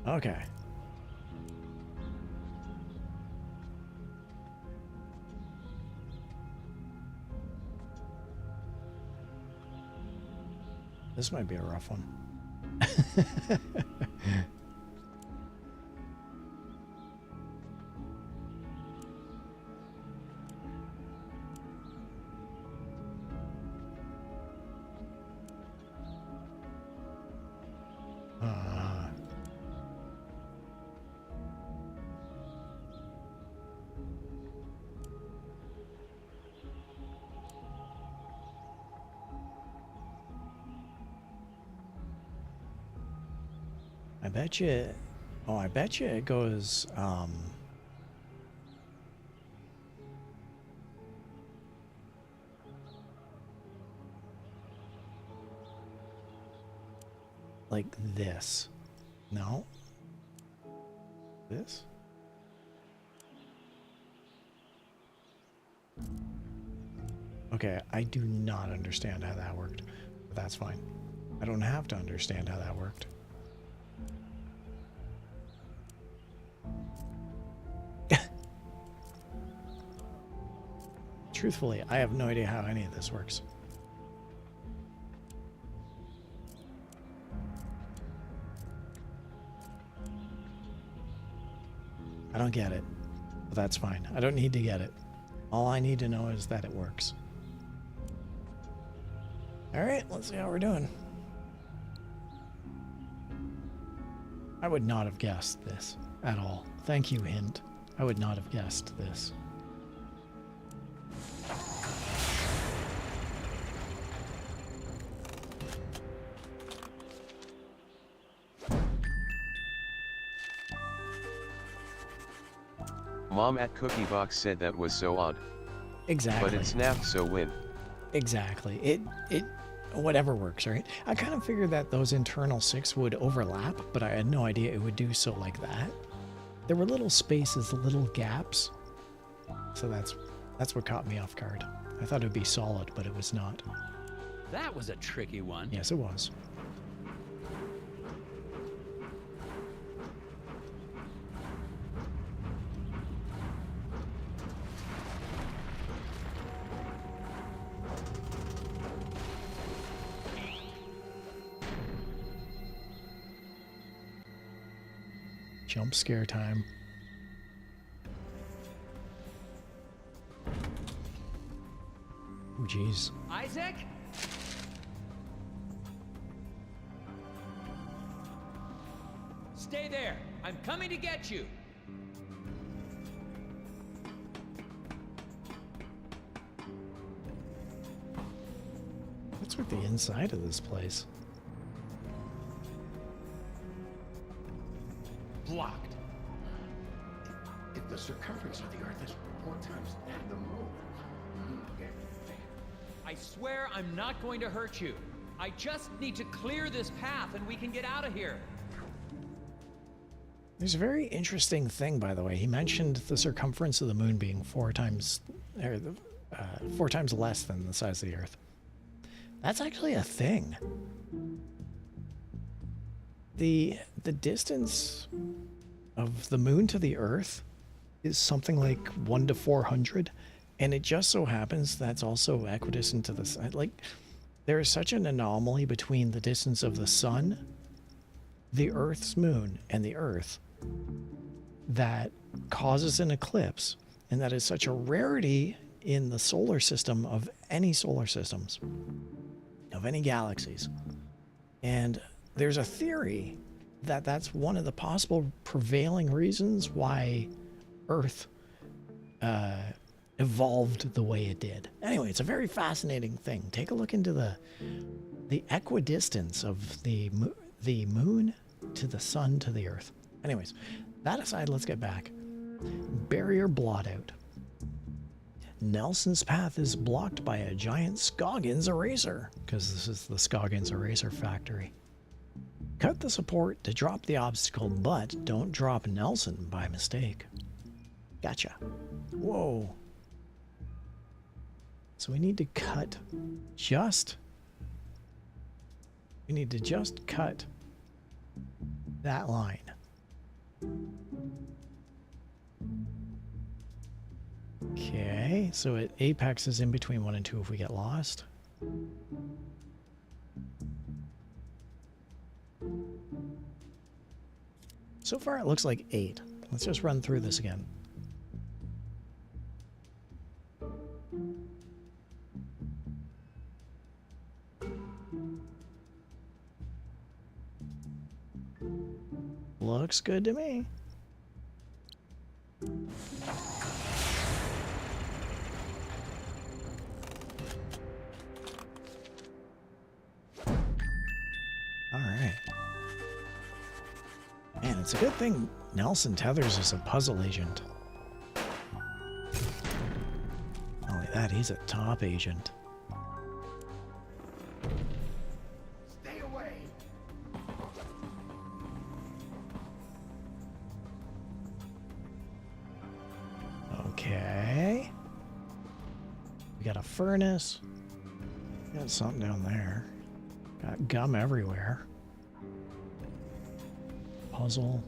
Okay. This might be a rough one. I bet you, oh, I bet you it goes, like this. No? This? Okay, I do not understand how that worked, but that's fine. I don't have to understand how that worked. Truthfully, I have no idea how any of this works. I don't get it, but that's fine. I don't need to get it. All I need to know is that it works. All right, let's see how we're doing. I would not have guessed this at all. Thank you, hint. I would not have guessed this. Mom at Cookie Box said that was so odd. Exactly. But it snapped, so win. Exactly. It whatever works, right? I kind of figured that those internal 6 would overlap, but I had no idea it would do so like that. There were little spaces, little gaps. So that's what caught me off guard. I thought it would be solid, but it was not. That was a tricky one. Yes, it was. Jump scare time. Oh, jeez. Isaac? Stay there. I'm coming to get you. What's with the inside of this place? Blocked. If the circumference of the Earth is 4 times that of the Moon. I swear I'm not going to hurt you. I just need to clear this path and we can get out of here. There's a very interesting thing, by the way. He mentioned the circumference of the moon being 4 times less than the size of the Earth. That's actually a thing. The distance of the moon to the Earth is something like 1 to 400, and it just so happens that's also equidistant to the sun. Like, there is such an anomaly between the distance of the sun, the Earth's moon, and the Earth that causes an eclipse, and that is such a rarity in the solar system of any solar systems, of any galaxies. And there's a theory that that's one of the possible prevailing reasons why Earth evolved the way it did. Anyway, it's a very fascinating thing. Take a look into the equidistance of the moon to the sun to the Earth. Anyways, that aside, let's get back. Barrier blot out. Nelson's path is blocked by a giant Scoggins eraser, because this is the Scoggins eraser factory. Cut the support to drop the obstacle, but don't drop Nelson by mistake. Gotcha. Whoa. So we need to cut just... We need to just cut that line. Okay, so it apex is in between 1 and 2 if we get lost. So far it looks like 8. Let's just run through this again. Looks good to me. All right. Man, it's a good thing Nelson Tethers is a puzzle agent. Not only that, he's a top agent. Stay away. Okay. We got a furnace. Got something down there. Got gum everywhere. Puzzle.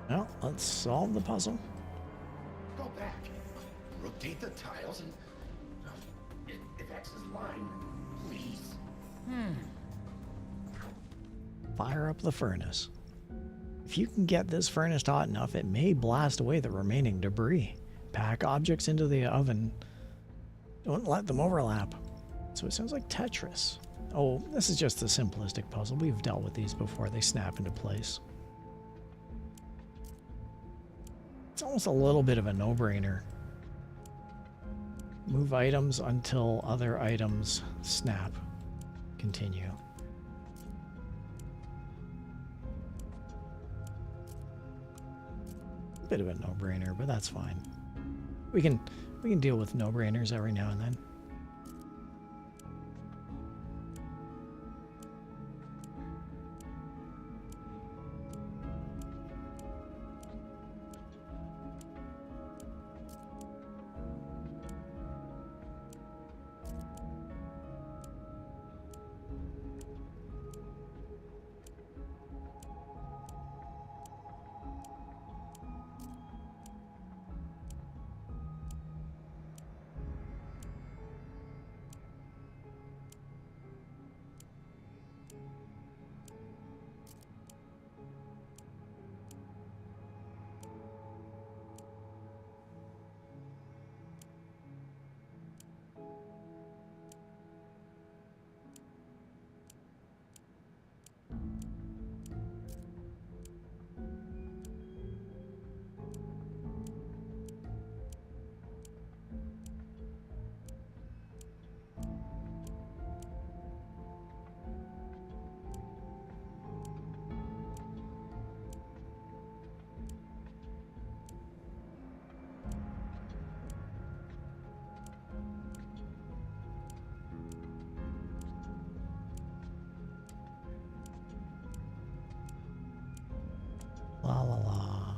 Well, let's solve the puzzle. Go back. Rotate the tiles and... if X is line, please. Fire up the furnace. If you can get this furnace hot enough, it may blast away the remaining debris. Pack objects into the oven. Don't let them overlap. So it sounds like Tetris. Oh, this is just a simplistic puzzle. We've dealt with these before. They snap into place. It's almost a little bit of a no-brainer. Move items until other items snap. Continue. A bit of a no-brainer, but that's fine. We can deal with no-brainers every now and then. La la la.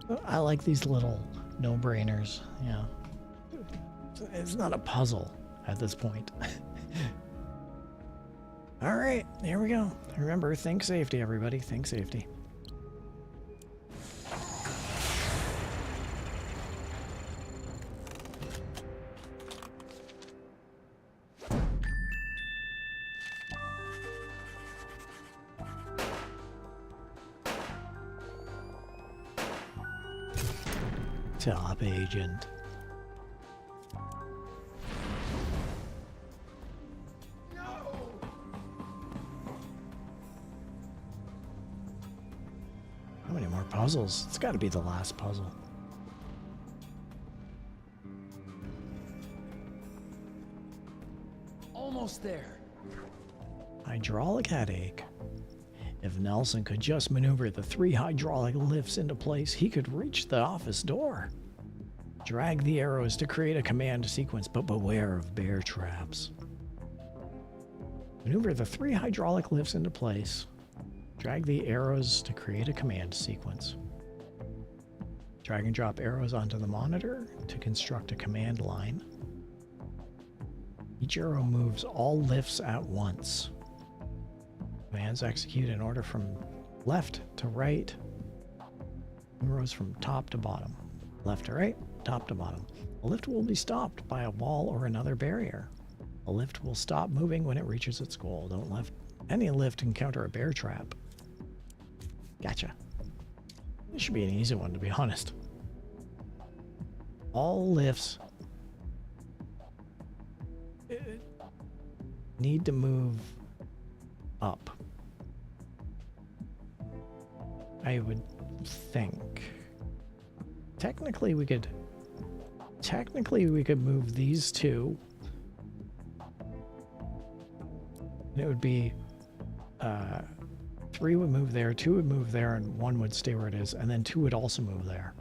Well, I like these little no-brainers. Yeah. It's not a puzzle at this point. All right, here we go. Remember, think safety, everybody. Think safety. Top agent. How many more puzzles? It's got to be the last puzzle. Almost there. Hydraulic headache. If Nelson could just maneuver the 3 hydraulic lifts into place, he could reach the office door. Drag the arrows to create a command sequence, but beware of bear traps. Maneuver the 3 hydraulic lifts into place. Drag the arrows to create a command sequence. Drag and drop arrows onto the monitor to construct a command line. Each arrow moves all lifts at once. Commands execute in order from left to right. Arrows from top to bottom. Left to right, top to bottom. A lift will be stopped by a wall or another barrier. A lift will stop moving when it reaches its goal. Don't let any lift encounter a bear trap. Gotcha. This should be an easy one, to be honest. All lifts need to move up. I would think. Technically we could move these 2. And it would be 3 would move there, 2 would move there, and 1 would stay where it is, and then 2 would also move there.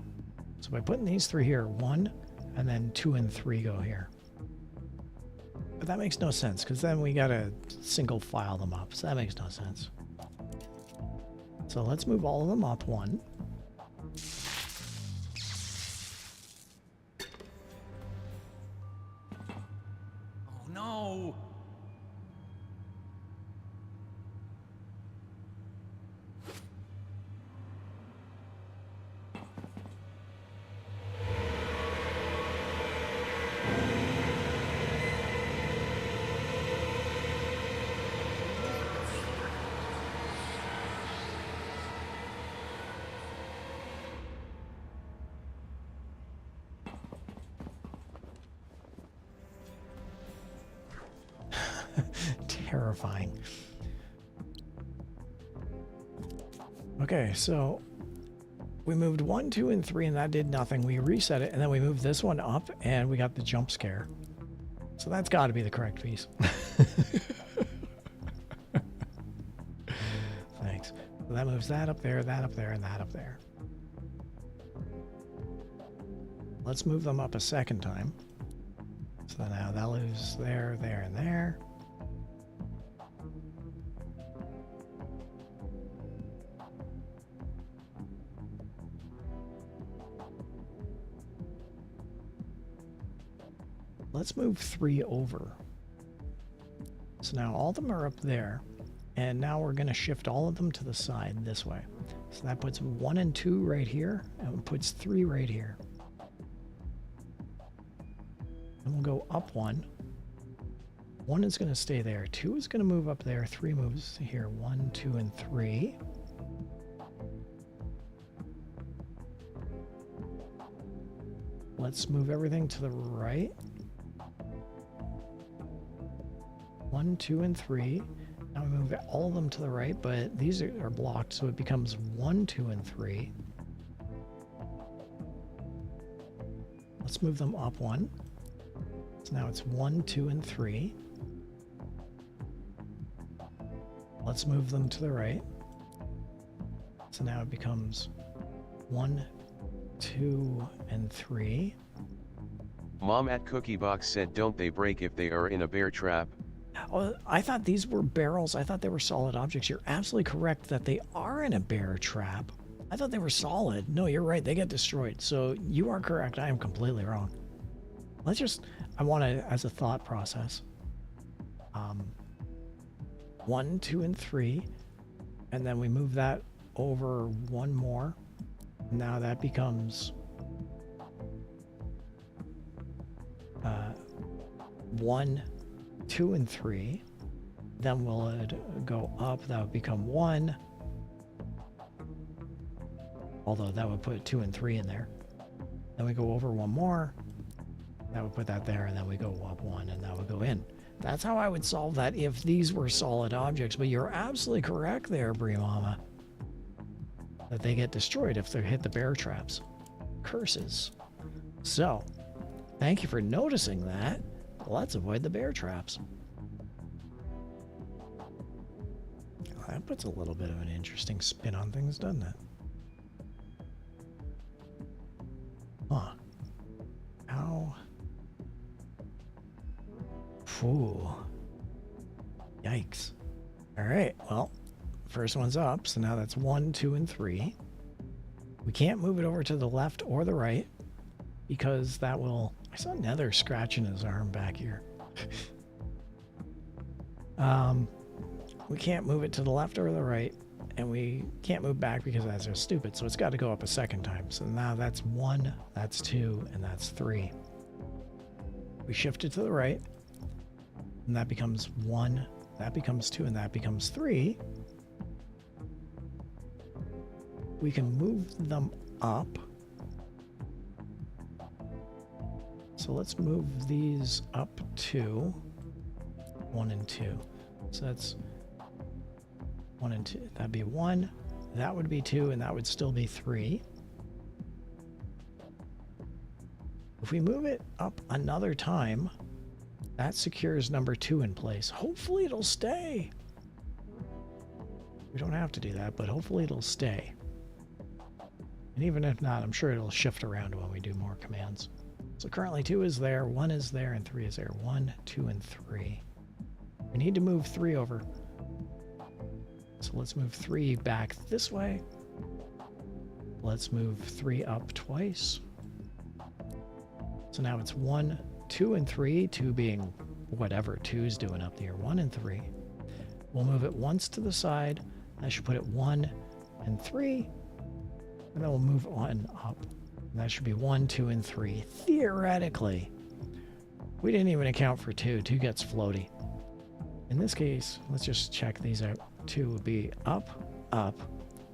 So by putting these 3 here, 1, and then 2 and 3 go here. But that makes no sense, because then we gotta single file them up, so that makes no sense. So let's move all of them up 1. Oh no! Terrifying. Okay, so we moved 1, 2, and 3, and that did nothing. We reset it, and then we moved this one up, and we got the jump scare. So that's got to be the correct piece. Thanks. So that moves that up there, and that up there. Let's move them up a second time. So now that moves there, there, and there. Let's move 3 over. So now all of them are up there, and now we're going to shift all of them to the side this way. So that puts 1 and 2 right here, and puts 3 right here. And we'll go up 1. 1 is going to stay there. 2 is going to move up there. 3 moves here. 1, 2, and 3. Let's move everything to the right. 1, 2, and 3. Now we move all of them to the right, but these are blocked, so it becomes 1, 2, and 3. Let's move them up 1. So now it's 1, 2, and 3. Let's move them to the right. So now it becomes 1, 2, and 3. Mom at Cookie Box said, don't they break if they are in a bear trap? Oh, I thought these were barrels. I thought they were solid objects. You're absolutely correct that they are in a bear trap. I thought they were solid. No, you're right. They get destroyed. So you are correct. I am completely wrong. Let's just, I want to, as a thought process, 1, 2, and 3, and then we move that over 1 more. Now that becomes 1, 2, and 3. Then we'll go up. That would become 1. Although that would put 2 and 3 in there. Then we go over 1 more. That would put that there, and then we go up 1, and that would go in. That's how I would solve that if these were solid objects. But you're absolutely correct there, Brie Mama. That they get destroyed if they hit the bear traps. Curses. So, thank you for noticing that. Let's avoid the bear traps. That puts a little bit of an interesting spin on things, doesn't it? Huh. How? Ooh. Yikes. Alright, well, first one's up, so now that's 1, 2, and 3. We can't move it over to the left or the right, because that will... I saw Nether scratching his arm back here. We can't move it to the left or the right, and we can't move back because that's just stupid, so it's got to go up a second time. So now that's 1, that's 2, and that's 3. We shift it to the right, and that becomes 1, that becomes 2, and that becomes 3. We can move them up. So let's move these up to 1 and 2. So that's 1 and 2. That'd be 1. That would be 2, and that would still be 3. If we move it up another time, that secures number 2 in place. Hopefully it'll stay. We don't have to do that, but hopefully it'll stay. And even if not, I'm sure it'll shift around when we do more commands. So currently 2 is there, 1 is there, and 3 is there. 1, 2, and 3. We need to move 3 over. So let's move 3 back this way. Let's move 3 up twice. So now it's 1, 2, and 3. 2 being whatever 2's doing up there. 1 and 3. We'll move it once to the side. That should put it 1 and 3. And then we'll move 1 up. And that should be 1, 2, and 3. Theoretically. We didn't even account for 2. 2 gets floaty. In this case, let's just check these out. 2 would be up, up,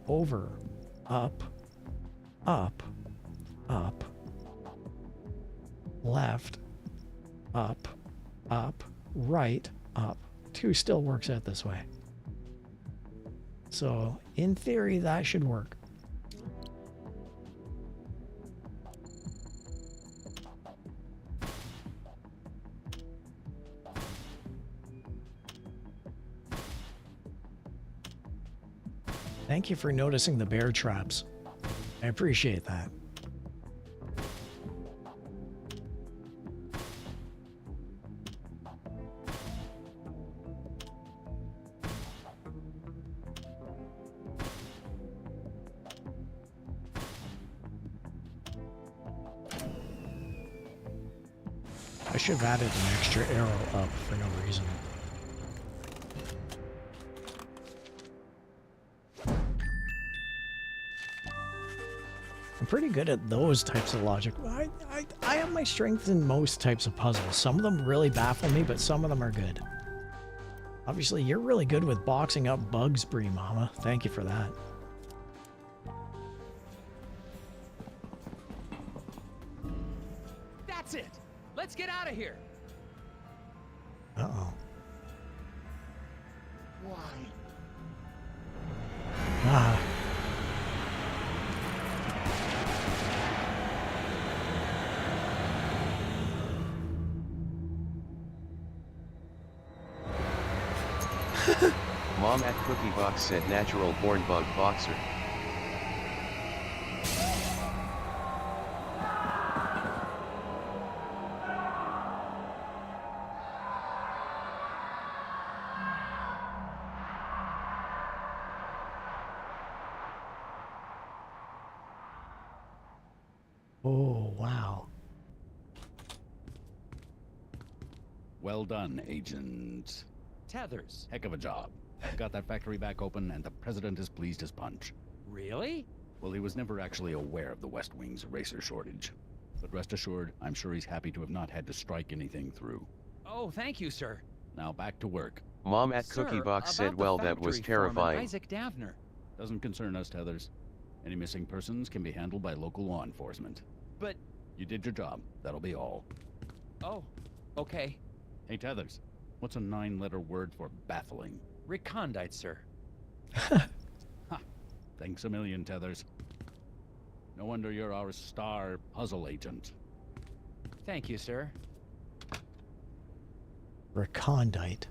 over, up, up, up, left, up, up, right, up. 2 still works out this way. So, in theory, that should work. Thank you for noticing the bear traps. I appreciate that. I should have added an extra arrow up for no reason. I'm pretty good at those types of logic. I have my strengths in most types of puzzles. Some of them really baffle me, but some of them are good. Obviously, you're really good with boxing up bugs, Bree Mama. Thank you for that. That's it! Let's get out of here! Uh-oh. Why? Ah. Mom at Cookie Box said natural born bug boxer. Oh, wow. Well done, Agent Tethers. Heck of a job. Got that factory back open, and the president is pleased as punch. Really? Well, he was never actually aware of the West Wing's eraser shortage. But rest assured, I'm sure he's happy to have not had to strike anything through. Oh, thank you, sir. Now back to work. Mom at Cookie Box said, well, that was terrifying. Isaac Davner. Doesn't concern us, Tethers. Any missing persons can be handled by local law enforcement. But... You did your job. That'll be all. Oh, okay. Hey, Tethers. What's a 9-letter word for baffling? Recondite, sir. Ha! Thanks a million, Tethers. No wonder you're our star puzzle agent. Thank you, sir. Recondite.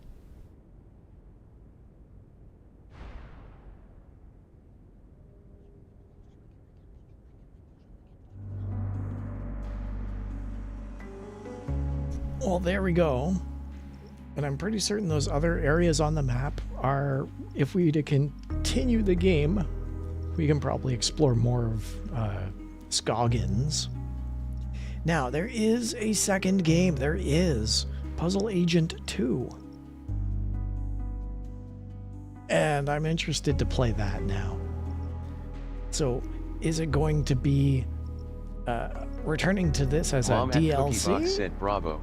Well, there we go. And I'm pretty certain those other areas on the map are, if we to continue the game, we can probably explore more of Scoggins. Now, there is a second game. There is Puzzle Agent 2. And I'm interested to play that now. So, is it going to be returning to this as Mom a DLC? At Cookie Box said bravo.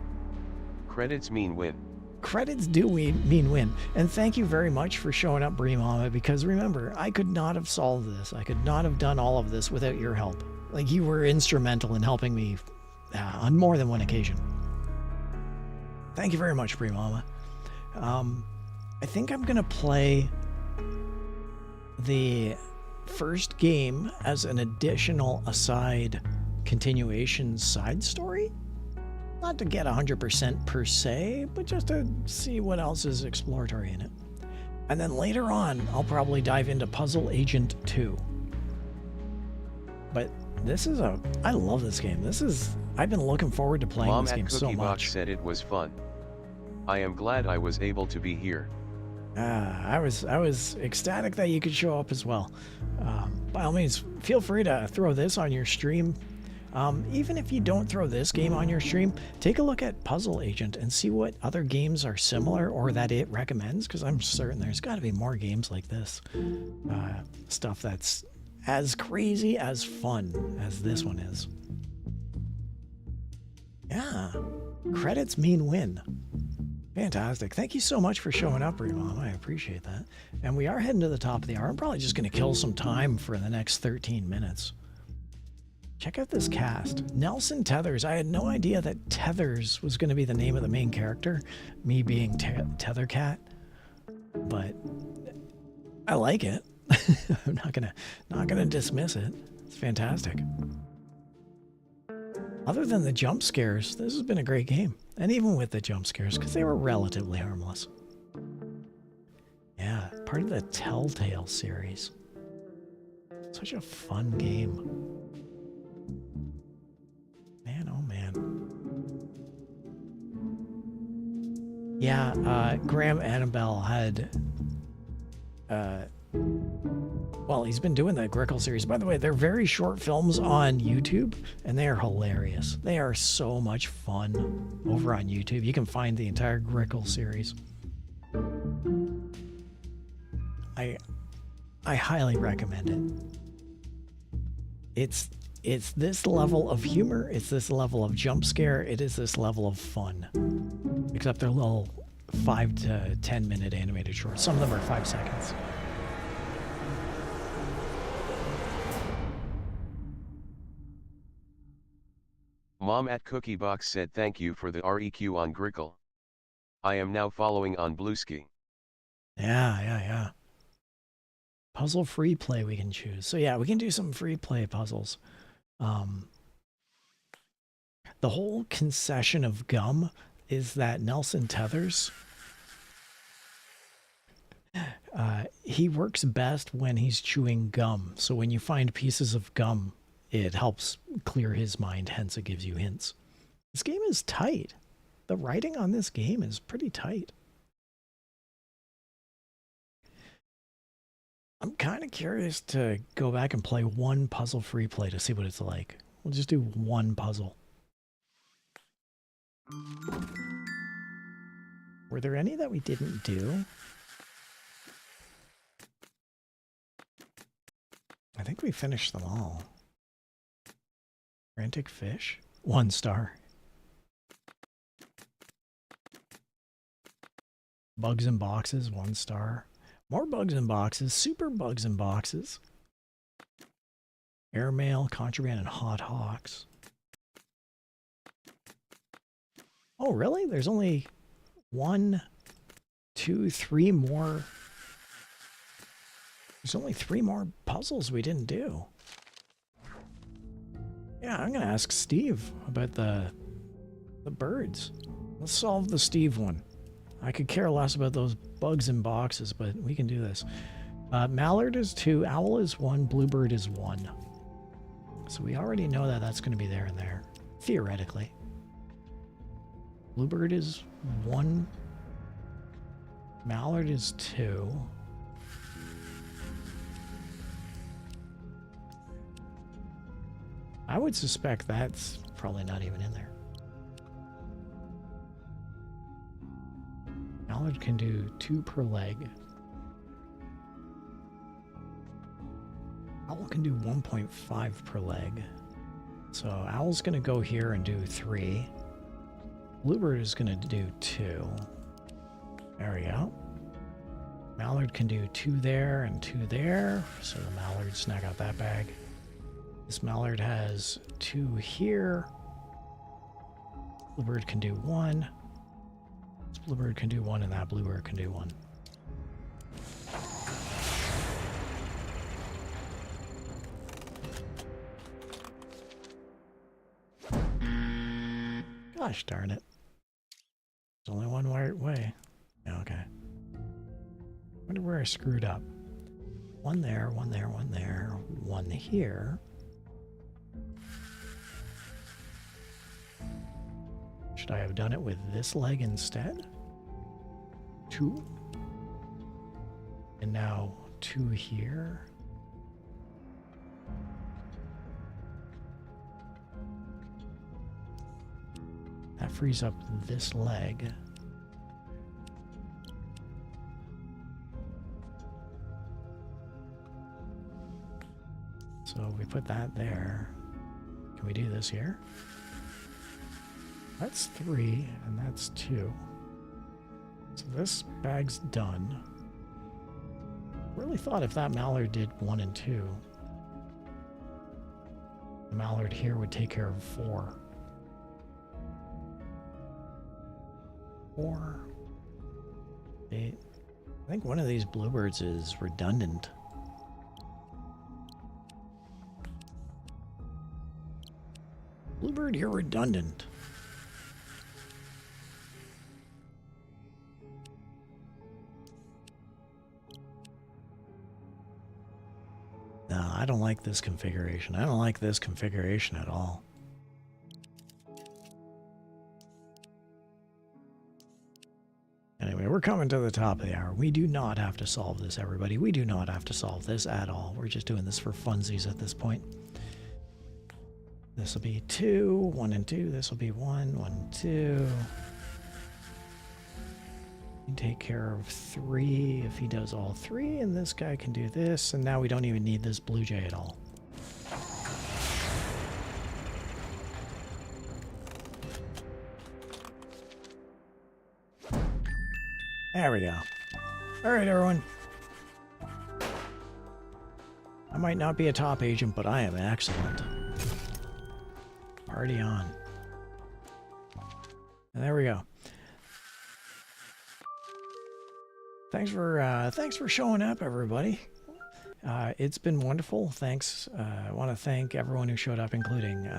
Credits mean win. Credits do mean win. And thank you very much for showing up, Bree Mama, because remember, I could not have solved this. I could not have done all of this without your help. Like, you were instrumental in helping me on more than one occasion. Thank you very much, Bree Mama. I think I'm going to play the first game as an additional aside continuation side story. Not to get 100% per se, but just to see what else is exploratory in it. And then later on, I'll probably dive into Puzzle Agent 2. But this is I love this game. I've been looking forward to playing Mom this game at so Cookie much. Box said it was fun. I am glad I was able to be here. I was ecstatic that you could show up as well. By all means, feel free to throw this on your stream. Even if you don't throw this game on your stream, take a look at Puzzle Agent and see what other games are similar or that it recommends, because I'm certain there's got to be more games like this. Stuff that's as crazy as fun as this one is. Yeah, credits mean win. Fantastic. Thank you so much for showing up, Remom. I appreciate that. And we are heading to the top of the hour. I'm probably just going to kill some time for the next 13 minutes. Check out this cast. Nelson Tethers. I had no idea that Tethers was going to be the name of the main character, me being Tethercat. But I like it. I'm not gonna dismiss it. It's fantastic. Other than the jump scares, this has been a great game. And even with the jump scares, because they were relatively harmless. Yeah, part of the Telltale series. Such a fun game. Man, oh man. Yeah, Graham Annable had... well, he's been doing the Grickle series. By the way, they're very short films on YouTube, and they are hilarious. They are so much fun over on YouTube. You can find the entire Grickle series. I highly recommend it. It's this level of humor. It's this level of jump scare. It is this level of fun. Except they're little 5 to 10 minute animated shorts. Some of them are 5 seconds. Mom at Cookie Box said thank you for the REQ on Grickle. I am now following on Bluesky. Yeah. Puzzle free play we can choose. So yeah, we can do some free play puzzles. The whole concession of gum is that Nelson Tethers, he works best when he's chewing gum. So when you find pieces of gum, it helps clear his mind, hence it gives you hints. This game is tight. The writing on this game is pretty tight. I'm kind of curious to go back and play one puzzle free play to see what it's like. We'll just do one puzzle. Were there any that we didn't do? I think we finished them all. Frantic Fish? 1 star. Bugs in Boxes? 1 star. More Bugs in Boxes. Super Bugs in Boxes. Airmail, Contraband, and Hot Hawks. Oh, really? There's only 1, 2, 3 more. There's only 3 more puzzles we didn't do. Yeah, I'm going to ask Steve about the birds. Let's solve the Steve one. I could care less about those bugs in boxes, but we can do this. Mallard is 2, owl is 1, bluebird is 1. So we already know that that's going to be there and there, theoretically. Bluebird is 1, mallard is 2. I would suspect that's probably not even in there. Mallard can do 2 per leg. Owl can do 1.5 per leg. So owl's going to go here and do 3. Bluebird is going to do 2. There we go. Mallard can do 2 there and 2 there. So the mallard snag out that bag. This mallard has 2 here. Bluebird can do 1. This bluebird can do 1, and that bluebird can do 1. Gosh darn it. There's only one right way. Yeah, okay. wonder where I screwed up. One there, one there, one there, one here. Should I have done it with this leg instead? 2. And now 2 here. That frees up this leg. So we put that there. Can we do this here? That's 3, and that's 2. So this bag's done. Really thought if that mallard did 1 and 2, the mallard here would take care of 4. 4, 8. I think one of these bluebirds is redundant. Bluebird, you're redundant. No, I don't like this configuration. I don't like this configuration at all. Anyway, we're coming to the top of the hour. We do not have to solve this, everybody. We do not have to solve this at all. We're just doing this for funsies at this point. This will be 2, 1 and 2. This will be 1, 1, 2. You take care of 3 if he does all 3, and this guy can do this, and now we don't even need this blue jay at all. There we go. All right, everyone. I might not be a top agent, but I am excellent. Party on. And there we go. Thanks for showing up, everybody. It's been wonderful. Thanks. I want to thank everyone who showed up, including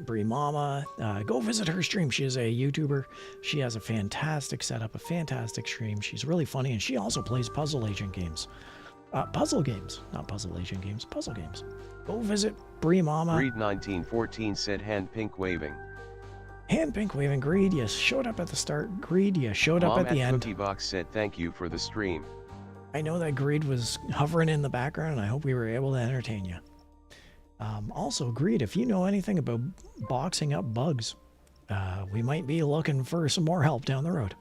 Bree Mama. Go visit her stream. She is a YouTuber. She has a fantastic setup, a fantastic stream. She's really funny, and she also plays puzzle agent games. Puzzle games, not puzzle agent games, puzzle games. Go visit Bree Mama. Greed 1914 said hand pink waving. Hand pink waving. Greed, you showed up at the start. Greed, you showed up at the end. Cookie Box said thank you for the stream. I know that Greed was hovering in the background, and I hope we were able to entertain you. Also, Greed, if you know anything about boxing up bugs, we might be looking for some more help down the road.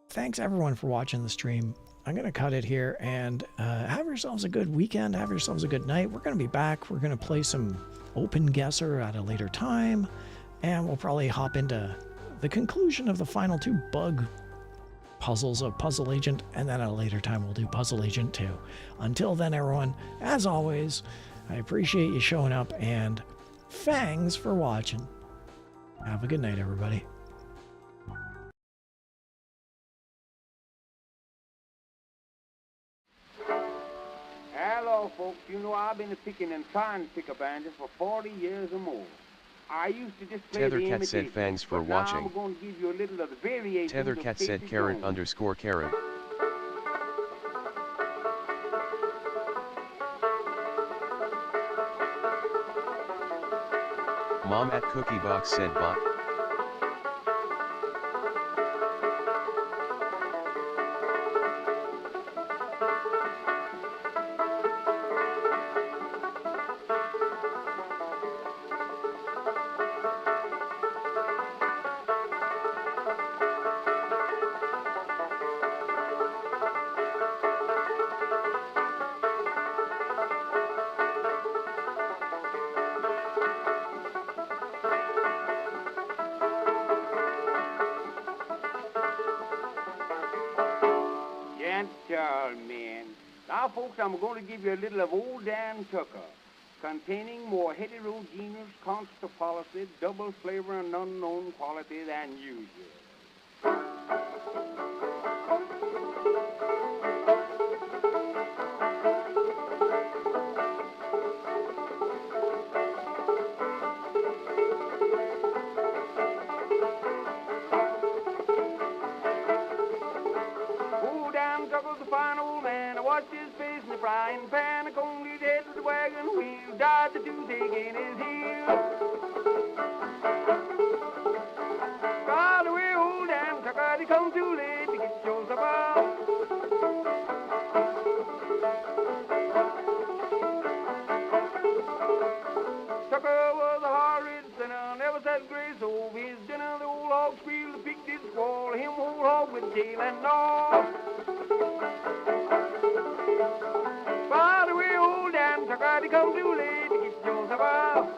Thanks, everyone, for watching the stream. I'm going to cut it here, and have yourselves a good weekend. Have yourselves a good night. We're going to be back. We're going to play some Open Guesser at a later time, and we'll probably hop into the conclusion of the final 2 bug puzzles of Puzzle Agent, and then at a later time we'll do Puzzle Agent 2. Until then, everyone, as always, I appreciate you showing up, and thanks for watching. Have a good night, everybody. Hello, folks. You know I've been picking and trying to pick up bandits for 40 years or more. I used to just play the Tethercat said thanks for watching. Now I'm going to give you a little of the variations. Tethercat said carrot _ carrot. Mom at Cookie Box said bot. Gentlemen, now folks, I'm going to give you a little of Old Dan Tucker, containing more heterogeneous constant policy, double flavor and unknown quality than usual. Old Dan Tucker's the final digging his heels. Got away, old Dan Tucker, he come too late to get your supper. Tucker was a horrid sinner, never said grace over his dinner. The old hog squealed, the pig did squall, him whole hog with tail and all. By the way, old Dan Tucker, he come too late to get your supper.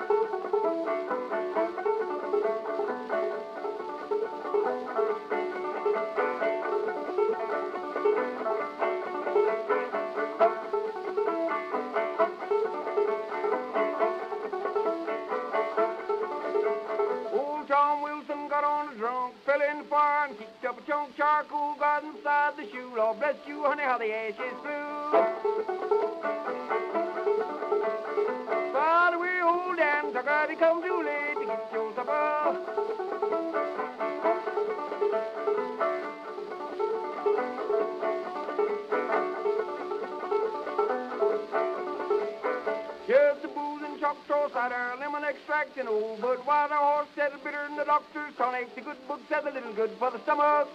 Fell in the fire and kicked up a chunk of charcoal, got inside the shoe. Lord bless you, honey, how the ashes flew. By the way, old Dan Tucker, he come too late to get your supper. Here's the booze and Choctaw cider, lemon extract and old Budweiser. Horse said it's bitter than the doctor's tonic. The good book said a little good for the stomach.